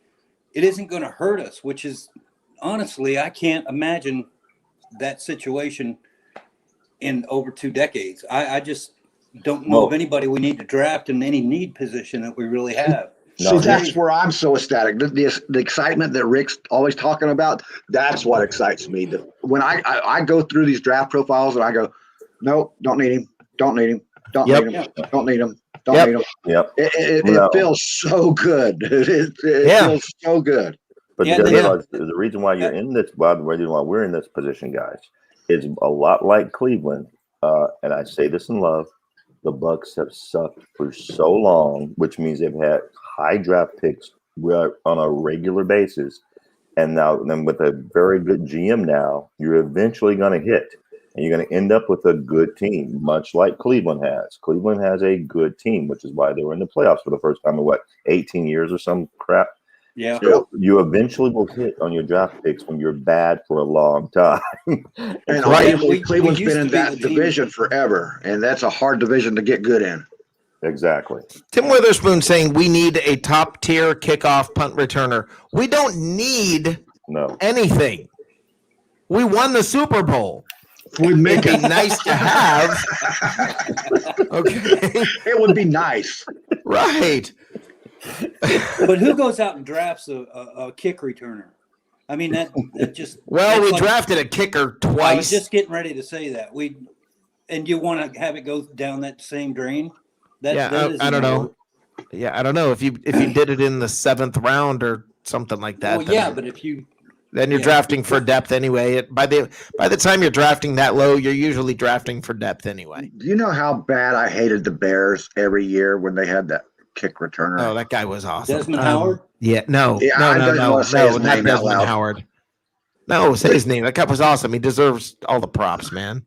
it isn't going to hurt us, which is honestly, I can't imagine that situation in over 2 decades. I just don't know of anybody we need to draft in any need position that we really have. So that's where I'm so ecstatic. The excitement that Rick's always talking about, that's what excites me. When I go through these draft profiles and I go, no, don't need him, don't need him, don't need him, don't need him. Don't need them. Yep. It feels so good. It feels so good. But you gotta realize the reason why you're in this, the reason why we're in this position, guys, is a lot like Cleveland. And I say this in love. the Bucs have sucked for so long, which means they've had high draft picks on a regular basis. And now, then with a very good GM now, you're eventually going to hit. And you're going to end up with a good team, much like Cleveland has. Cleveland has a good team, which is why they were in the playoffs for the first time in, 18 years or some crap? Yeah. So you eventually will hit on your draft picks when you're bad for a long time. And Right. Cleveland's We been in used to that be the team. division forever, and that's a hard division to get good in. Exactly. Tim Witherspoon saying we need a top tier kickoff punt returner. We don't need anything. We won the Super Bowl. We'd make It'd be nice to have. Okay. It would be nice. Right. But who goes out and drafts a kick returner? I mean, that just. Well, we like, drafted a kicker twice. I was just getting ready to say that. And you want to have it go down that same drain? I don't know. Yeah, I don't know if you did it in the 7th round or something like that. Well, yeah, but if you. Then you're drafting for depth anyway. By the time you're drafting that low, you're usually drafting for depth anyway. Do you know how bad I hated the Bears every year when they had that kick returner? Oh, that guy was awesome. Desmond Howard? Yeah, no, Yeah, no, I no, don't no, want to say no, his not name out Desmond loud. Howard. No, say his name. That guy was awesome. He deserves all the props, man.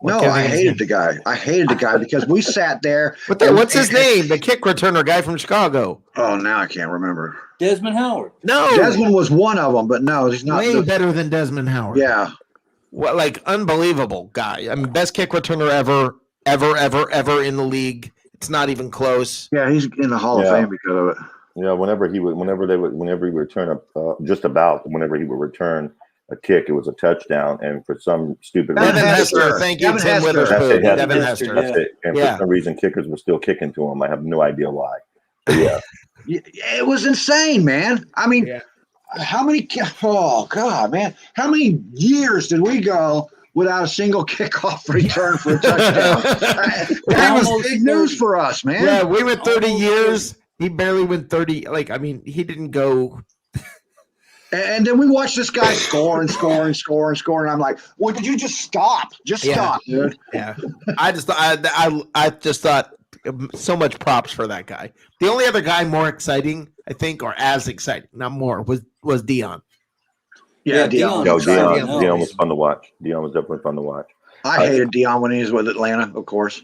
No, I hated the guy. I hated the guy because we sat there. What's his name? The kick returner guy from Chicago. Oh, now I can't remember. Desmond Howard. No, Desmond was one of them, but no, he's not. Way better than Desmond Howard. Yeah. What, like, unbelievable guy. I mean, best kick returner ever in the league. It's not even close. Yeah, he's in the Hall of Fame because of it. Yeah, whenever he would return whenever he would return a kick, it was a touchdown, and for some stupid Devin reason, Hester, thank you, Tim Witherspoon. Devin Hester. That's it. And for some reason, kickers were still kicking to him. I have no idea why. But yeah, it was insane, man. I mean, how many? Oh God, man, how many years did we go without a single kickoff return for a touchdown? That was big news for us, man. Yeah, we went 30 years. He barely went 30. Like, I mean, he didn't go. And then we watched this guy score and score and score and score, and I'm like, "Well, did you just stop? Just stop, dude." Yeah, I just thought so much props for that guy. The only other guy more exciting, I think, or as exciting, not more, was Dion. Yeah, Dion. Dion was fun to watch. Dion was definitely fun to watch. I hated Dion when he was with Atlanta, of course.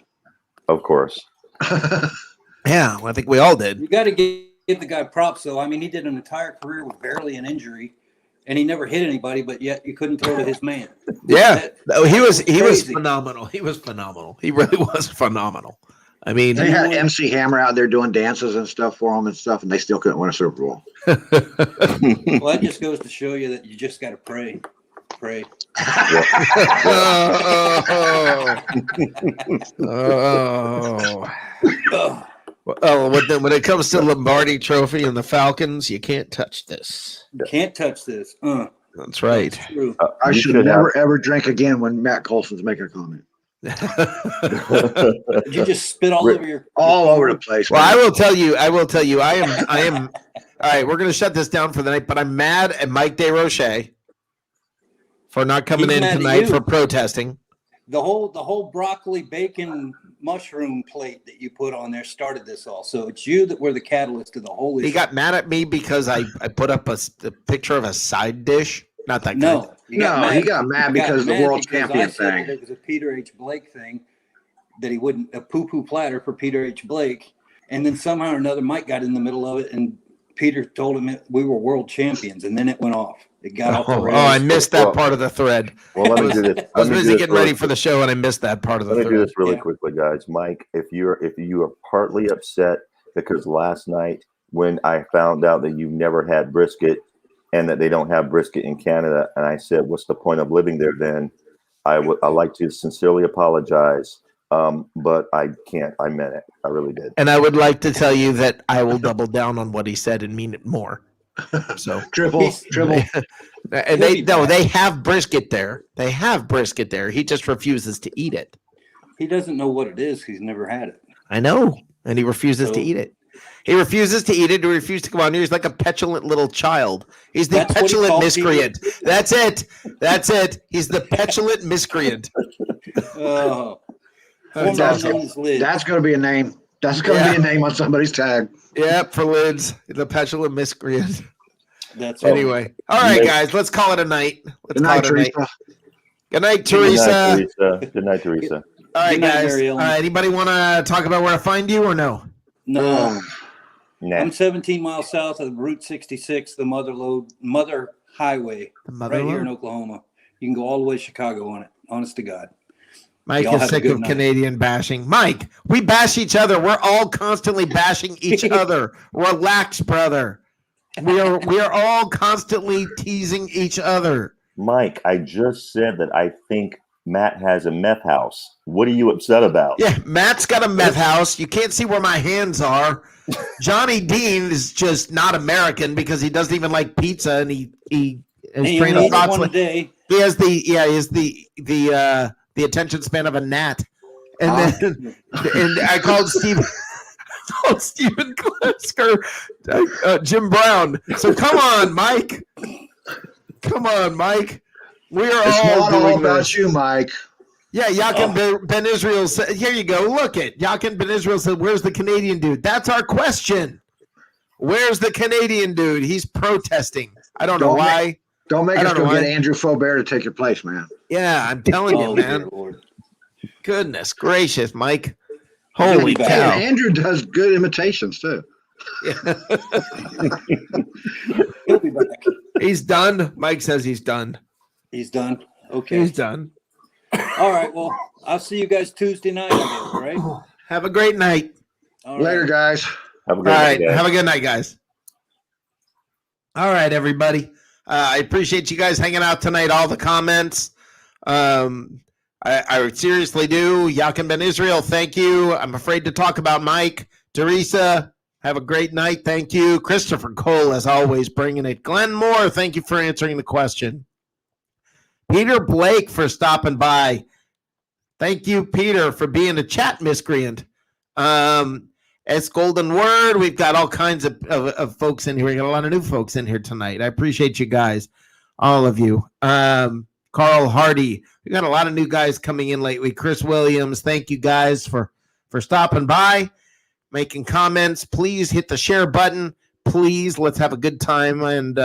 Of course. Yeah, well, I think we all did. You got to give the guy props, though. I mean, he did an entire career with barely an injury, and he never hit anybody, but yet you couldn't throw to his man. Yeah, he was phenomenal. He was phenomenal. He really was phenomenal. I mean, they had MC Hammer out there doing dances and stuff for him and stuff, and they still couldn't win a Super Bowl. Well, that just goes to show you that you just got to pray. Pray. When it comes to Lombardi Trophy and the Falcons, you can't touch this. Can't touch this. That's right. That's true. I should never ever drink again when Matt Colson's making a comment. Did you just spit all over your over the place? Well, man. I will tell you. I am. All right, we're gonna shut this down for the night. But I'm mad at Mike DeRoche for not coming in tonight for protesting. The whole broccoli, bacon, mushroom plate that you put on there started this all. So it's you that were the catalyst to the whole issue. He got mad at me because I put up a picture of a side dish. Not that good. He got mad because of the world champion thing. It was a Peter H. Blake thing that he wouldn't, a poo-poo platter for Peter H. Blake. And then somehow or another, Mike got in the middle of it, and Peter told him we were world champions, and then it went off. It got off the rails. Oh, I missed that part of the thread. Well, let me do this. I was busy getting ready for the show, and I missed that part of the thread. Let me do this really quickly, guys. Mike, if you are partly upset because last night when I found out that you never had brisket and that they don't have brisket in Canada, and I said, what's the point of living there then? I like to sincerely apologize, but I can't. I meant it. I really did. And I would like to tell you that I will double down on what he said and mean it more. So triple. And they have brisket there. They have brisket there. He just refuses to eat it. He doesn't know what it is. He's never had it. I know, and he refuses to eat it. He refuses to eat it. He refuses to come on here. He's like a petulant little child. He's the petulant miscreant. That's it. He's the petulant miscreant. Oh. Formerly known as Lids. That's going to be a name. That's going to be a name on somebody's tag. Yep, for Lids, the petulant miscreant. That's anyway. All right, guys, let's call it a night. Let's Good call night, it a night. Teresa. Good night, Teresa. Good night, Teresa. All right, Good night, guys. Mary Ellen. Anybody want to talk about where to find you or no? No. Nah. I'm 17 miles south of Route 66, the Mother Highway, right here in Oklahoma. You can go all the way to Chicago on it. Honest to God. Mike Y'all is have a sick good of night. Canadian bashing. Mike, we bash each other. We're all constantly bashing each other. Relax, brother. We are all constantly teasing each other. Mike, I just said that I think Matt has a meth house. What are you upset about? Yeah, Matt's got a meth house. You can't see where my hands are. Johnny Dean is just not American because he doesn't even like pizza, and he He train only of eats thoughts. one a day. He has the attention span of a gnat. And then I called Stephen Klesker Jim Brown. So come on, Mike. Come on, Mike. We are It's all not doing all about this. you, Mike. Yeah, Yakin Ben Israel said, here you go. Look it. Yakin Ben Israel said, where's the Canadian dude? That's our question. Where's the Canadian dude? He's protesting. I don't know why. Don't make I us don't know go get why. Andrew Faubert to take your place, man. Yeah, I'm telling you, Oh, man. dear Lord. Goodness gracious, Mike. He'll Holy be back. cow. And Andrew does good imitations, too. He'll be back. He's done. Mike says he's done. He's done. Okay. He's done. All right. Well, I'll see you guys Tuesday night, I guess, right? Have a great night. All right. Later, guys. Have a All great right. night, guys. Have a good night, guys. All right, everybody. I appreciate you guys hanging out tonight. All the comments. I seriously do. Yakin Ben Israel, thank you. I'm afraid to talk about Mike. Teresa, have a great night. Thank you. Christopher Cole, as always, bringing it. Glenn Moore, thank you for answering the question. Peter Blake for stopping by. Thank you, Peter, for being a chat miscreant. S Golden Word, we've got all kinds of folks in here. We got a lot of new folks in here tonight. I appreciate you guys, all of you. Carl Hardy, we got a lot of new guys coming in lately. Chris Williams, thank you guys for stopping by, making comments. Please hit the share button. Please, let's have a good time. And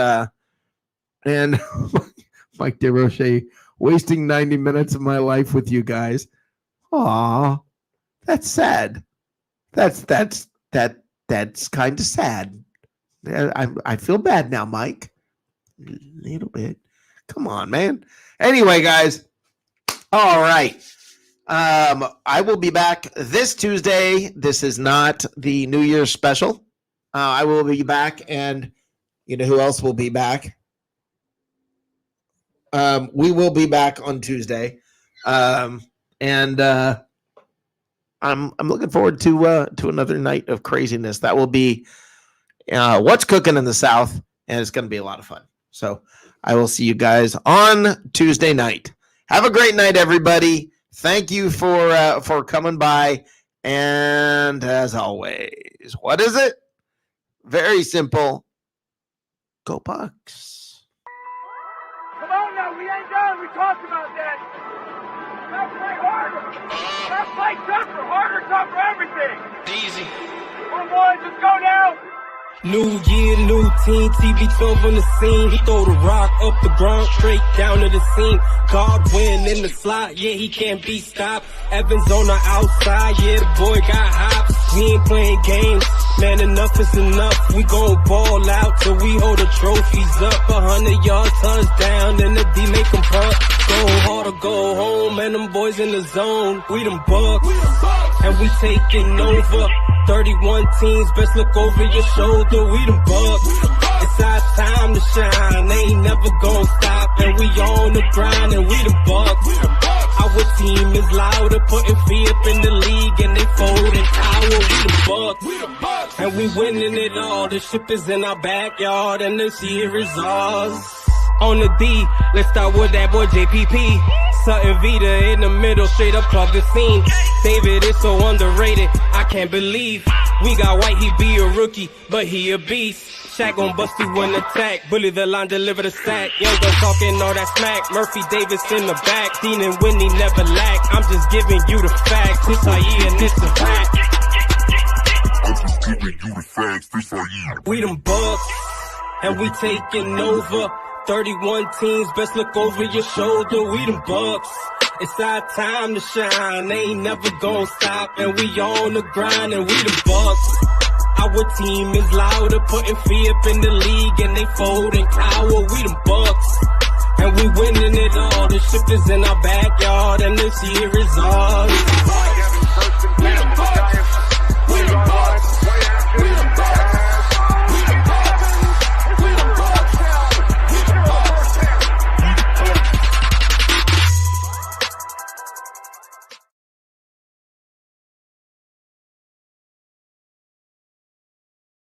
Mike DeRoche, wasting 90 minutes of my life with you guys. Aw, that's sad. That's kind of sad. I feel bad now, Mike. A little bit. Come on, man. Anyway, guys. All right. I will be back this Tuesday. This is not the New Year's special. I will be back, and you know who else will be back? We will be back on Tuesday. And I'm looking forward to another night of craziness. That will be What's Cooking in the South, and it's going to be a lot of fun. So I will see you guys on Tuesday night. Have a great night, everybody. Thank you for coming by. And as always, what is it? Very simple. Go Bucs. Come on now, we ain't done. We talked about that. Gotta play harder. Gotta play tougher, harder, tougher, everything. Easy. Come on, boys, let's go now. New year, new team, TB12 on the scene. He throw the rock up the ground, straight down to the seam. Godwin in the slot, yeah, he can't be stopped. Evans on the outside, yeah, the boy got hops. We ain't playing games, man, enough is enough. We gon' ball out till we hold the trophies up. 100-yard touchdown, then the D make them punt. Go hard or go home, and them boys in the zone. We them Bucs, and we taking over. 31 teams, best look over your shoulder. We them Bucs. It's our time to shine. They ain't never gonna stop, and we on the grind, and we them Bucs. Our team is louder, putting fear up in the league, and they folding tower. We them Bucs, and we winning it all. The ship is in our backyard, and this year is ours. On the D, let's start with that boy JPP. Sutton Vita in the middle, straight up plug the scene. David is so underrated, I can't believe We got White, he be a rookie, but he a beast. Shaq gon' bust you in attack. Bully the line, deliver the sack. Younger talking all that smack. Murphy Davis in the back. Dean and Whitney never lack. I'm just giving you the facts. This how you and this a fact. I'm just giving you the facts. This how you. We them Bucs, and we taking over. 31 teams, best look over your shoulder. We them Bucs. It's our time to shine. They ain't never gonna stop, and we on the grind, and we the Bucs. Our team is louder, putting fear up in the league, and they folding cower. We the Bucs, and we winning it all. The ship is in our backyard, and this year is ours.